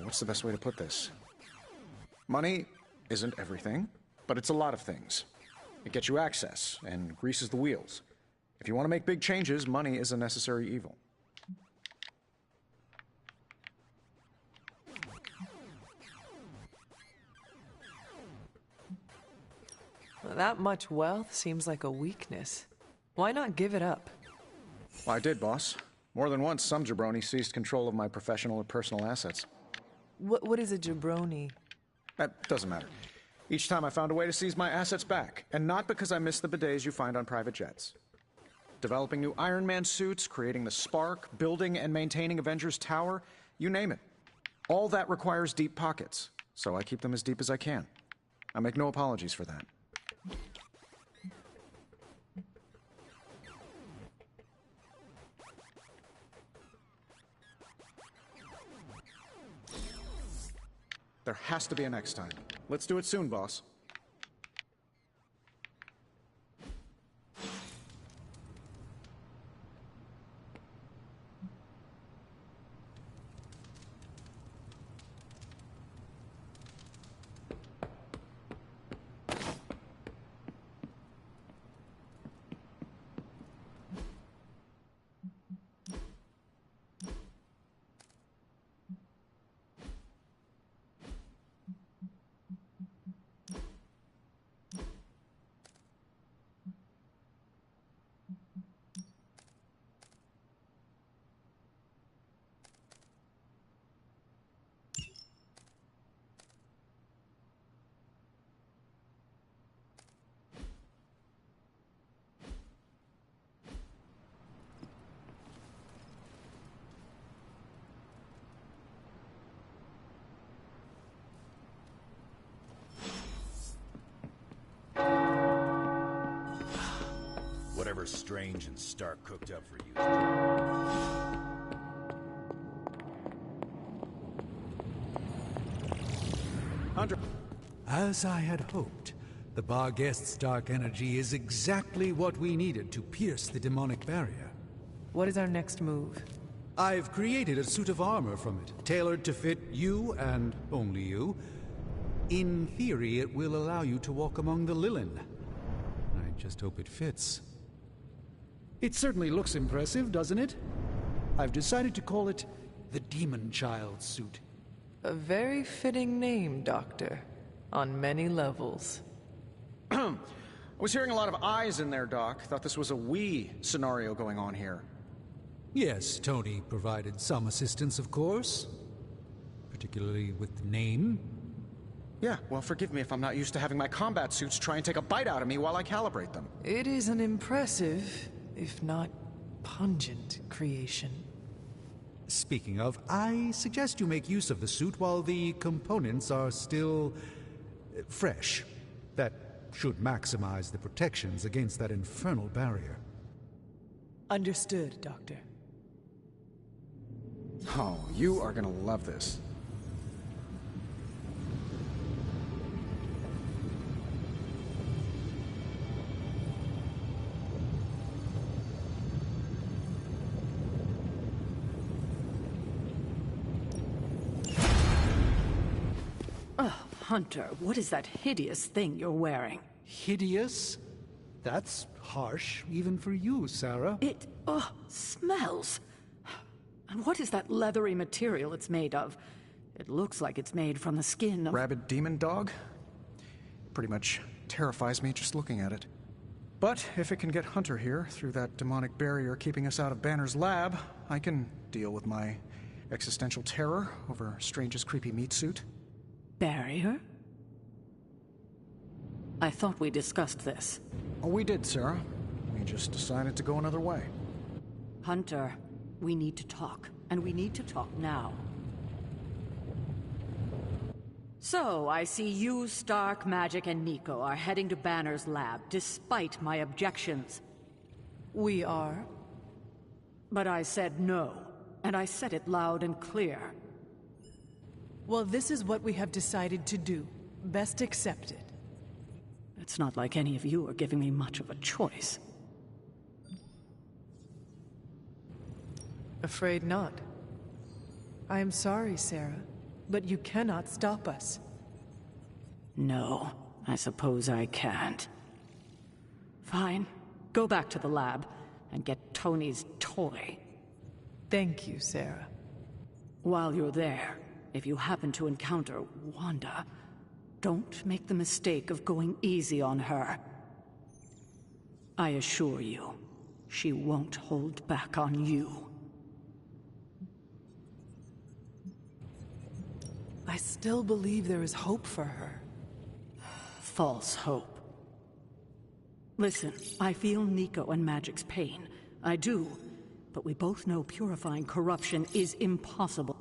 Speaker 16: What's the best way to put this? Money isn't everything, but it's a lot of things. It gets you access and greases the wheels. If you want to make big changes, money is a necessary evil.
Speaker 1: That much wealth seems like a weakness. Why not give it up?
Speaker 16: Well, I did, boss. More than once, some jabroni seized control of my professional or personal assets.
Speaker 1: What is a jabroni?
Speaker 16: That doesn't matter. Each time I found a way to seize my assets back, and not because I missed the bidets you find on private jets. Developing new Iron Man suits, creating the Spark, building and maintaining Avengers Tower, you name it. All that requires deep pockets, so I keep them as deep as I can. I make no apologies for that. There has to be a next time. Let's do it soon, boss.
Speaker 12: Whatever Strange and Stark cooked up for you.
Speaker 7: Hunter. As I had hoped, the Barghest's dark energy is exactly what we needed to pierce the demonic barrier.
Speaker 1: What is our next move?
Speaker 7: I've created a suit of armor from it, tailored to fit you and only you. In theory, it will allow you to walk among the Lilin. I just hope it fits. It certainly looks impressive, doesn't it? I've decided to call it the Demon Child suit.
Speaker 1: A very fitting name, Doctor. On many levels.
Speaker 16: I was hearing a lot of I's in there, Doc. Thought this was a we scenario going on here.
Speaker 7: Yes, Tony provided some assistance, of course. Particularly with the name.
Speaker 16: Yeah, well, forgive me if I'm not used to having my combat suits try and take a bite out of me while I calibrate them.
Speaker 1: It is an impressive, if not pungent, creation.
Speaker 7: Speaking of, I suggest you make use of the suit while the components are still fresh. That should maximize the protections against that infernal barrier.
Speaker 1: Understood, Doctor.
Speaker 16: Oh, you are gonna love this.
Speaker 13: Oh, Hunter, what is that hideous thing you're wearing?
Speaker 7: Hideous? That's harsh, even for you, Sarah.
Speaker 13: It, smells. And what is that leathery material it's made of? It looks like it's made from the skin of...
Speaker 16: Rabid demon dog? Pretty much terrifies me just looking at it. But if it can get Hunter here through that demonic barrier keeping us out of Banner's lab, I can deal with my existential terror over Strange's creepy meat suit.
Speaker 13: Barrier? I thought we discussed this.
Speaker 16: Oh, we did, Sarah. We just decided to go another way.
Speaker 13: Hunter, we need to talk, and we need to talk now. So, I see you, Stark, Magic, and Nico are heading to Banner's lab, despite my objections.
Speaker 1: We are.
Speaker 13: But I said no, and I said it loud and clear.
Speaker 1: Well, this is what we have decided to do. Best accept it.
Speaker 13: It's not like any of you are giving me much of a choice.
Speaker 1: Afraid not. I am sorry, Sarah, but you cannot stop us.
Speaker 13: No, I suppose I can't. Fine. Go back to the lab and get Tony's toy.
Speaker 1: Thank you, Sarah.
Speaker 13: While you're there, if you happen to encounter Wanda, don't make the mistake of going easy on her. I assure you, she won't hold back on you.
Speaker 1: I still believe there is hope for her.
Speaker 13: False hope. Listen, I feel Nico and Magic's pain. I do. But we both know purifying corruption is impossible.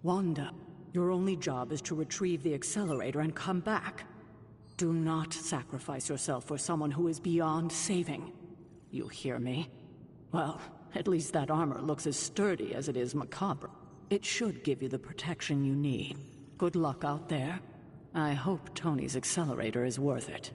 Speaker 13: Wanda, your only job is to retrieve the accelerator and come back. Do not sacrifice yourself for someone who is beyond saving. You hear me? Well, at least that armor looks as sturdy as it is macabre. It should give you the protection you need. Good luck out there. I hope Tony's accelerator is worth it.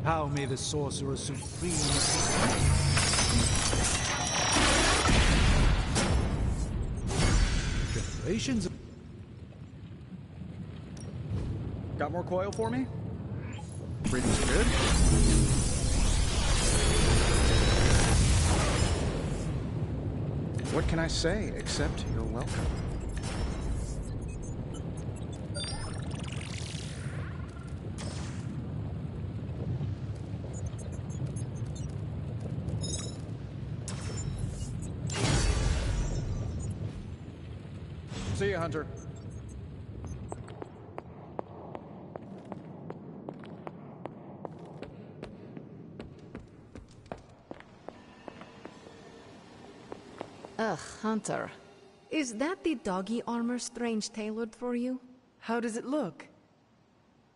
Speaker 7: How may the Sorcerer Supreme... Generations of...
Speaker 16: Got more coil for me? Reading's good? What can I say except you're welcome? See you, Hunter.
Speaker 2: Ugh, Hunter. Is that the doggy armor Strange tailored for you?
Speaker 1: How does it look?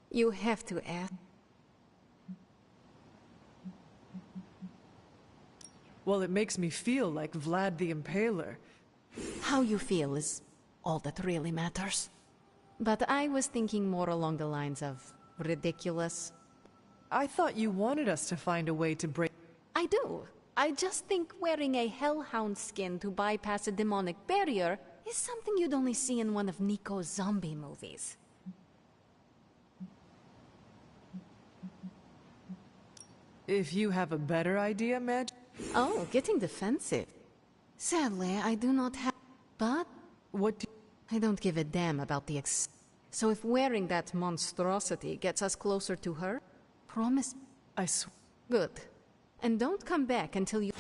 Speaker 2: You have to ask.
Speaker 1: Well, it makes me feel like Vlad the Impaler.
Speaker 2: How you feel is all that really matters. But I was thinking more along the lines of ridiculous.
Speaker 1: I thought you wanted us to find a way to break...
Speaker 2: I do. I just think wearing a hellhound skin to bypass a demonic barrier is something you'd only see in one of Nico's zombie movies.
Speaker 1: If you have a better idea, Meg?
Speaker 2: Oh, getting defensive. Sadly, I do not have... But...
Speaker 1: What do...
Speaker 2: I don't give a damn about the So if wearing that monstrosity gets us closer to her, promise...
Speaker 1: I swear...
Speaker 2: Good. And don't come back until you...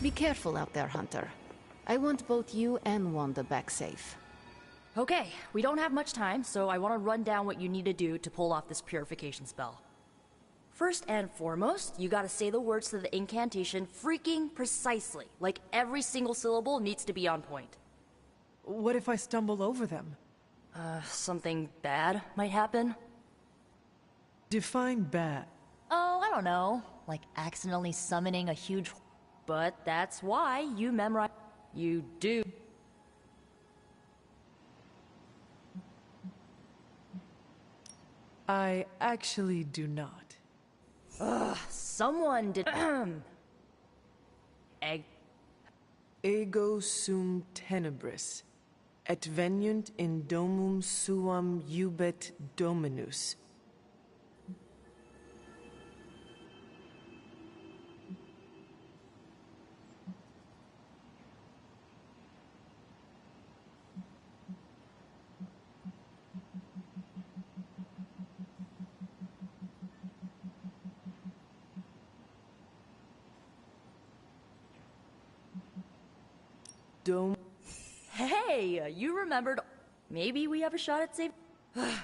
Speaker 2: Be careful out there, Hunter. I want both you and Wanda back safe.
Speaker 10: Okay, we don't have much time, so I want to run down what you need to do to pull off this purification spell. First and foremost, you gotta say the words to the incantation freaking precisely. Like every single syllable needs to be on point.
Speaker 1: What if I stumble over them?
Speaker 10: Something bad might happen.
Speaker 1: Define bad.
Speaker 10: Oh, I don't know. Like accidentally summoning a huge... But that's why you memorize... You do.
Speaker 1: I actually do not.
Speaker 10: Ugh, someone did... Egg...
Speaker 1: Ego sum tenebris, et veniunt in domum suam iubet dominus.
Speaker 10: Hey, you remembered. Maybe we have a shot at saving.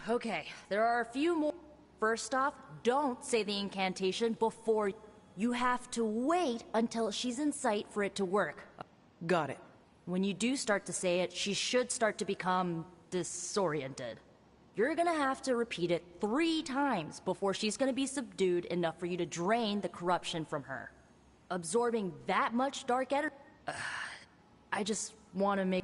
Speaker 10: Okay, there are a few more. First off, don't say the incantation before. You have to wait until she's in sight for it to work.
Speaker 1: Got it.
Speaker 10: When you do start to say it, she should start to become disoriented. You're gonna have to repeat it 3 times before she's gonna be subdued enough for you to drain the corruption from her. Absorbing that much dark energy. I just want to make...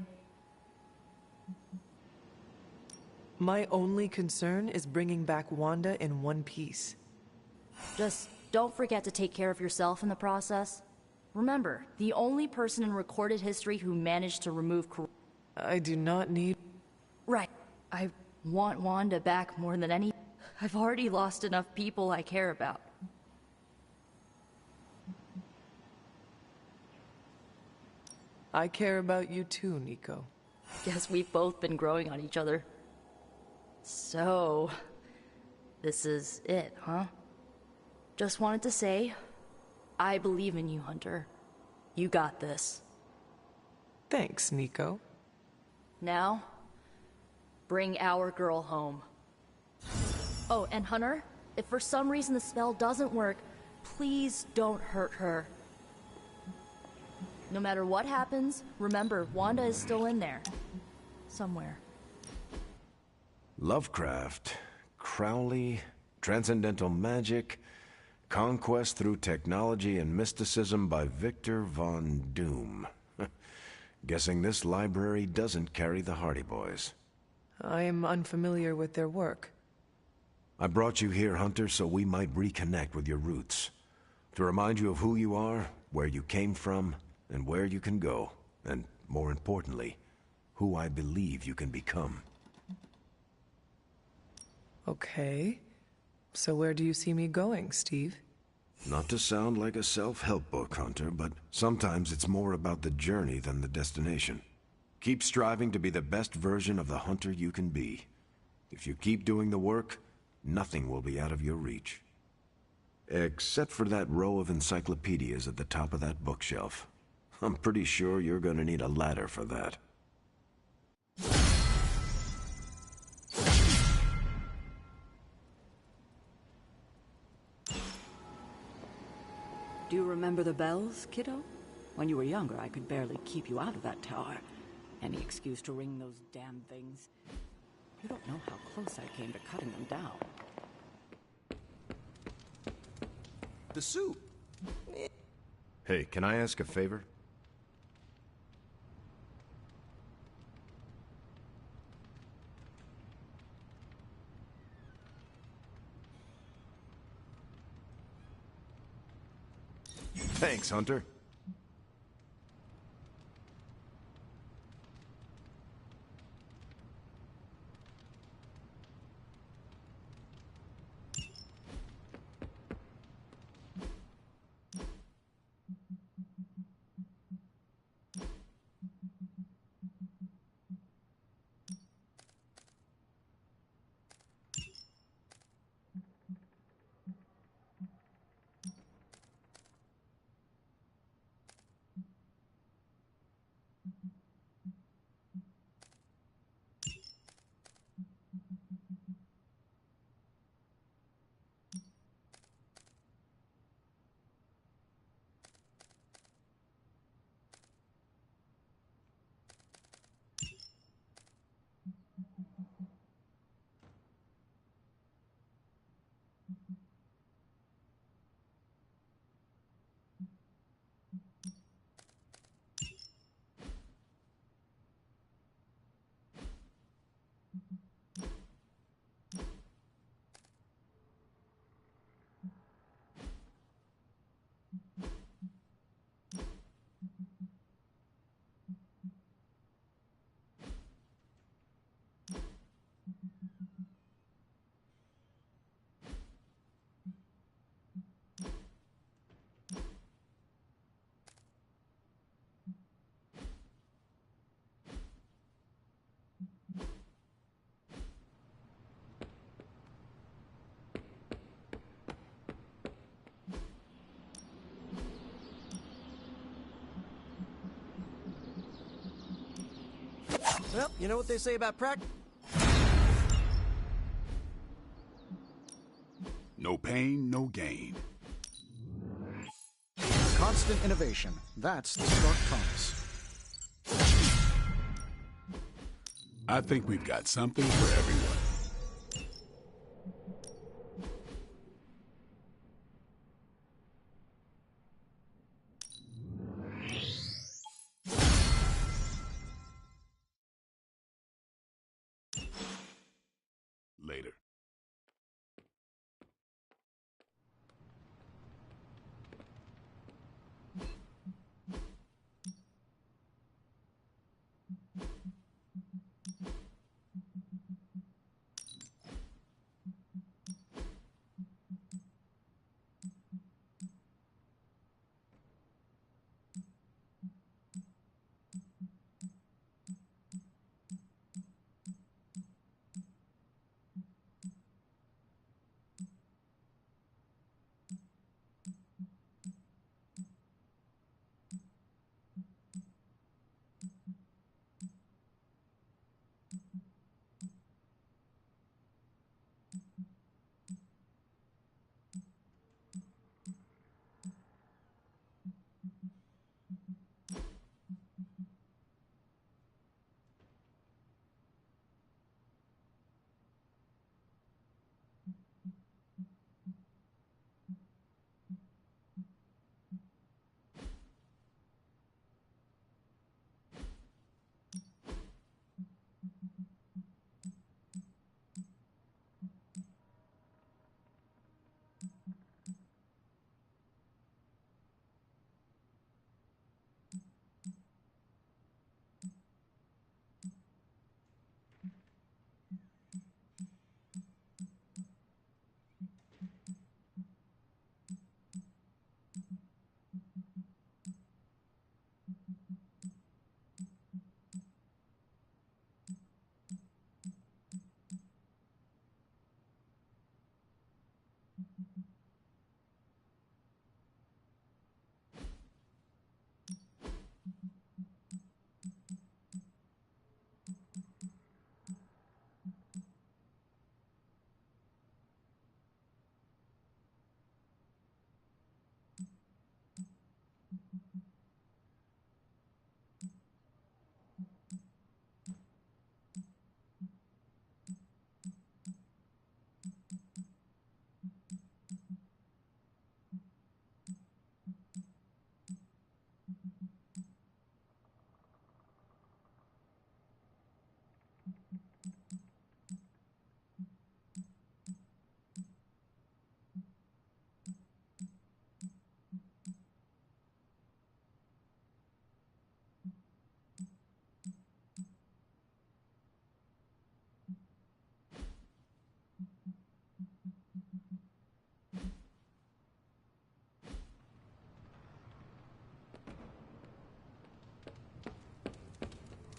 Speaker 1: My only concern is bringing back Wanda in one piece.
Speaker 10: Just don't forget to take care of yourself in the process. Remember, the only person in recorded history who managed to remove...
Speaker 1: I do not need...
Speaker 10: Right. I want Wanda back more than any... I've already lost enough people I care about.
Speaker 1: I care about you too, Nico.
Speaker 10: Guess we've both been growing on each other. So... this is it, huh? Just wanted to say, I believe in you, Hunter. You got this.
Speaker 1: Thanks, Nico.
Speaker 10: Now, bring our girl home. Oh, and Hunter, if for some reason the spell doesn't work, please don't hurt her. No matter what happens, remember, Wanda is still in there. Somewhere.
Speaker 17: Lovecraft, Crowley, Transcendental Magic, Conquest through Technology and Mysticism by Victor Von Doom. Guessing this library doesn't carry the Hardy Boys.
Speaker 1: I am unfamiliar with their work.
Speaker 17: I brought you here, Hunter, so we might reconnect with your roots. To remind you of who you are, where you came from, and where you can go, and more importantly, who I believe you can become.
Speaker 1: Okay. So where do you see me going, Steve?
Speaker 17: Not to sound like a self-help book, Hunter, but sometimes it's more about the journey than the destination. Keep striving to be the best version of the Hunter you can be. If you keep doing the work, nothing will be out of your reach. Except for that row of encyclopedias at the top of that bookshelf. I'm pretty sure you're gonna need a ladder for that.
Speaker 13: Do you remember the bells, kiddo? When you were younger, I could barely keep you out of that tower. Any excuse to ring those damn things. You don't know how close I came to cutting them down.
Speaker 11: The suit.
Speaker 17: Hey, can I ask a favor? Thanks, Hunter.
Speaker 4: Well, you know what they say about practice?
Speaker 3: No pain, no gain.
Speaker 16: Constant innovation. That's the Stark promise.
Speaker 3: I think we've got something for everyone. Later.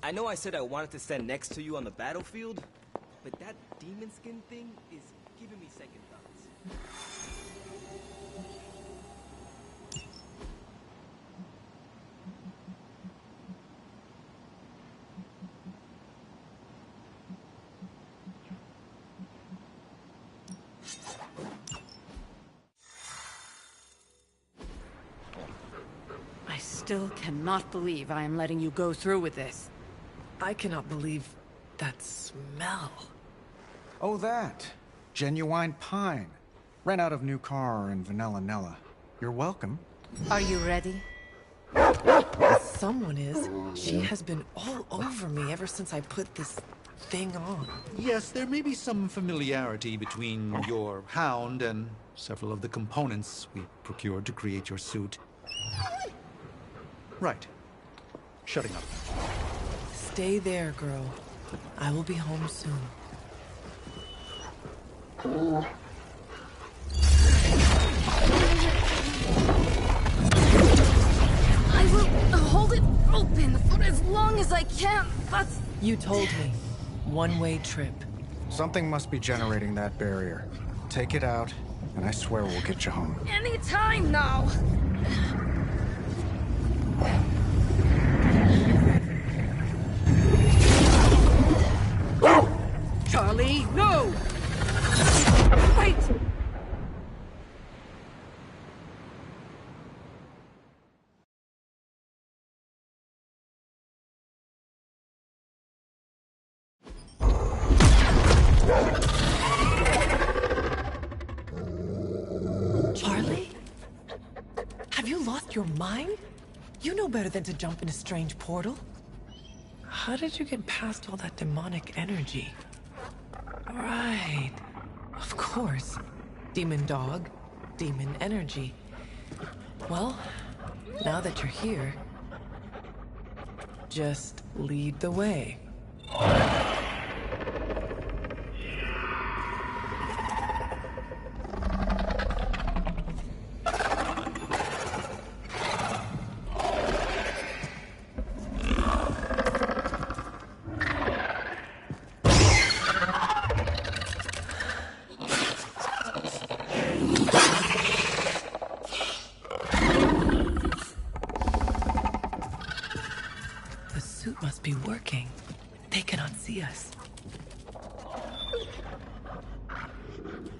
Speaker 11: I know I said I wanted to stand next to you on the battlefield, but that demon skin thing is giving me second thoughts.
Speaker 13: I still cannot believe I am letting you go through with this.
Speaker 1: I cannot believe that smell.
Speaker 16: Oh, that. Genuine pine. Ran out of new car and vanilla Nella. You're welcome.
Speaker 13: Are you ready?
Speaker 1: Someone is. She has been all over me ever since I put this thing on.
Speaker 7: Yes, there may be some familiarity between your hound and several of the components we procured to create your suit. Right. Shutting up.
Speaker 1: Stay there, girl. I will be home soon.
Speaker 2: I will hold it open for as long as I can, but...
Speaker 1: You told me. One-way trip.
Speaker 16: Something must be generating that barrier. Take it out, and I swear we'll get you home.
Speaker 2: Any time now!
Speaker 13: Charlie, no! Wait!
Speaker 1: Charlie? Have you lost your mind? You know better than to jump in a strange portal. How did you get past all that demonic energy? Right. Of course. Demon dog, demon energy. Well, now that you're here, just lead the way. Must be working. They cannot see us.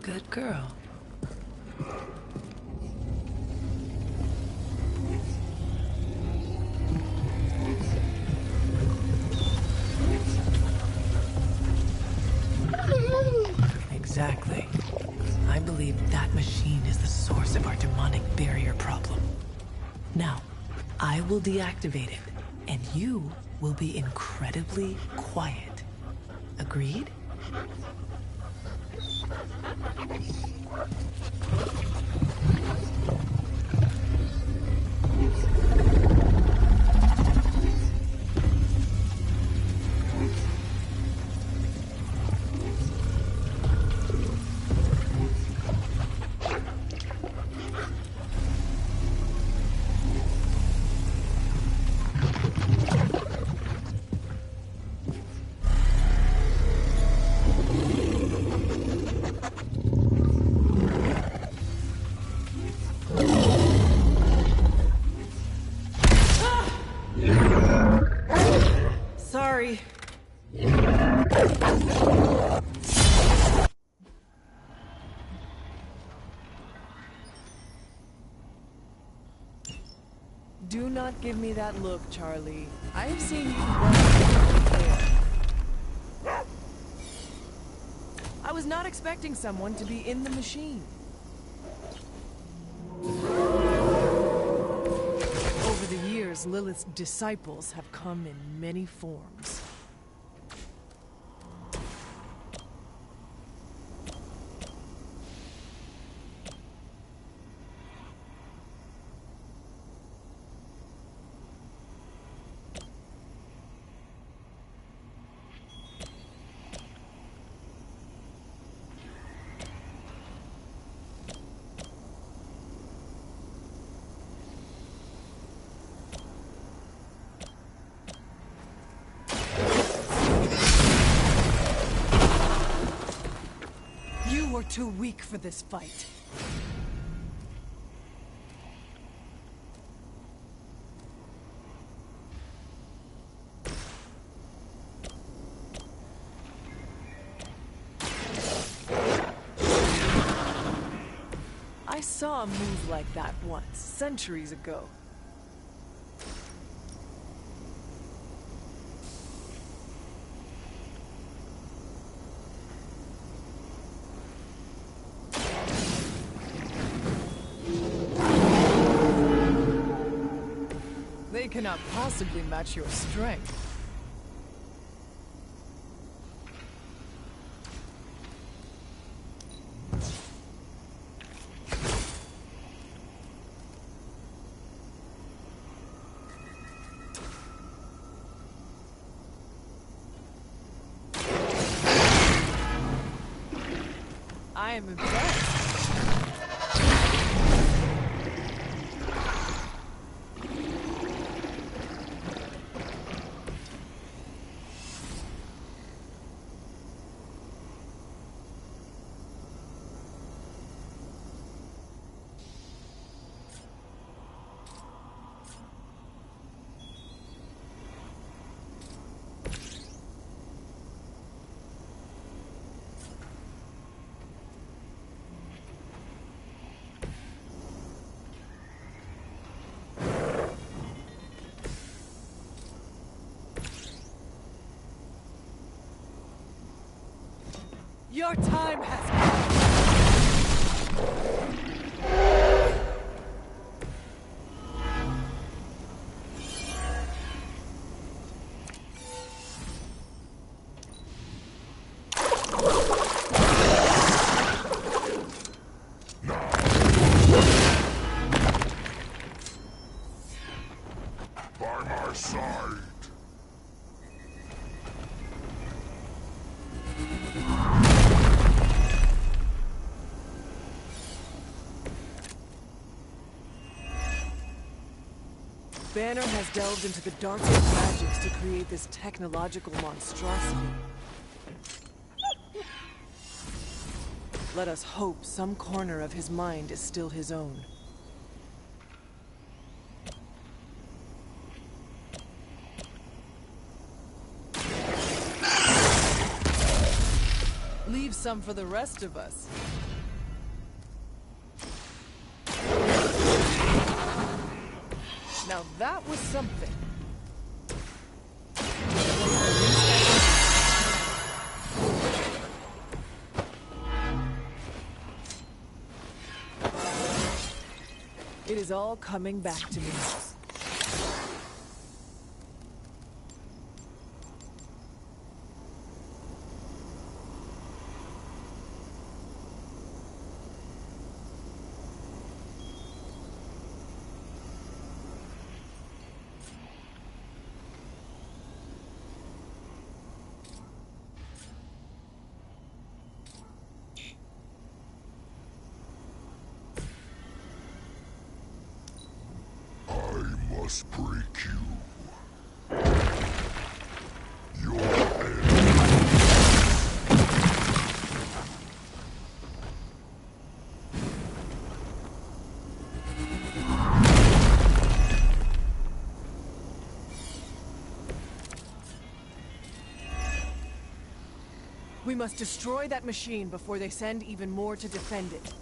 Speaker 1: Good girl. Exactly. I believe that machine is the source of our demonic barrier problem. Now, I will deactivate it, and you will be incredibly quiet. Agreed? Sorry. Do not give me that look, Charlie. I have seen you before. I was not expecting someone to be in the machine. Over the years, Lilith's disciples have come in many forms. You are too weak for this fight. I saw a move like that once, centuries ago. They cannot possibly match your strength. I am impressed. Your time has come.
Speaker 8: By my side.
Speaker 1: Banner has delved into the darkest magics to create this technological monstrosity. Let us hope some corner of his mind is still his own. Leave some for the rest of us. Now that was something. It is all coming back to me.
Speaker 8: Must break you. Your end.
Speaker 1: We must destroy that machine before they send even more to defend it.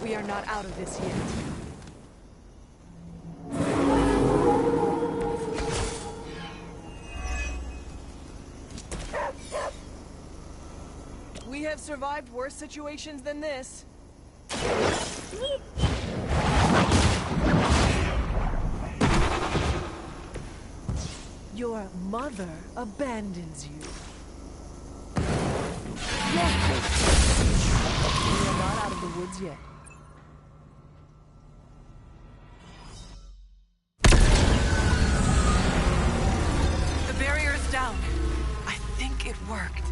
Speaker 1: We are not out of this yet. I've survived worse situations than this. Your mother abandons you. We are not out of the woods yet. The barrier is down. I think it worked.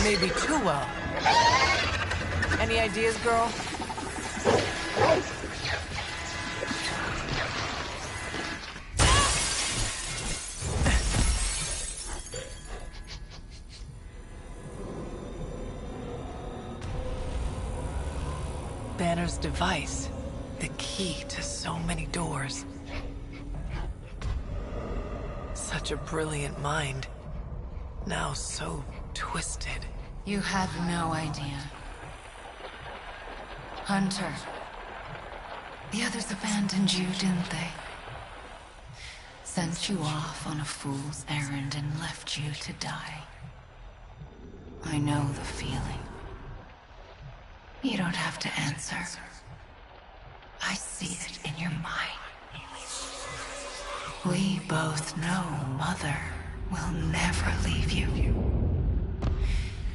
Speaker 1: Maybe too well. Any ideas, girl? Banner's device. The key to so many doors. Such a brilliant mind. Now so twisted.
Speaker 20: You have no idea. Hunter. The others abandoned you, didn't they? Sent you off on a fool's errand and left you to die. I know the feeling. You don't have to answer. I see it in your mind. We both know Mother will never leave you.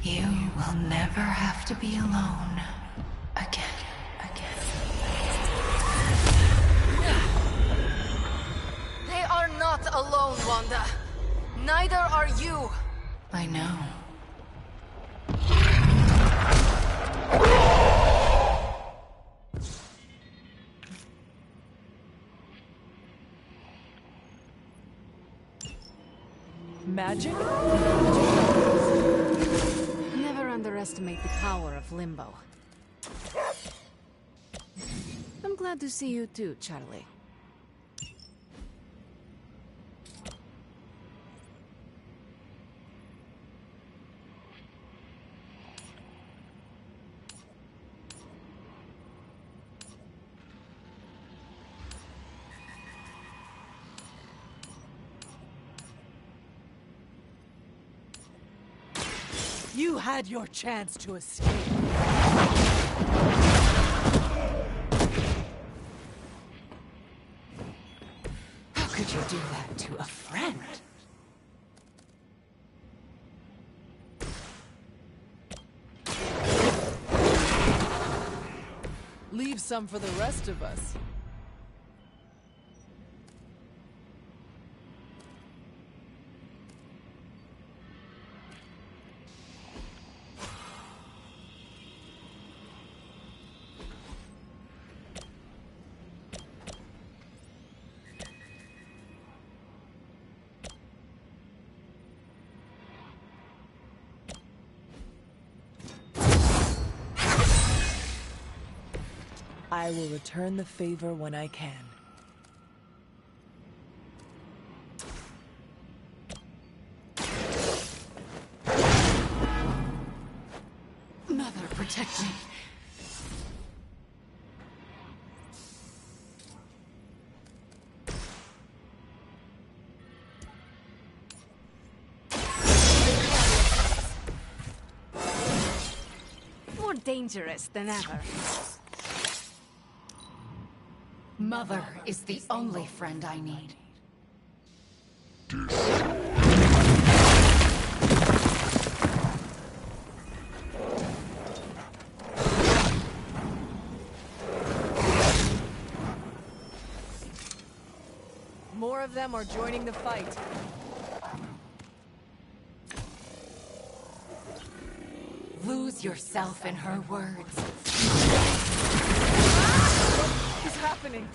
Speaker 20: You will never have to be alone again.
Speaker 2: They are not alone, Wanda. Neither are you.
Speaker 20: I know.
Speaker 1: Magic?
Speaker 2: Never underestimate the power of Limbo. I'm glad to see you too, Charlie.
Speaker 1: You had your chance to escape.
Speaker 13: How could you do that to a friend?
Speaker 1: Leave some for the rest of us. I will return the favor when I can.
Speaker 13: Mother, protect me.
Speaker 2: More dangerous than ever.
Speaker 20: Mother is the only friend I need.
Speaker 1: More of them are joining the fight.
Speaker 20: Lose yourself in her words.
Speaker 1: What is happening?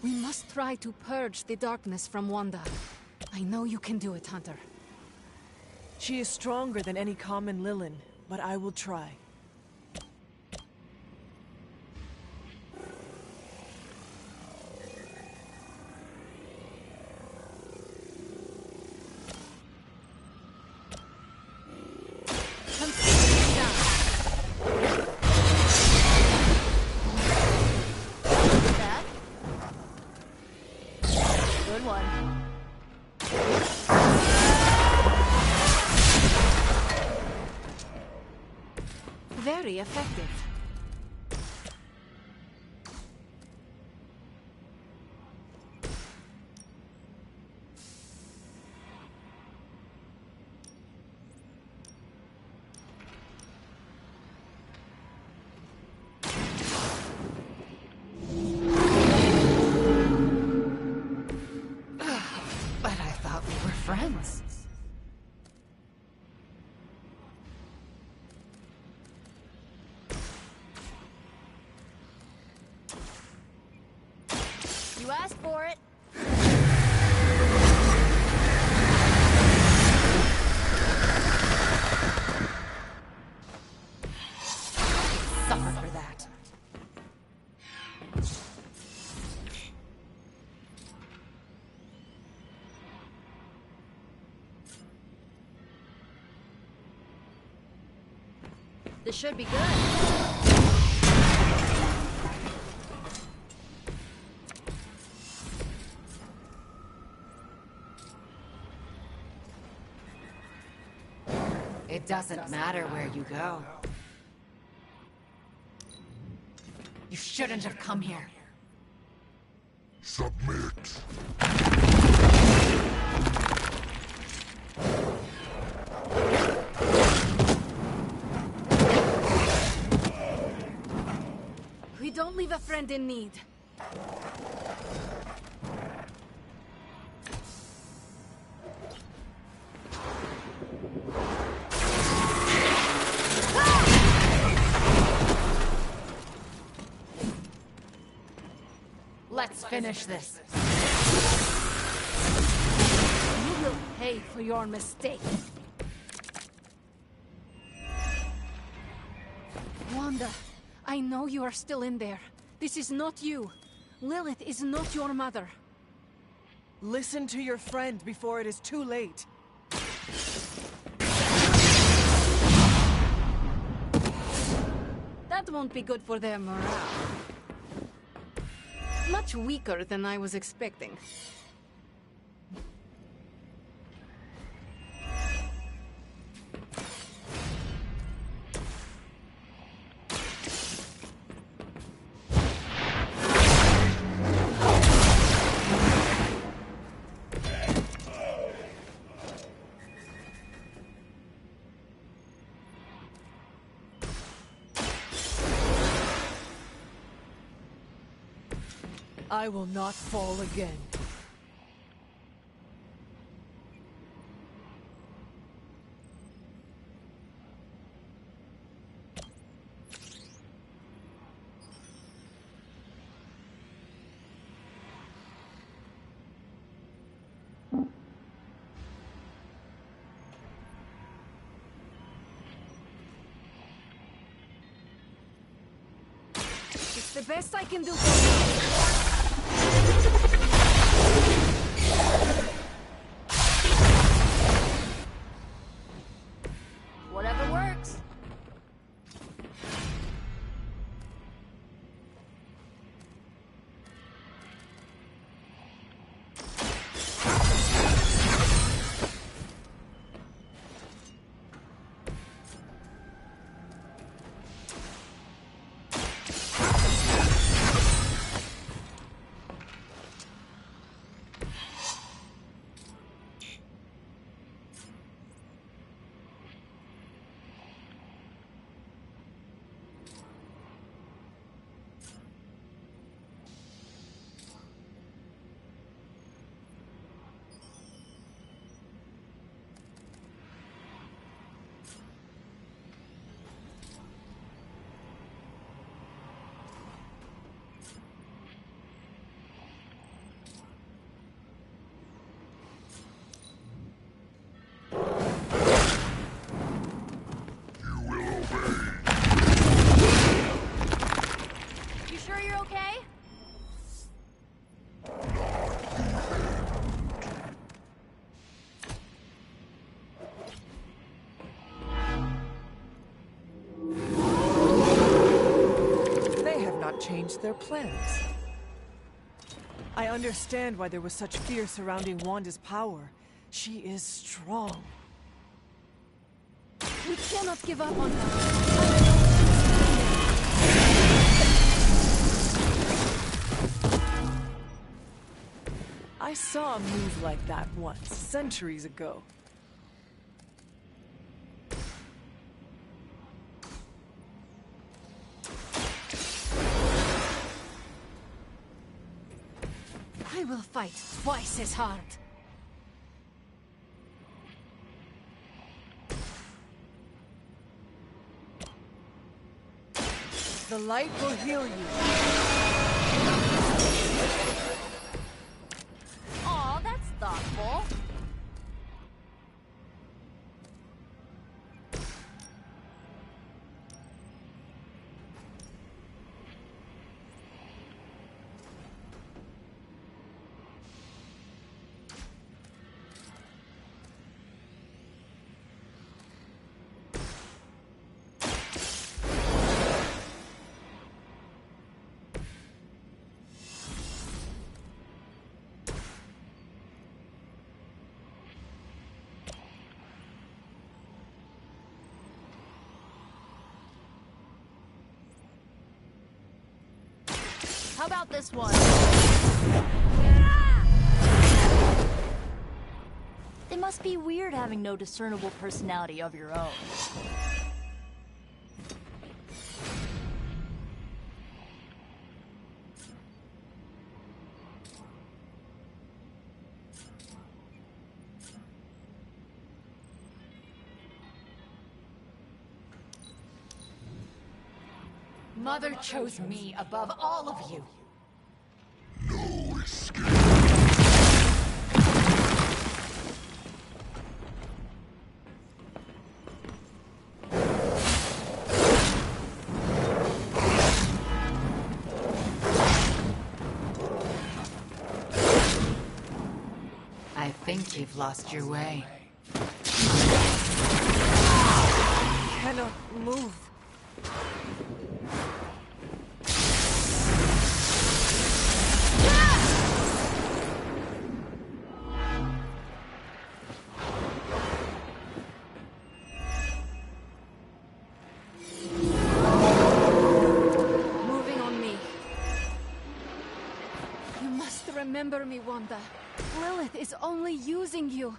Speaker 2: We must try to purge the darkness from Wanda. I know you can do it, Hunter.
Speaker 1: She is stronger than any common Lilin, but I will try.
Speaker 10: Good one.
Speaker 2: Very effective. But I thought we were friends.
Speaker 10: You asked for it.
Speaker 2: Suffer for that.
Speaker 10: This should be good.
Speaker 20: It doesn't matter where you go. You shouldn't have come here.
Speaker 8: Submit.
Speaker 2: We don't leave a friend in need.
Speaker 20: Let's finish this.
Speaker 2: You will pay for your mistake. Wanda, I know you are still in there. This is not you. Lilith is not your mother.
Speaker 1: Listen to your friend before it is too late.
Speaker 2: That won't be good for their morale. Much weaker than I was expecting.
Speaker 1: I will not fall again.
Speaker 2: It's the best I can do for you.
Speaker 10: Whatever works. You sure you're okay?
Speaker 1: They have not changed their plans. I understand why there was such fear surrounding Wanda's power. She is strong.
Speaker 2: We cannot give up on her.
Speaker 1: I saw a move like that once, centuries ago.
Speaker 2: I will fight twice as hard.
Speaker 1: The light will heal you.
Speaker 10: Aw, that's thoughtful. How about this one? It must be weird having no discernible personality of your own.
Speaker 13: Mother chose me above all of you.
Speaker 8: No escape.
Speaker 13: I think you've lost your way.
Speaker 1: Cannot move.
Speaker 2: Moving on me. You must remember me, Wanda. Lilith is only using you.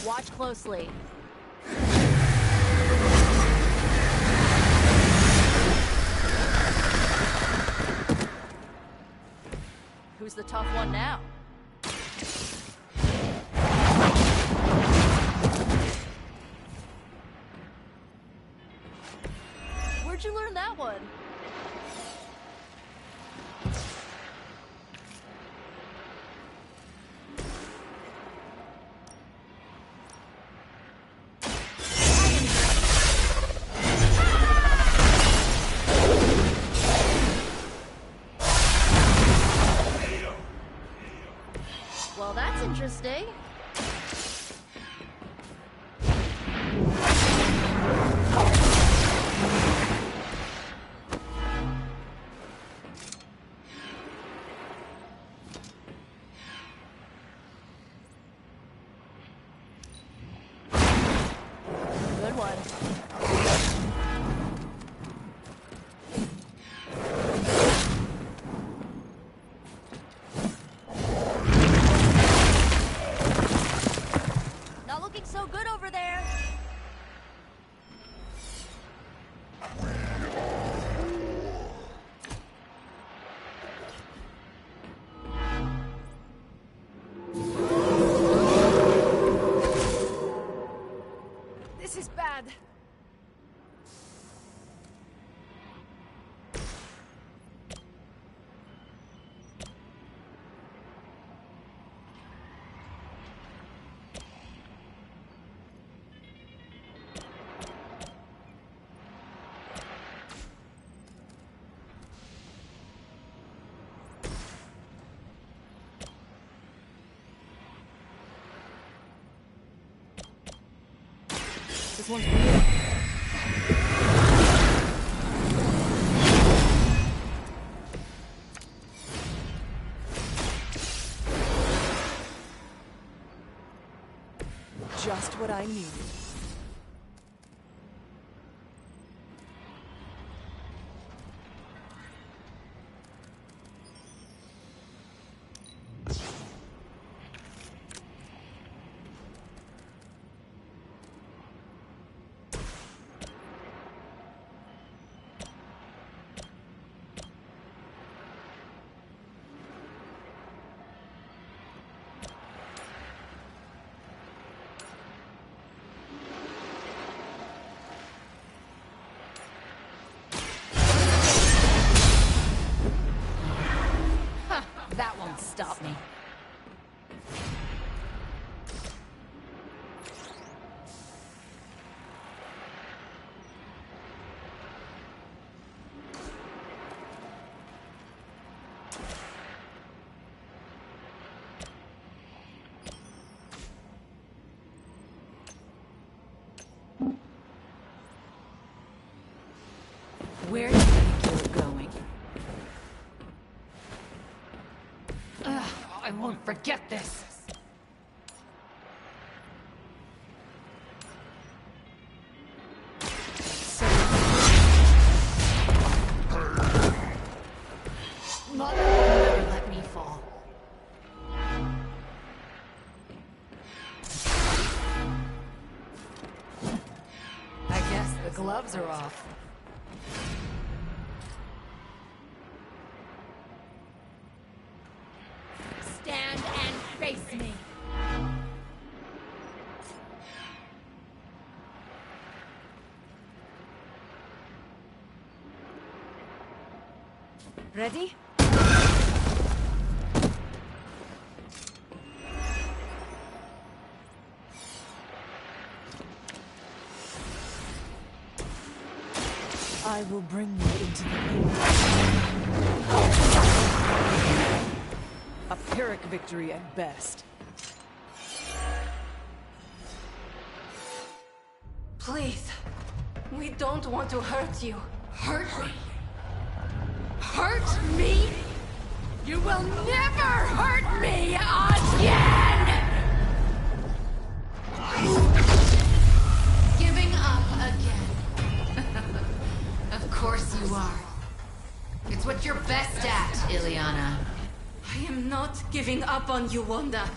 Speaker 10: Watch closely. Who's the tough one now? Where'd you learn that one? Well, that's interesting. Good one. This one's for you.
Speaker 1: Just what I needed.
Speaker 10: That won't stop me.
Speaker 13: Where do you think you're going?
Speaker 10: Ugh, I won't forget this. Mother will never let me fall. I guess the gloves are off. Stand and face me.
Speaker 9: Ready?
Speaker 1: I will bring you into the light. A Pyrrhic victory at best.
Speaker 2: Please. We don't want to hurt you.
Speaker 10: Hurt me? Hurt me? You will never hurt me again!
Speaker 20: Giving up again. Of course you are. It's what you're best at, Ileana.
Speaker 2: I am not giving up on you, Wanda.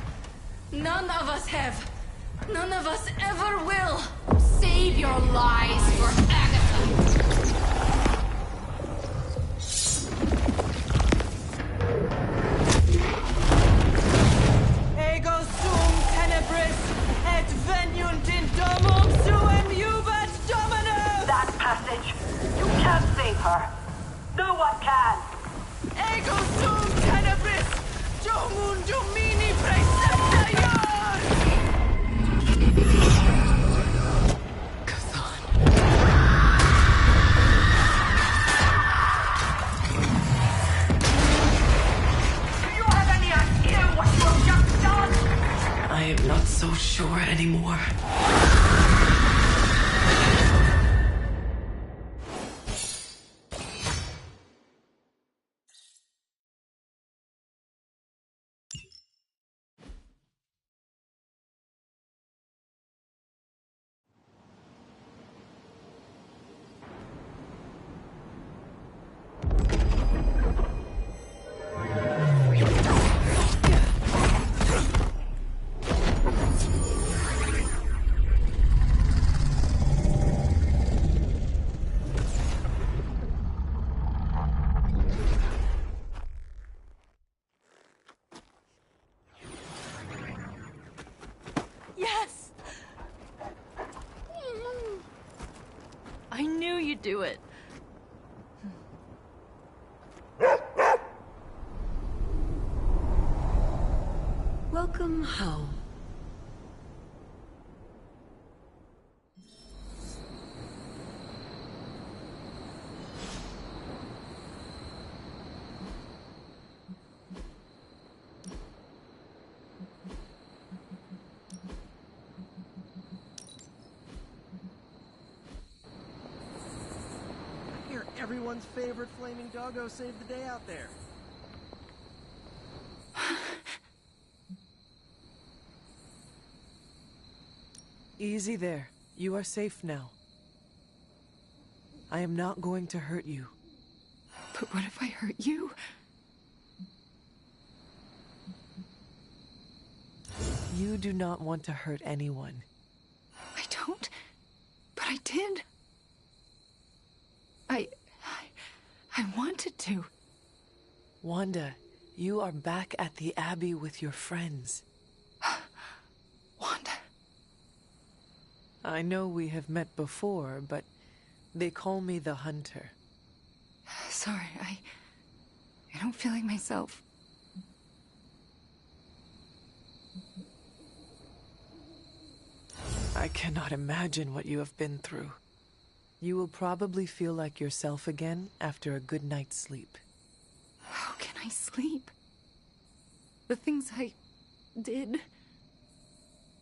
Speaker 2: None of us have. None of us ever will.
Speaker 20: Save your lies for Agatha.
Speaker 1: Ego sum tenebris et veniunt in domum suum iubat Dominus!
Speaker 21: That passage! You can't save her! No one can!
Speaker 1: Ego sum tenebris domum domini praecepta iur!
Speaker 21: Do you have any idea what you have just done?
Speaker 5: I am not so sure anymore.
Speaker 10: Yes! I knew you'd do it.
Speaker 13: Welcome home.
Speaker 4: Everyone's favorite flaming doggo saved the day out there.
Speaker 1: Easy there. You are safe now. I am not going to hurt you.
Speaker 20: But what if I hurt you?
Speaker 1: You do not want to hurt anyone.
Speaker 20: I don't, but I did. I wanted to.
Speaker 1: Wanda, you are back at the Abbey with your friends.
Speaker 20: Wanda.
Speaker 1: I know we have met before, but they call me the Hunter.
Speaker 20: Sorry, I don't feel like myself.
Speaker 1: I cannot imagine what you have been through. You will probably feel like yourself again after a good night's sleep.
Speaker 20: How can I sleep? The things I did.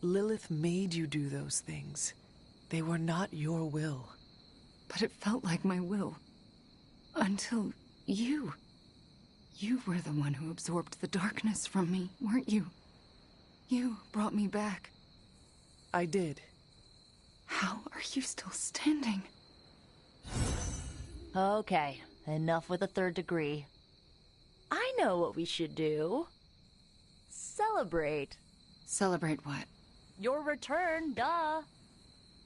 Speaker 1: Lilith made you do those things. They were not your will.
Speaker 20: But it felt like my will. Until you. You were the one who absorbed the darkness from me, weren't you? You brought me back.
Speaker 1: I did.
Speaker 20: How are you still standing?
Speaker 10: Okay, enough with the third degree. I know what we should do. Celebrate.
Speaker 20: Celebrate what?
Speaker 10: Your return, duh.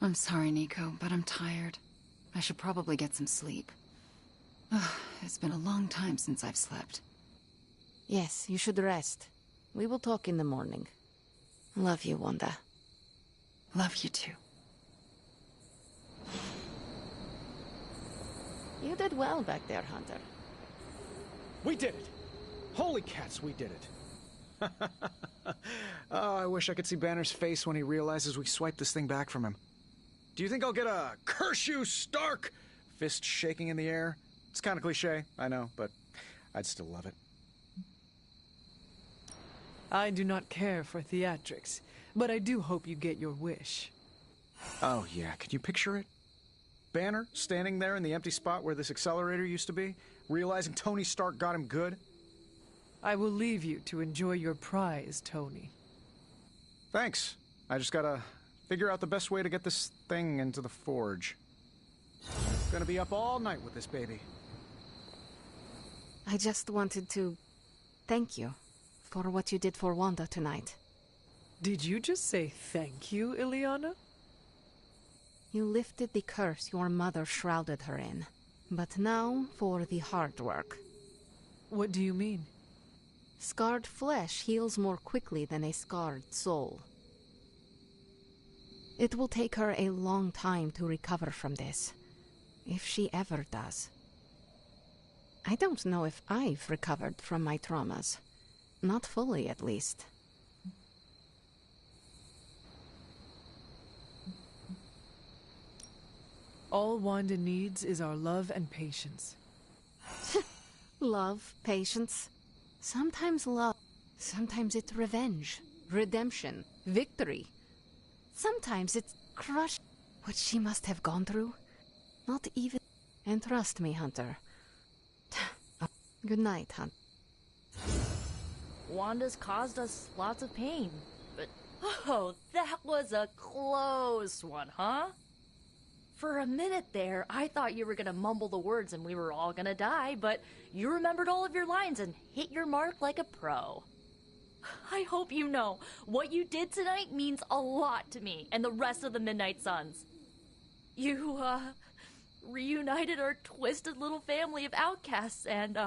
Speaker 20: I'm sorry, Nico, but I'm tired. I should probably get some sleep. It's been a long time since I've slept.
Speaker 2: Yes, you should rest. We will talk in the morning. Love you, Wanda.
Speaker 20: Love you too.
Speaker 2: You did well back there, Hunter.
Speaker 16: We did it! Holy cats, we did it! Oh, I wish I could see Banner's face when he realizes we swiped this thing back from him. Do you think I'll get a "Curse you, Stark!" fist shaking in the air? It's kind of cliche, I know, but I'd still love it.
Speaker 1: I do not care for theatrics, but I do hope you get your wish.
Speaker 16: Oh yeah, can you picture it? Banner standing there in the empty spot where this accelerator used to be, realizing Tony Stark got him good.
Speaker 1: I will leave you to enjoy your prize, Tony.
Speaker 16: Thanks. I just gotta figure out the best way to get this thing into the forge. Gonna be up all night with this baby.
Speaker 2: I just wanted to thank you for what you did for Wanda tonight.
Speaker 1: Did you just say thank you, Ileana?
Speaker 2: You lifted the curse your mother shrouded her in. But now for the hard work.
Speaker 1: What do you mean?
Speaker 2: Scarred flesh heals more quickly than a scarred soul. It will take her a long time to recover from this, if she ever does. I don't know if I've recovered from my traumas. Not fully, at least.
Speaker 1: All Wanda needs is our love and patience.
Speaker 2: Love, patience. Sometimes love. Sometimes it's revenge, redemption, victory. Sometimes it's crush. What she must have gone through. Not even... And trust me, Hunter. Good night, Hunter.
Speaker 10: Wanda's caused us lots of pain, but... Oh, that was a close one, huh? For a minute there, I thought you were gonna mumble the words and we were all gonna die, but you remembered all of your lines and hit your mark like a pro. I hope you know, what you did tonight means a lot to me and the rest of the Midnight Suns. You, reunited our twisted little family of outcasts and,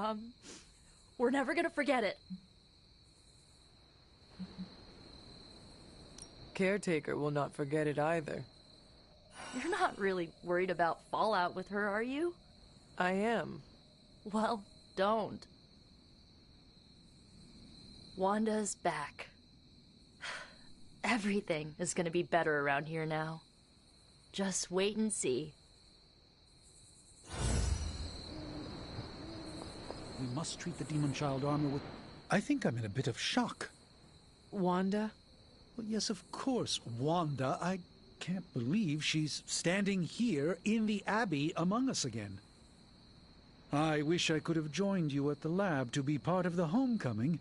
Speaker 10: we're never gonna forget it.
Speaker 1: Caretaker will not forget it either.
Speaker 10: You're not really worried about fallout with her, are you?
Speaker 1: I am.
Speaker 10: Well, don't. Wanda's back. Everything is gonna be better around here now. Just wait and see.
Speaker 7: We must treat the demon child armor with... I think I'm in a bit of shock.
Speaker 1: Wanda?
Speaker 7: Well, yes, of course, Wanda. I can't believe she's standing here in the Abbey among us again. I wish I could have joined you at the lab to be part of the homecoming,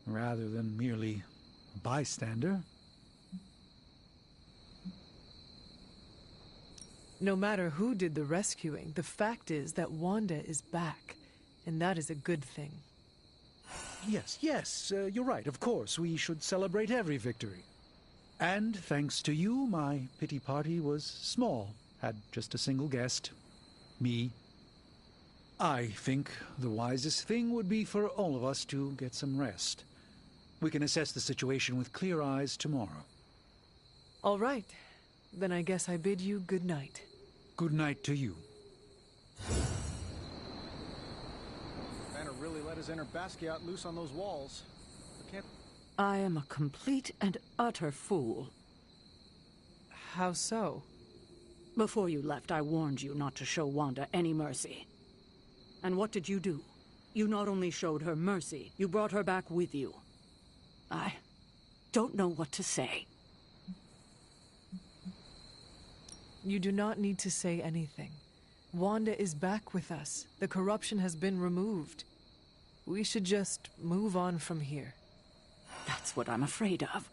Speaker 7: rather than merely a bystander.
Speaker 1: No matter who did the rescuing, the fact is that Wanda is back, and that is a good thing.
Speaker 7: Yes, you're right, of course. We should celebrate every victory. And thanks to you, my pity party was small. Had just a single guest. Me. I think the wisest thing would be for all of us to get some rest. We can assess the situation with clear eyes tomorrow.
Speaker 1: All right. Then I guess I bid you good night.
Speaker 7: Good night to you.
Speaker 16: Banner really let his inner Basquiat loose on those walls.
Speaker 13: I am a complete and utter fool.
Speaker 1: How so?
Speaker 13: Before you left, I warned you not to show Wanda any mercy. And what did you do? You not only showed her mercy, you brought her back with you. I don't know what to say.
Speaker 1: You do not need to say anything. Wanda is back with us. The corruption has been removed. We should just move on from here.
Speaker 13: That's what I'm afraid of.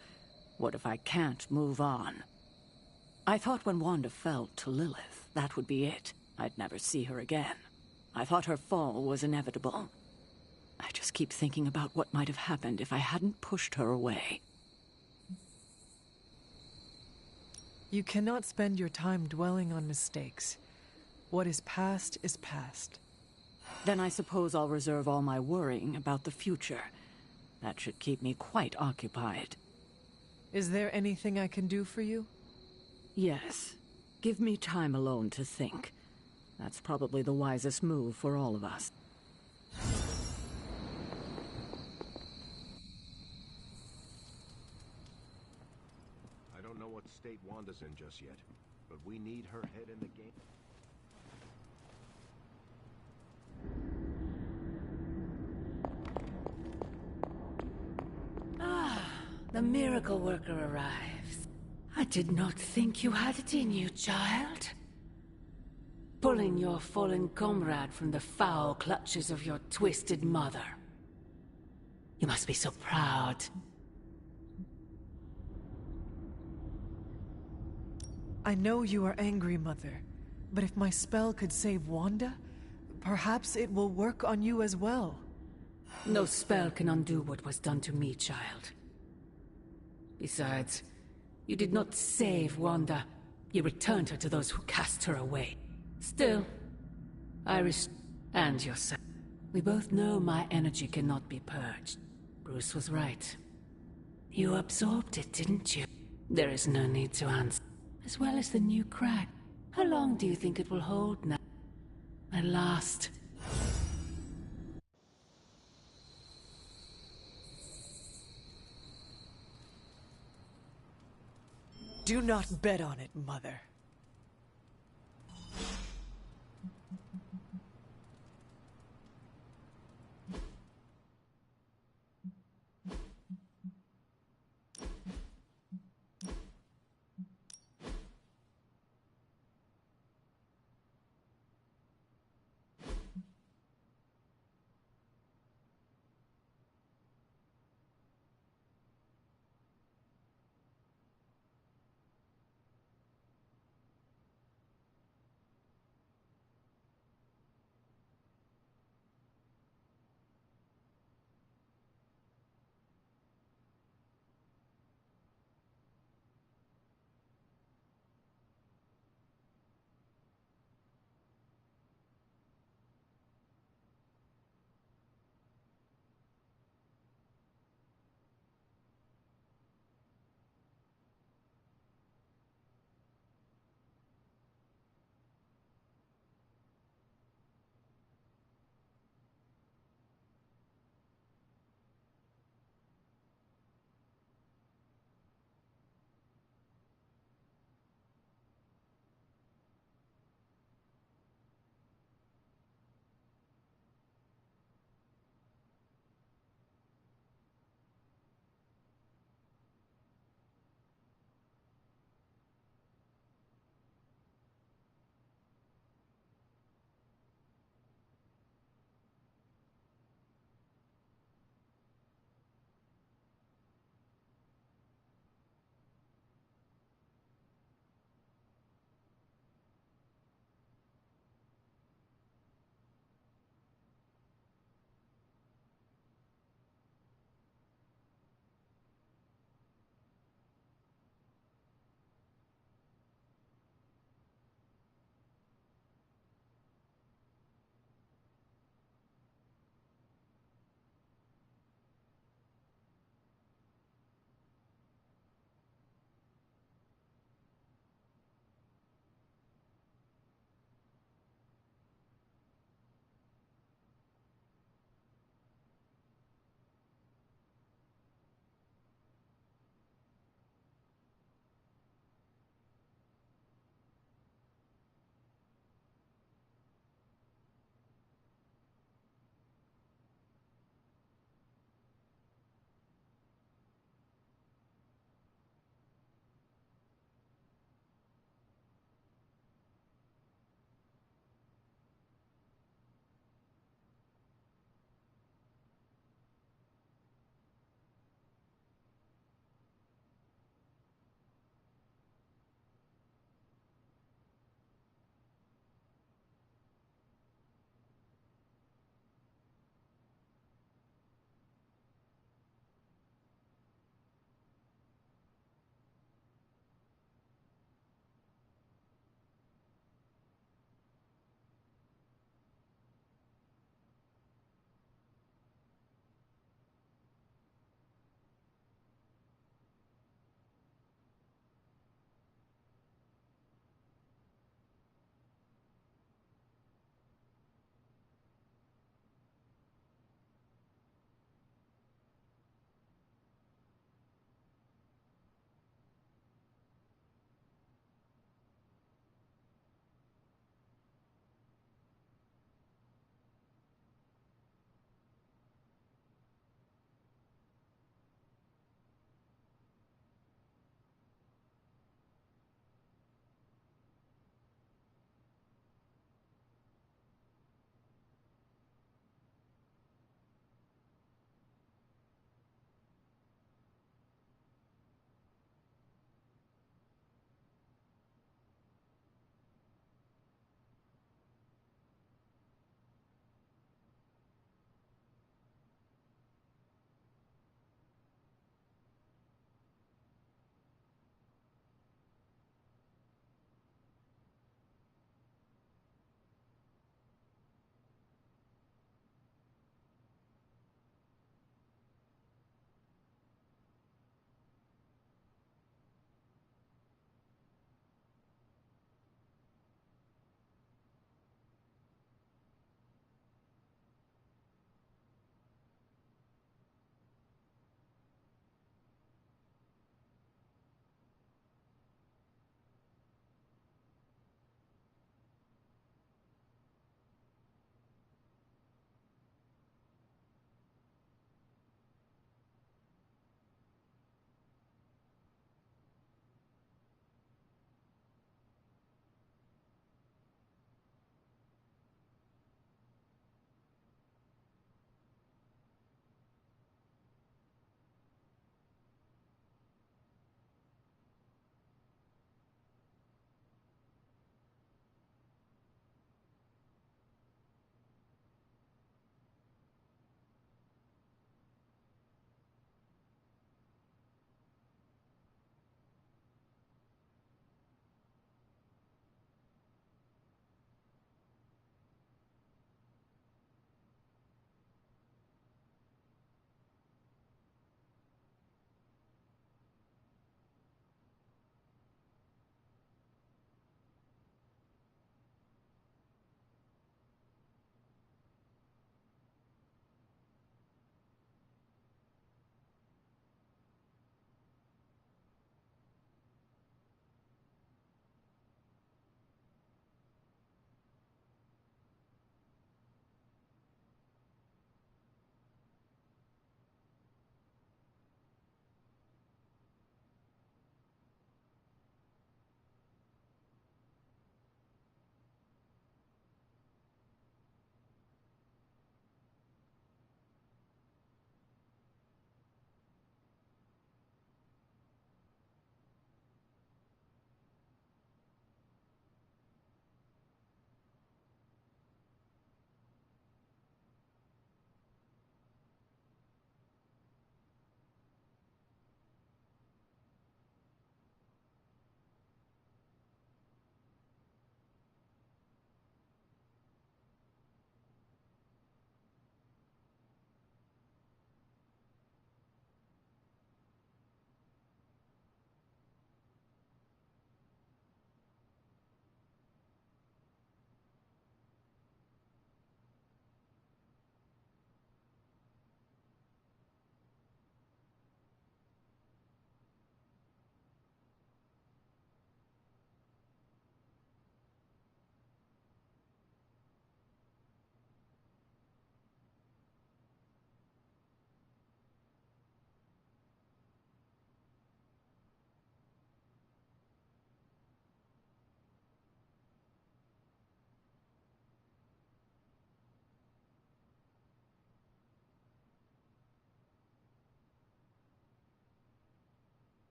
Speaker 13: What if I can't move on? I thought when Wanda fell to Lilith, that would be it. I'd never see her again. I thought her fall was inevitable. I just keep thinking about what might have happened if I hadn't pushed her away.
Speaker 1: You cannot spend your time dwelling on mistakes. What is past is past.
Speaker 13: Then I suppose I'll reserve all my worrying about the future. That should keep me quite occupied.
Speaker 1: Is there anything I can do for you?
Speaker 13: Yes. Give me time alone to think. That's probably the wisest move for all of us.
Speaker 17: I don't know what state Wanda's in just yet, but we need her head in the game.
Speaker 13: The miracle worker arrives. I did not think you had it in you, child. Pulling your fallen comrade from the foul clutches of your twisted mother. You must be so proud.
Speaker 1: I know you are angry, Mother, but if my spell could save Wanda, perhaps it will work on you as well.
Speaker 13: No spell can undo what was done to me, child. Besides, you did not save Wanda. You returned her to those who cast her away. Still, Iris and yourself, we both know my energy cannot be purged. Bruce was right. You absorbed it, didn't you? There is no need to answer. As well as the new crack. How long do you think it will hold now? At last.
Speaker 1: Do not bet on it, Mother.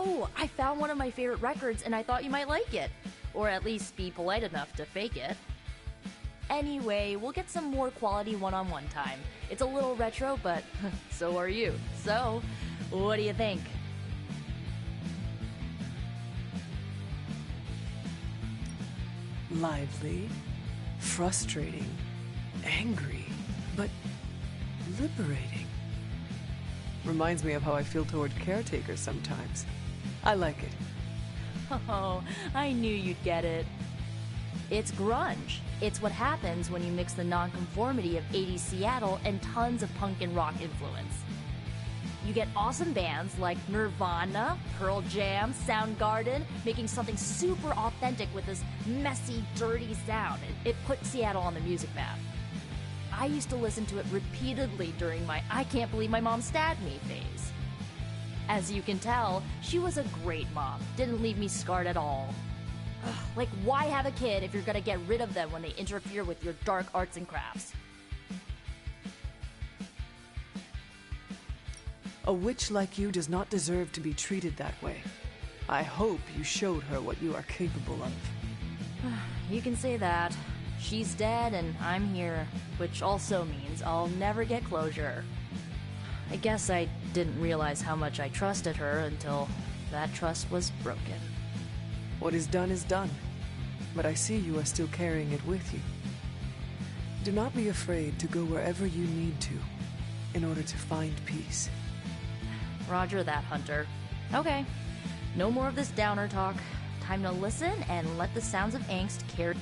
Speaker 10: Oh, I found one of my favorite records and I thought you might like it. Or at least be polite enough to fake it. Anyway, we'll get some more quality one-on-one time. It's a little retro, but so are you. So, what do you think?
Speaker 1: Lively, frustrating, angry, but liberating. Reminds me of how I feel toward caretakers sometimes. I like it.
Speaker 10: Oh, I knew you'd get it. It's grunge. It's what happens when you mix the nonconformity of 80s Seattle and tons of punk and rock influence. You get awesome bands like Nirvana, Pearl Jam, Soundgarden, making something super authentic with this messy, dirty sound. It put Seattle on the music map. I used to listen to it repeatedly during my I can't believe my mom stabbed me phase. As you can tell, she was a great mom. Didn't leave me scarred at all. Ugh, like, why have a kid if you're gonna get rid of them when they interfere with your dark arts and crafts?
Speaker 1: A witch like you does not deserve to be treated that way. I hope you showed her what you are capable of.
Speaker 10: You can say that. She's dead and I'm here, which also means I'll never get closure. I guess I didn't realize how much I trusted her until that trust was broken.
Speaker 1: What is done, but I see you are still carrying it with you. Do not be afraid to go wherever you need to in order to find peace.
Speaker 10: Roger that, Hunter. Okay, no more of this downer talk. Time to listen and let the sounds of angst carry.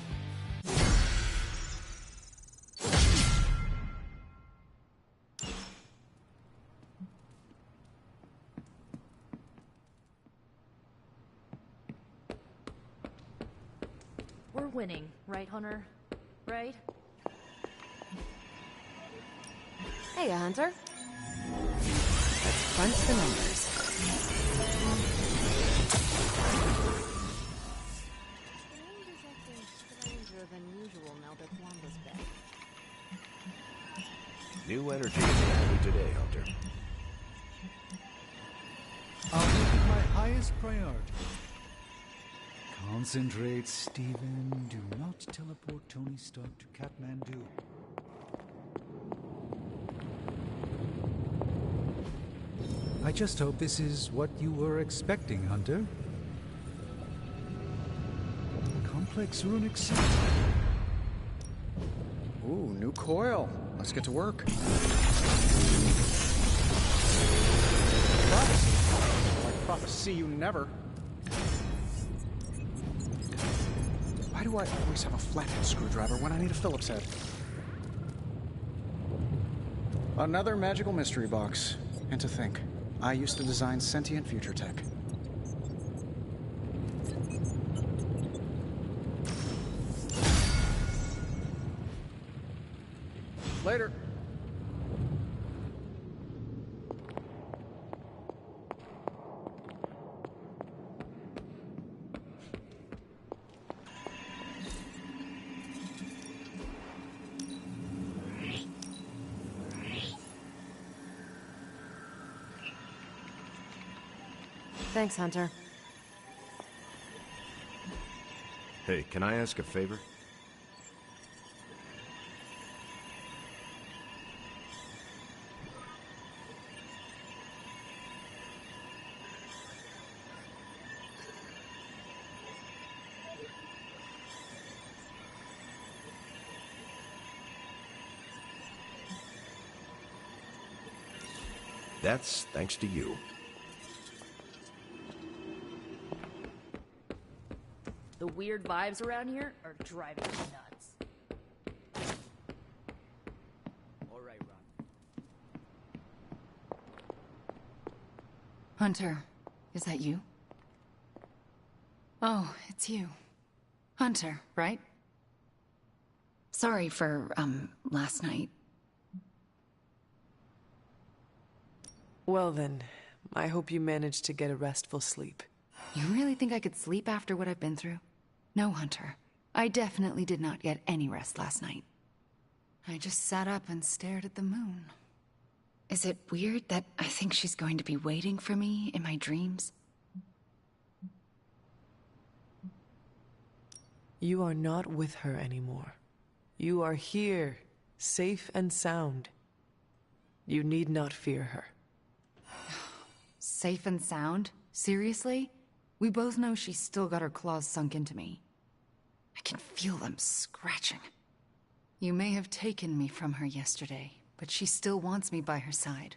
Speaker 10: We're winning, right, Hunter? Right?
Speaker 9: Hey, Hunter.
Speaker 1: Let's crunch the numbers.
Speaker 17: New energy in the alley today, Hunter.
Speaker 7: I'll make it my highest priority. Concentrate, Stephen. Do not teleport Tony Stark to Kathmandu. I just hope this is what you were expecting, Hunter. Complex runic system.
Speaker 16: Ooh, new coil. Let's get to work. Prophecy. Like prophecy you never. Why do I always have a flathead screwdriver when I need a Phillips head? Another magical mystery box. And to think, I used to design sentient future tech. Later.
Speaker 9: Thanks, Hunter.
Speaker 17: Hey, can I ask a favor? That's thanks to you.
Speaker 10: The weird vibes around here are driving me nuts.
Speaker 11: All right, Rock.
Speaker 20: Hunter, is that you? Oh, it's you. Hunter, right? Sorry for, last night.
Speaker 1: Well then, I hope you managed to get a restful sleep.
Speaker 20: You really think I could sleep after what I've been through? No, Hunter. I definitely did not get any rest last night. I just sat up and stared at the moon. Is it weird that I think she's going to be waiting for me in my dreams?
Speaker 1: You are not with her anymore. You are here, safe and sound. You need not fear her.
Speaker 14: Safe and sound? Seriously? We both know she's still got her claws sunk into me. I can feel them scratching. You may have taken me from her yesterday, but she still wants me by her side.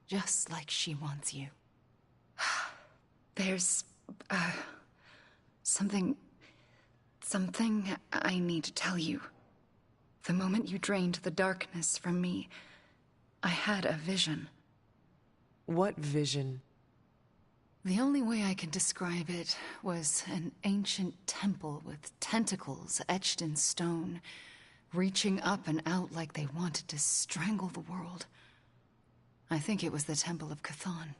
Speaker 14: Just like she wants you. There's... something I need to tell you. The moment you drained the darkness from me, I had a vision.
Speaker 1: What vision?
Speaker 14: The only way I can describe it was an ancient temple with tentacles etched in stone, reaching up and out like they wanted to strangle the world. I think it was the Temple of Chthon.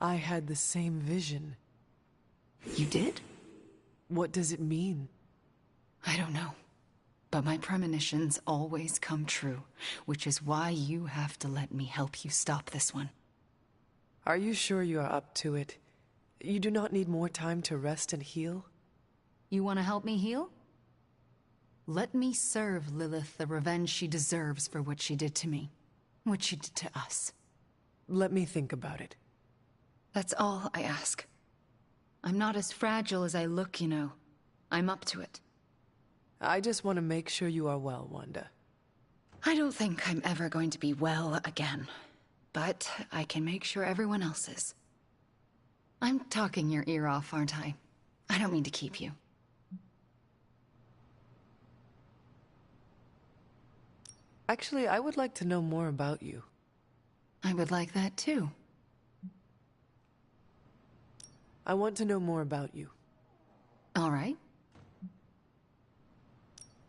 Speaker 1: I had the same vision.
Speaker 14: You did?
Speaker 1: What does it mean?
Speaker 14: I don't know. But my premonitions always come true, which is why you have to let me help you stop this one.
Speaker 1: Are you sure you are up to it? You do not need more time to rest and heal?
Speaker 14: You want to help me heal? Let me serve Lilith the revenge she deserves for what she did to me. What she did to us.
Speaker 1: Let me think about it.
Speaker 14: That's all I ask. I'm not as fragile as I look, you know. I'm up to it.
Speaker 1: I just want to make sure you are well, Wanda.
Speaker 14: I don't think I'm ever going to be well again. But I can make sure everyone else is. I'm talking your ear off, aren't I? I don't mean to keep you.
Speaker 1: Actually, I would like to know more about you.
Speaker 14: I would like that too.
Speaker 1: I want to know more about you.
Speaker 14: All right.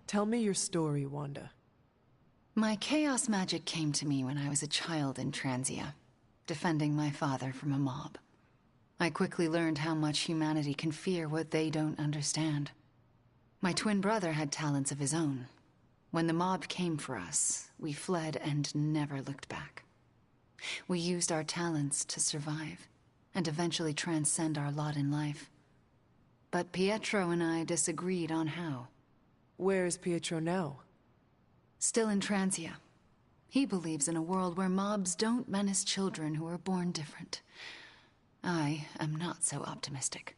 Speaker 1: Tell me your story, Wanda.
Speaker 14: My chaos magic came to me when I was a child in Transia, defending my father from a mob. I quickly learned how much humanity can fear what they don't understand. My twin brother had talents of his own. When the mob came for us, we fled and never looked back. We used our talents to survive, and eventually transcend our lot in life. But Pietro and I disagreed on how.
Speaker 1: Where is Pietro now?
Speaker 14: Still in Transia. He believes in a world where mobs don't menace children who are born different. I am not so optimistic.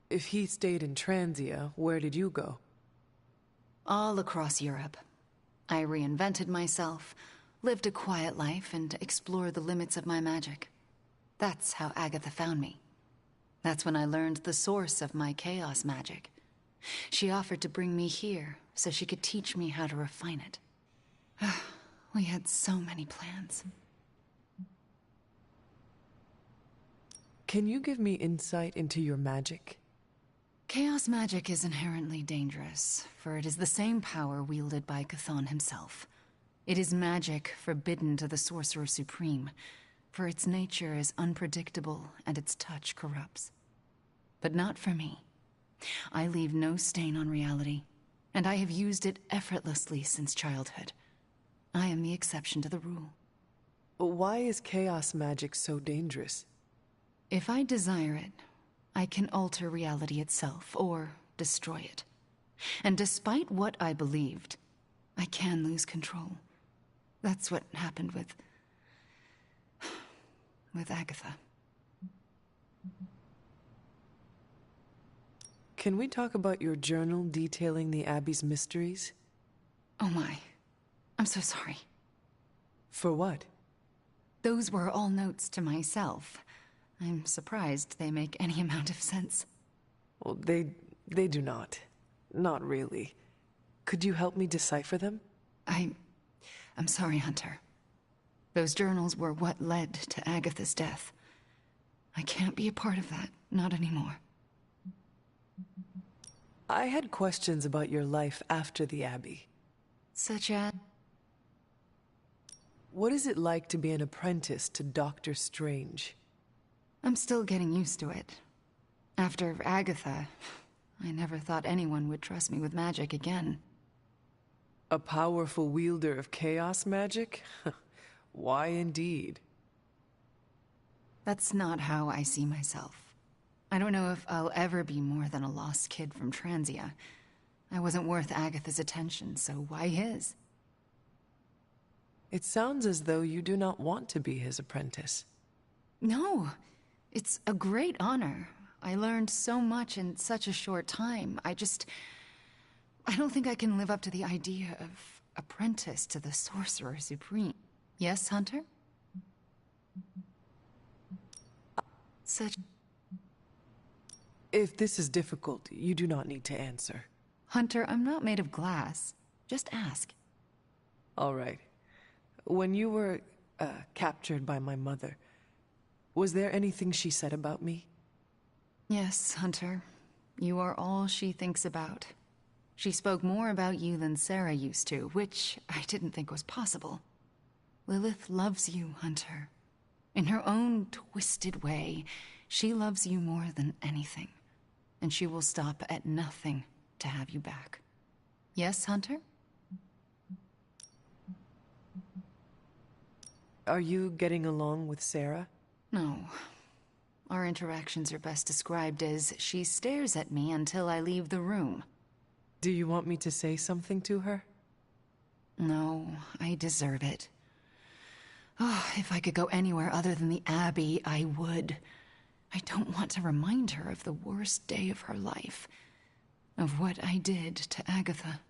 Speaker 1: If he stayed in Transia, where did you go?
Speaker 14: All across Europe. I reinvented myself, lived a quiet life, and explored the limits of my magic. That's how Agatha found me. That's when I learned the source of my chaos magic. She offered to bring me here so she could teach me how to refine it. We had so many plans.
Speaker 1: Can you give me insight into your magic?
Speaker 14: Chaos magic is inherently dangerous, for it is the same power wielded by Chthon himself. It is magic forbidden to the Sorcerer Supreme, for its nature is unpredictable and its touch corrupts. But not for me. I leave no stain on reality, and I have used it effortlessly since childhood. I am the exception to the rule.
Speaker 1: Why is chaos magic so dangerous?
Speaker 14: If I desire it, I can alter reality itself, or destroy it. And despite what I believed, I can lose control. That's what happened with Agatha.
Speaker 1: Can we talk about your journal detailing the Abbey's mysteries?
Speaker 14: Oh my. I'm so sorry.
Speaker 1: For what?
Speaker 14: Those were all notes to myself. I'm surprised they make any amount of sense.
Speaker 1: Well, they do not. Not really. Could you help me decipher them?
Speaker 14: I'm sorry, Hunter. Those journals were what led to Agatha's death. I can't be a part of that, not anymore.
Speaker 1: I had questions about your life after the Abbey.
Speaker 14: Such as?
Speaker 1: What is it like to be an apprentice to Doctor Strange?
Speaker 14: I'm still getting used to it. After Agatha, I never thought anyone would trust me with magic again.
Speaker 1: A powerful wielder of chaos magic? Why indeed?
Speaker 14: That's not how I see myself. I don't know if I'll ever be more than a lost kid from Transia. I wasn't worth Agatha's attention, so why his?
Speaker 1: It sounds as though you do not want to be his apprentice.
Speaker 14: No, it's a great honor. I learned so much in such a short time. I don't think I can live up to the idea of apprentice to the Sorcerer Supreme. Yes, Hunter?
Speaker 1: If this is difficult, you do not need to answer.
Speaker 14: Hunter, I'm not made of glass. Just ask.
Speaker 1: All right. When you were, captured by my mother, was there anything she said about me?
Speaker 14: Yes, Hunter. You are all she thinks about. She spoke more about you than Sarah used to, which I didn't think was possible. Lilith loves you, Hunter. In her own twisted way, she loves you more than anything. And she will stop at nothing to have you back. Yes, Hunter?
Speaker 1: Are you getting along with Sarah?
Speaker 14: No. Our interactions are best described as she stares at me until I leave the room.
Speaker 1: Do you want me to say something to her?
Speaker 14: No, I deserve it. Oh, if I could go anywhere other than the Abbey, I would. I don't want to remind her of the worst day of her life. Of what I did to Agatha.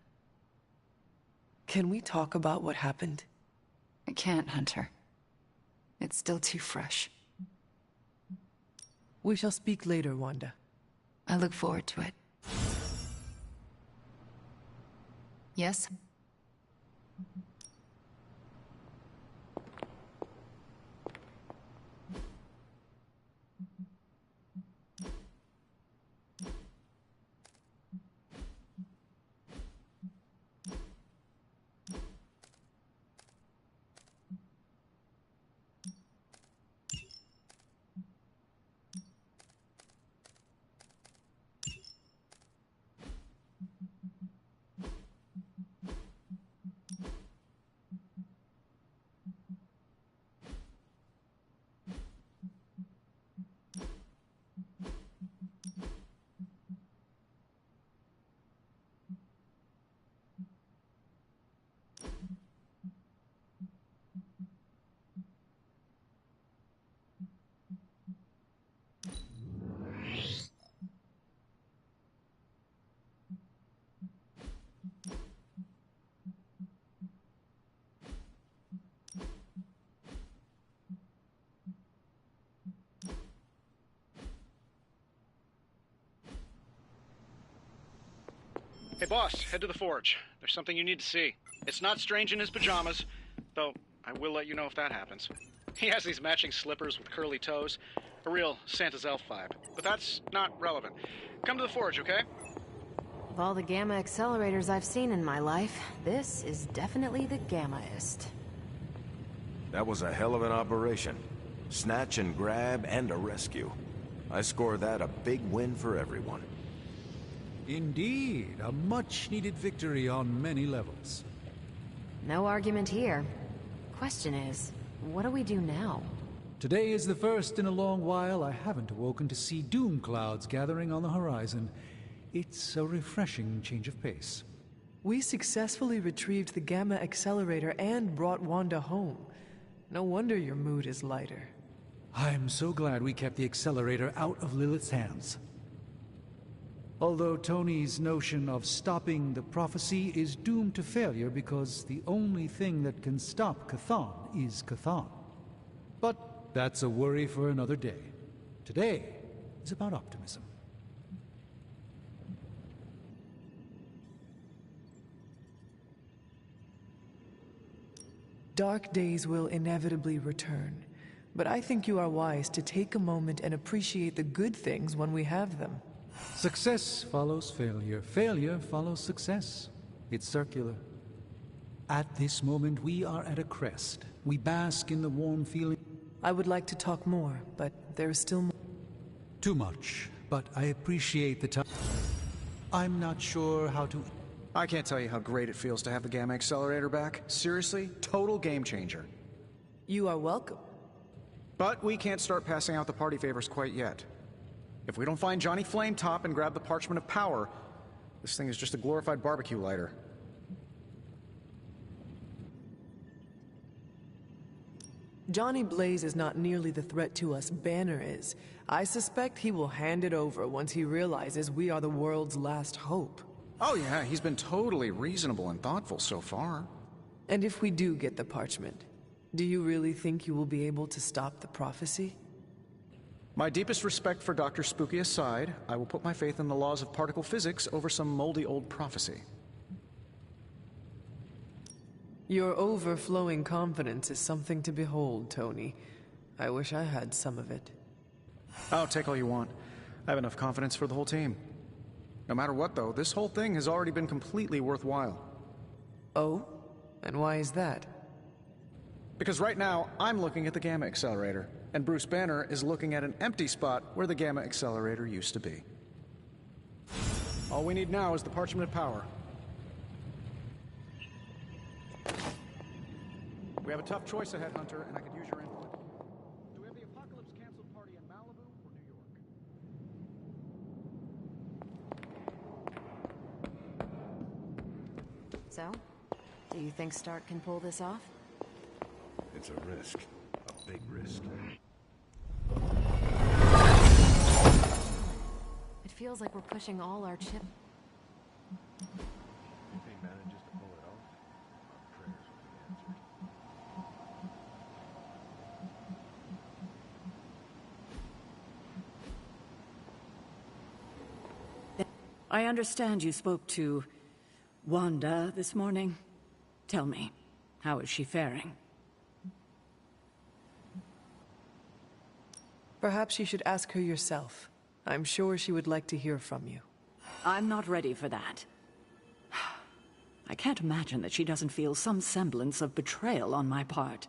Speaker 1: Can we talk about what happened?
Speaker 14: I can't, Hunter. It's still too fresh.
Speaker 1: We shall speak later, Wanda.
Speaker 14: I look forward to it. Yes?
Speaker 16: Hey, boss, head to the forge. There's something you need to see. It's not Strange in his pajamas, though I will let you know if that happens. He has these matching slippers with curly toes. A real Santa's elf vibe. But that's not relevant. Come to the forge, okay?
Speaker 9: Of all the gamma accelerators I've seen in my life, this is definitely the gammaest.
Speaker 17: That was a hell of an operation. Snatch and grab and a rescue. I score that a big win for everyone.
Speaker 7: Indeed, a much-needed victory on many levels.
Speaker 9: No argument here. Question is, what do we do now?
Speaker 7: Today is the first in a long while I haven't awoken to see doom clouds gathering on the horizon. It's a refreshing change of pace.
Speaker 1: We successfully retrieved the gamma accelerator and brought Wanda home. No wonder your mood is lighter.
Speaker 7: I'm so glad we kept the accelerator out of Lilith's hands. Although Tony's notion of stopping the prophecy is doomed to failure because the only thing that can stop Chthon is Chthon. But that's a worry for another day. Today is about optimism.
Speaker 1: Dark days will inevitably return, but I think you are wise to take a moment and appreciate the good things when we have them.
Speaker 7: Success follows failure. Failure follows success. It's circular. At this moment, we are at a crest. We bask in the warm feeling.
Speaker 1: I would like to talk more, but there is still more.
Speaker 7: Too much, but I appreciate the time. I'm not sure how to...
Speaker 16: I can't tell you how great it feels to have the Gamma Accelerator back. Seriously, total game changer.
Speaker 1: You are welcome.
Speaker 16: But we can't start passing out the party favors quite yet. If we don't find Johnny Flametop and grab the Parchment of Power, this thing is just a glorified barbecue lighter.
Speaker 1: Johnny Blaze is not nearly the threat to us Banner is. I suspect he will hand it over once he realizes we are the world's last hope.
Speaker 16: Oh yeah, he's been totally reasonable and thoughtful so far.
Speaker 1: And if we do get the parchment, do you really think you will be able to stop the prophecy?
Speaker 16: My deepest respect for Dr. Spooky aside, I will put my faith in the laws of particle physics over some moldy old prophecy.
Speaker 1: Your overflowing confidence is something to behold, Tony. I wish I had some of it.
Speaker 16: Oh, take all you want. I have enough confidence for the whole team. No matter what, though, this whole thing has already been completely worthwhile.
Speaker 1: Oh? And why is that?
Speaker 16: Because right now, I'm looking at the Gamma Accelerator, and Bruce Banner is looking at an empty spot where the Gamma Accelerator used to be. All we need now is the Parchment of Power. We have a tough choice ahead, Hunter, and I could use your input. Do we have the Apocalypse Canceled party in Malibu or New York?
Speaker 9: So, do you think Stark can pull this off?
Speaker 17: It's a risk. A big risk.
Speaker 9: It feels like we're pushing all our chip...
Speaker 17: If he manages to pull it off, our prayers will be answered.
Speaker 13: I understand you spoke to Wanda this morning. Tell me, how is she faring?
Speaker 1: Perhaps you should ask her yourself. I'm sure she would like to hear from you.
Speaker 13: I'm not ready for that. I can't imagine that she doesn't feel some semblance of betrayal on my part.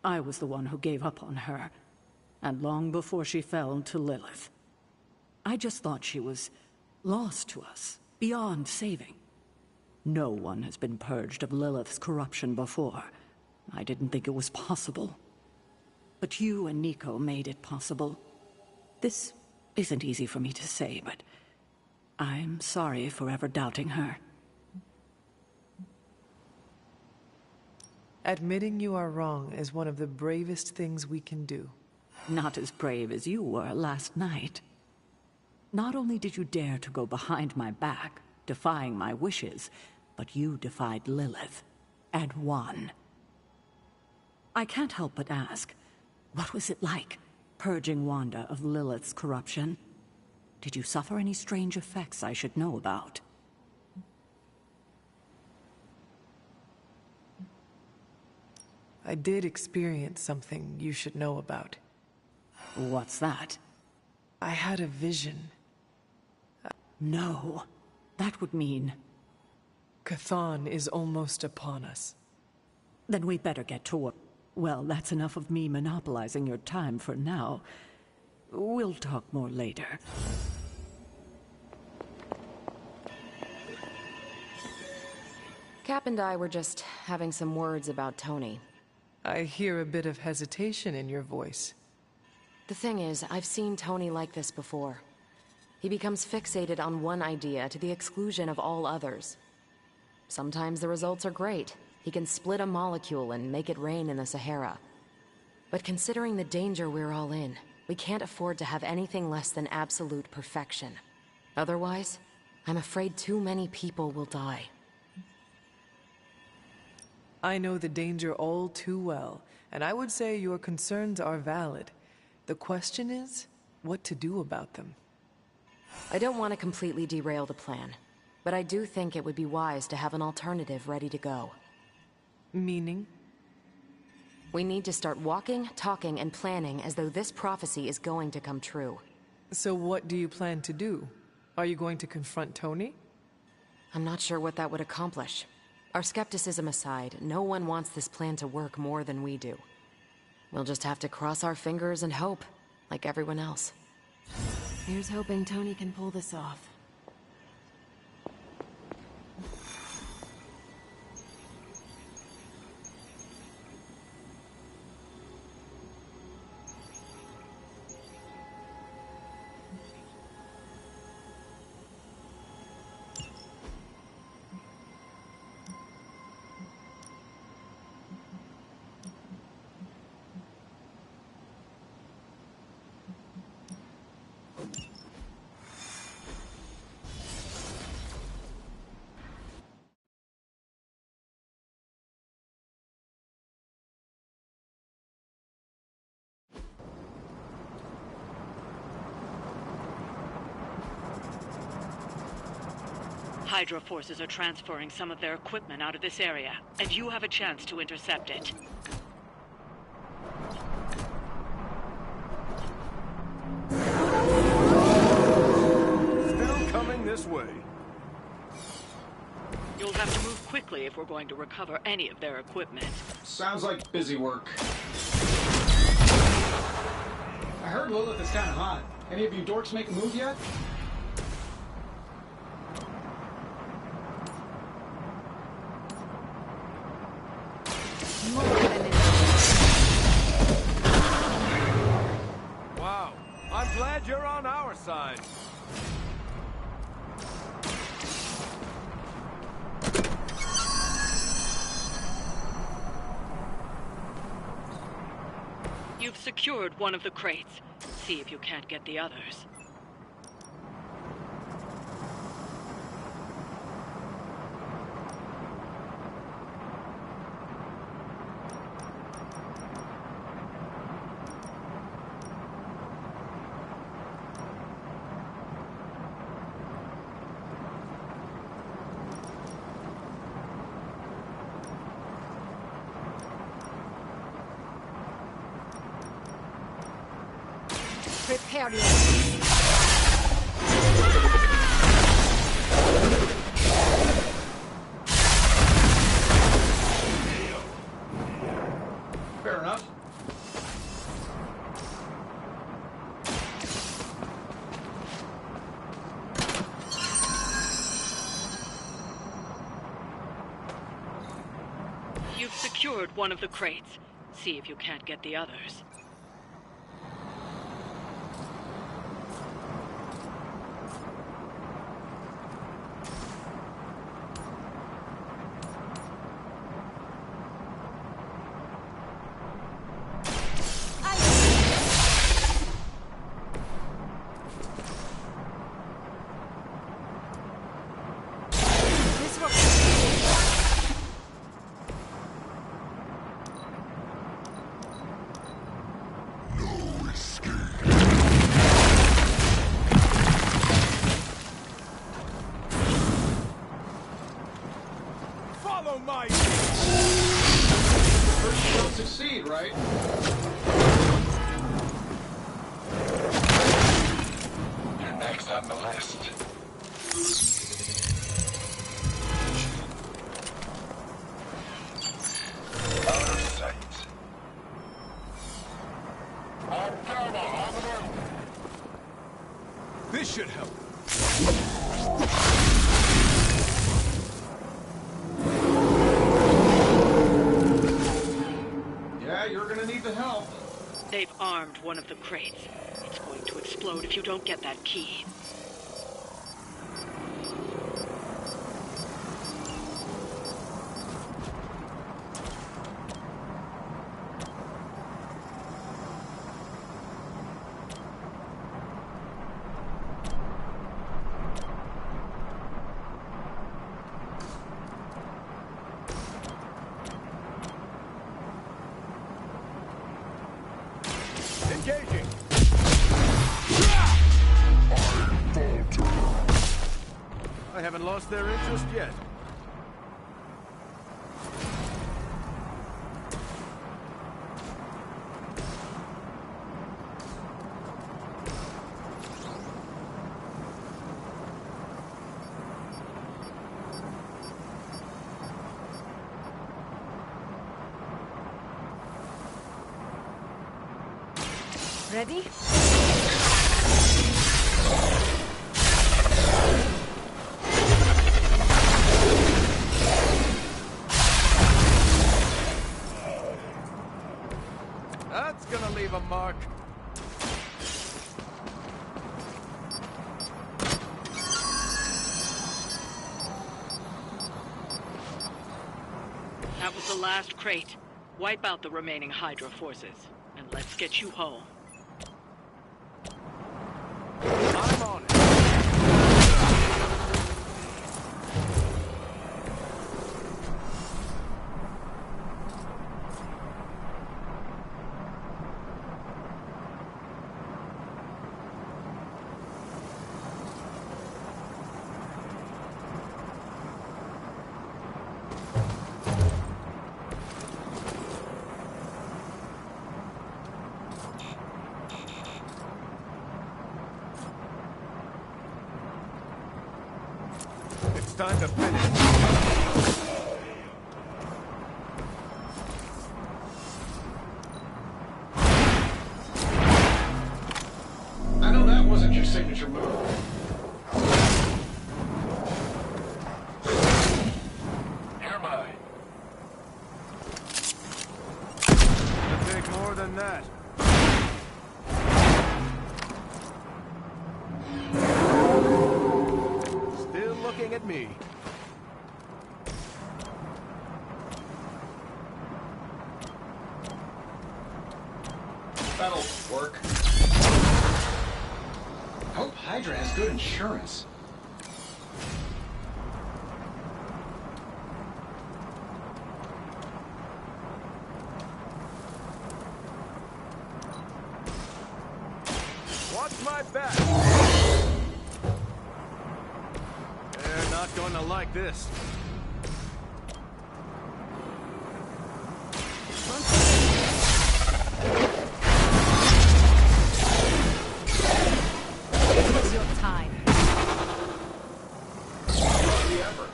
Speaker 13: I was the one who gave up on her, and long before she fell to Lilith. I just thought she was lost to us, beyond saving. No one has been purged of Lilith's corruption before. I didn't think it was possible. But you and Nico made it possible. This isn't easy for me to say, but I'm sorry for ever doubting her.
Speaker 1: Admitting you are wrong is one of the bravest things we can do.
Speaker 13: Not as brave as you were last night. Not only did you dare to go behind my back, defying my wishes, but you defied Lilith, and won. I can't help but ask, what was it like, purging Wanda of Lilith's corruption? Did you suffer any strange effects I should know about?
Speaker 1: I did experience something you should know about.
Speaker 13: What's that?
Speaker 1: I had a vision.
Speaker 13: No. That would mean...
Speaker 1: Chthon is almost upon us.
Speaker 13: Then we better get to work. Well, that's enough of me monopolizing your time for now. We'll talk more later.
Speaker 9: Cap and I were just having some words about Tony.
Speaker 1: I hear a bit of hesitation in your voice.
Speaker 9: The thing is, I've seen Tony like this before. He becomes fixated on one idea to the exclusion of all others. Sometimes the results are great. He can split a molecule and make it rain in the Sahara. But considering the danger we're all in, we can't afford to have anything less than absolute perfection. Otherwise, I'm afraid too many people will die.
Speaker 1: I know the danger all too well, and I would say your concerns are valid. The question is, what to do about them.
Speaker 9: I don't want to completely derail the plan, but I do think it would be wise to have an alternative ready to go.
Speaker 1: Meaning?
Speaker 9: We need to start walking, talking, and planning as though this prophecy is going to come true.
Speaker 1: So what do you plan to do? Are you going to confront Tony?
Speaker 9: I'm not sure what that would accomplish. Our skepticism aside, no one wants this plan to work more than we do. We'll just have to cross our fingers and hope, like everyone else.
Speaker 2: Here's hoping Tony can pull this off.
Speaker 5: Hydra forces are transferring some of their equipment out of this area, and you have a chance to intercept it.
Speaker 15: Still coming this way.
Speaker 5: You'll have to move quickly if we're going to recover any of their equipment.
Speaker 6: Sounds like busy work. I heard Lilith is kind of hot. Any of you dorks make a move yet?
Speaker 15: Wow, I'm glad you're on our side.
Speaker 5: You've secured one of the crates. See if you can't get the others.
Speaker 2: Prepare yourself.
Speaker 6: Fair enough.
Speaker 5: You've secured one of the crates. See if you can't get the others.
Speaker 15: Follow my...
Speaker 6: First you don't succeed, right?
Speaker 8: You're next on the list. Out of sight.
Speaker 15: This should help.
Speaker 6: Yeah, you're gonna need the help.
Speaker 5: They've armed one of the crates. It's going to explode if you don't get that key.
Speaker 15: Engaging. I haven't lost their interest yet.
Speaker 2: Ready?
Speaker 15: That's gonna leave a mark.
Speaker 5: That was the last crate. Wipe out the remaining Hydra forces, and let's get you home.
Speaker 15: I'm on it. time to finish.
Speaker 6: I know that wasn't your signature move.
Speaker 15: Never mind. It'll take more than that. Still looking at me.
Speaker 6: That'll work. I hope Hydra has good insurance.
Speaker 15: Watch my back. They're not going to like this.
Speaker 10: This is your time.
Speaker 6: The effort.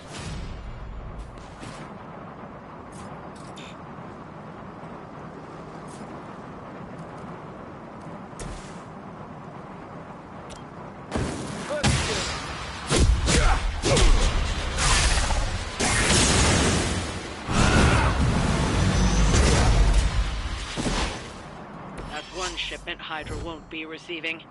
Speaker 5: That's one shipment Hydra won't be receiving.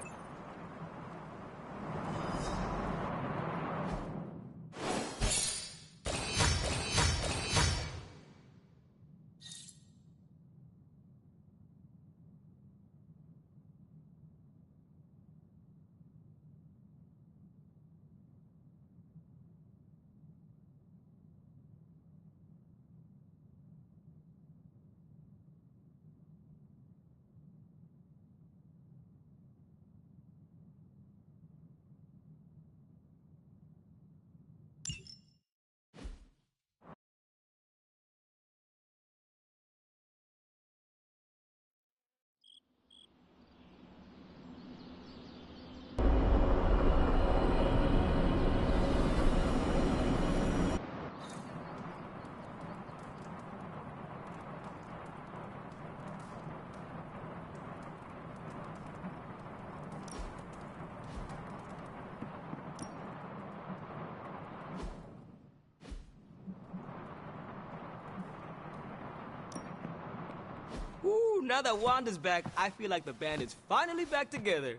Speaker 11: Ooh, now that Wanda's back, I feel like the band is finally back together.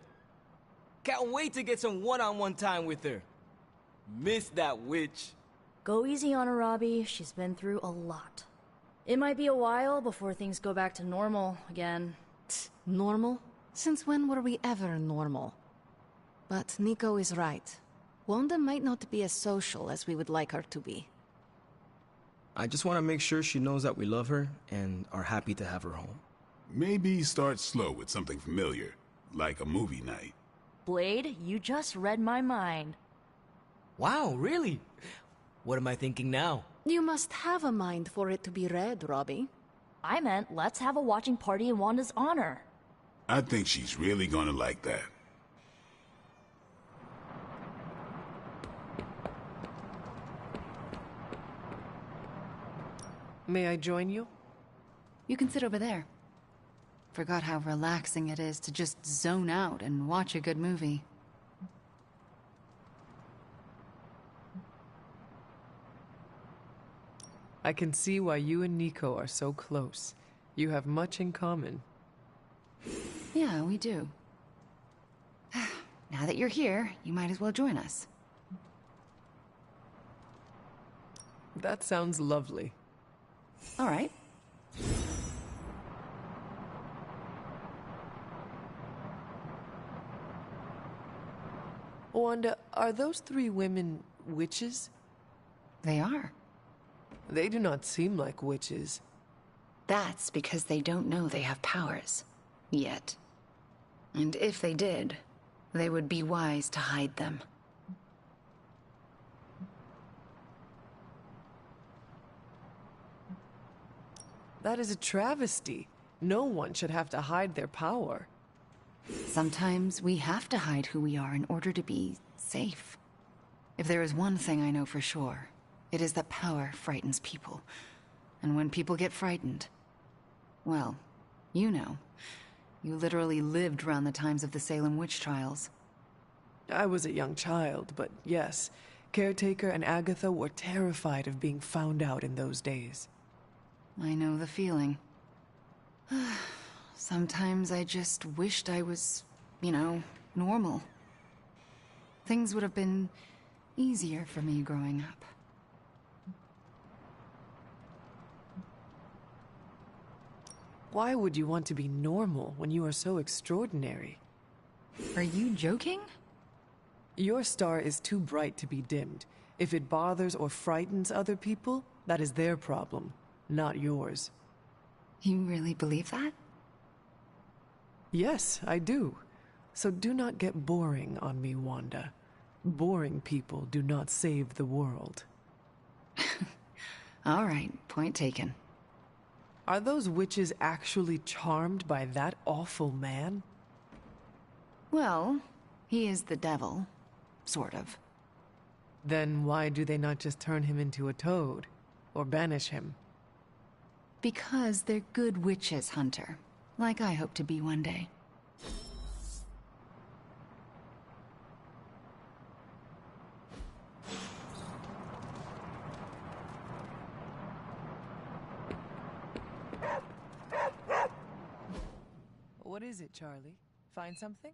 Speaker 11: Can't wait to get some one-on-one time with her. Miss that witch.
Speaker 10: Go easy on her, Robbie. She's been through a lot. It might be a while before things go back to normal again.
Speaker 2: Normal? Since when were we ever normal? But Nico is right. Wanda might not be as social as we would like her to be.
Speaker 11: I just want to make sure she knows that we love her and are happy to have her home.
Speaker 3: Maybe start slow with something familiar, like a movie night.
Speaker 10: Blade, you just read my mind.
Speaker 11: Wow, really? What am I thinking now?
Speaker 2: You must have a mind for it to be read, Robbie.
Speaker 10: I meant let's have a watching party in Wanda's honor.
Speaker 3: I think she's really gonna like that.
Speaker 1: May I join you?
Speaker 14: You can sit over there. Forgot how relaxing it is to just zone out and watch a good movie.
Speaker 1: I can see why you and Nico are so close. You have much in common.
Speaker 14: Yeah, we do. Now that you're here, you might as well join us.
Speaker 1: That sounds lovely.
Speaker 14: All right.
Speaker 1: Wanda, are those three women witches?
Speaker 14: They are.
Speaker 1: They do not seem like witches.
Speaker 14: That's because they don't know they have powers. Yet. And if they did, they would be wise to hide them.
Speaker 1: That is a travesty. No one should have to hide their power.
Speaker 14: Sometimes we have to hide who we are in order to be safe. If there is one thing I know for sure, it is that power frightens people. And when people get frightened, well, you know. You literally lived around the times of the Salem witch trials.
Speaker 1: I was a young child, but yes, Caretaker and Agatha were terrified of being found out in those days.
Speaker 14: I know the feeling. Sometimes I just wished I was, you know, normal. Things would have been easier for me growing up.
Speaker 1: Why would you want to be normal when you are so extraordinary?
Speaker 14: Are you joking?
Speaker 1: Your star is too bright to be dimmed. If it bothers or frightens other people, that is their problem, not yours.
Speaker 14: You really believe that?
Speaker 1: Yes, I do. So do not get boring on me, Wanda. Boring people do not save the world.
Speaker 14: All right, point taken.
Speaker 1: Are those witches actually charmed by that awful man?
Speaker 14: Well, he is the devil. Sort of.
Speaker 1: Then why do they not just turn him into a toad? Or banish him?
Speaker 14: Because they're good witches, Hunter. Like I hope to be one day.
Speaker 1: What is it, Charlie? Find something?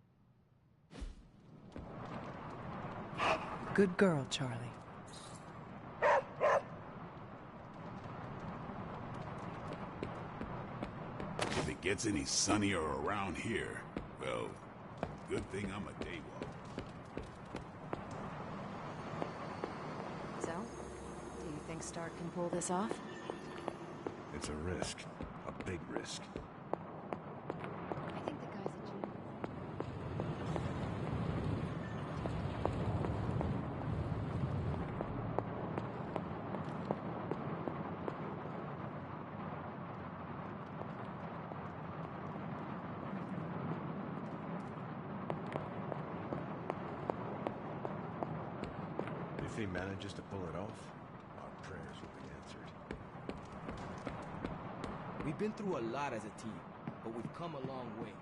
Speaker 1: Good girl, Charlie.
Speaker 3: If it gets any sunnier around here, well, good thing I'm a day walker.
Speaker 9: So, do you think Stark can pull this off?
Speaker 17: It's a risk. A big risk.
Speaker 9: I think the guy's a genius.
Speaker 17: If he manages to pull it off, our prayers will be answered.
Speaker 11: We've been through a lot as a team, but we've come a long way.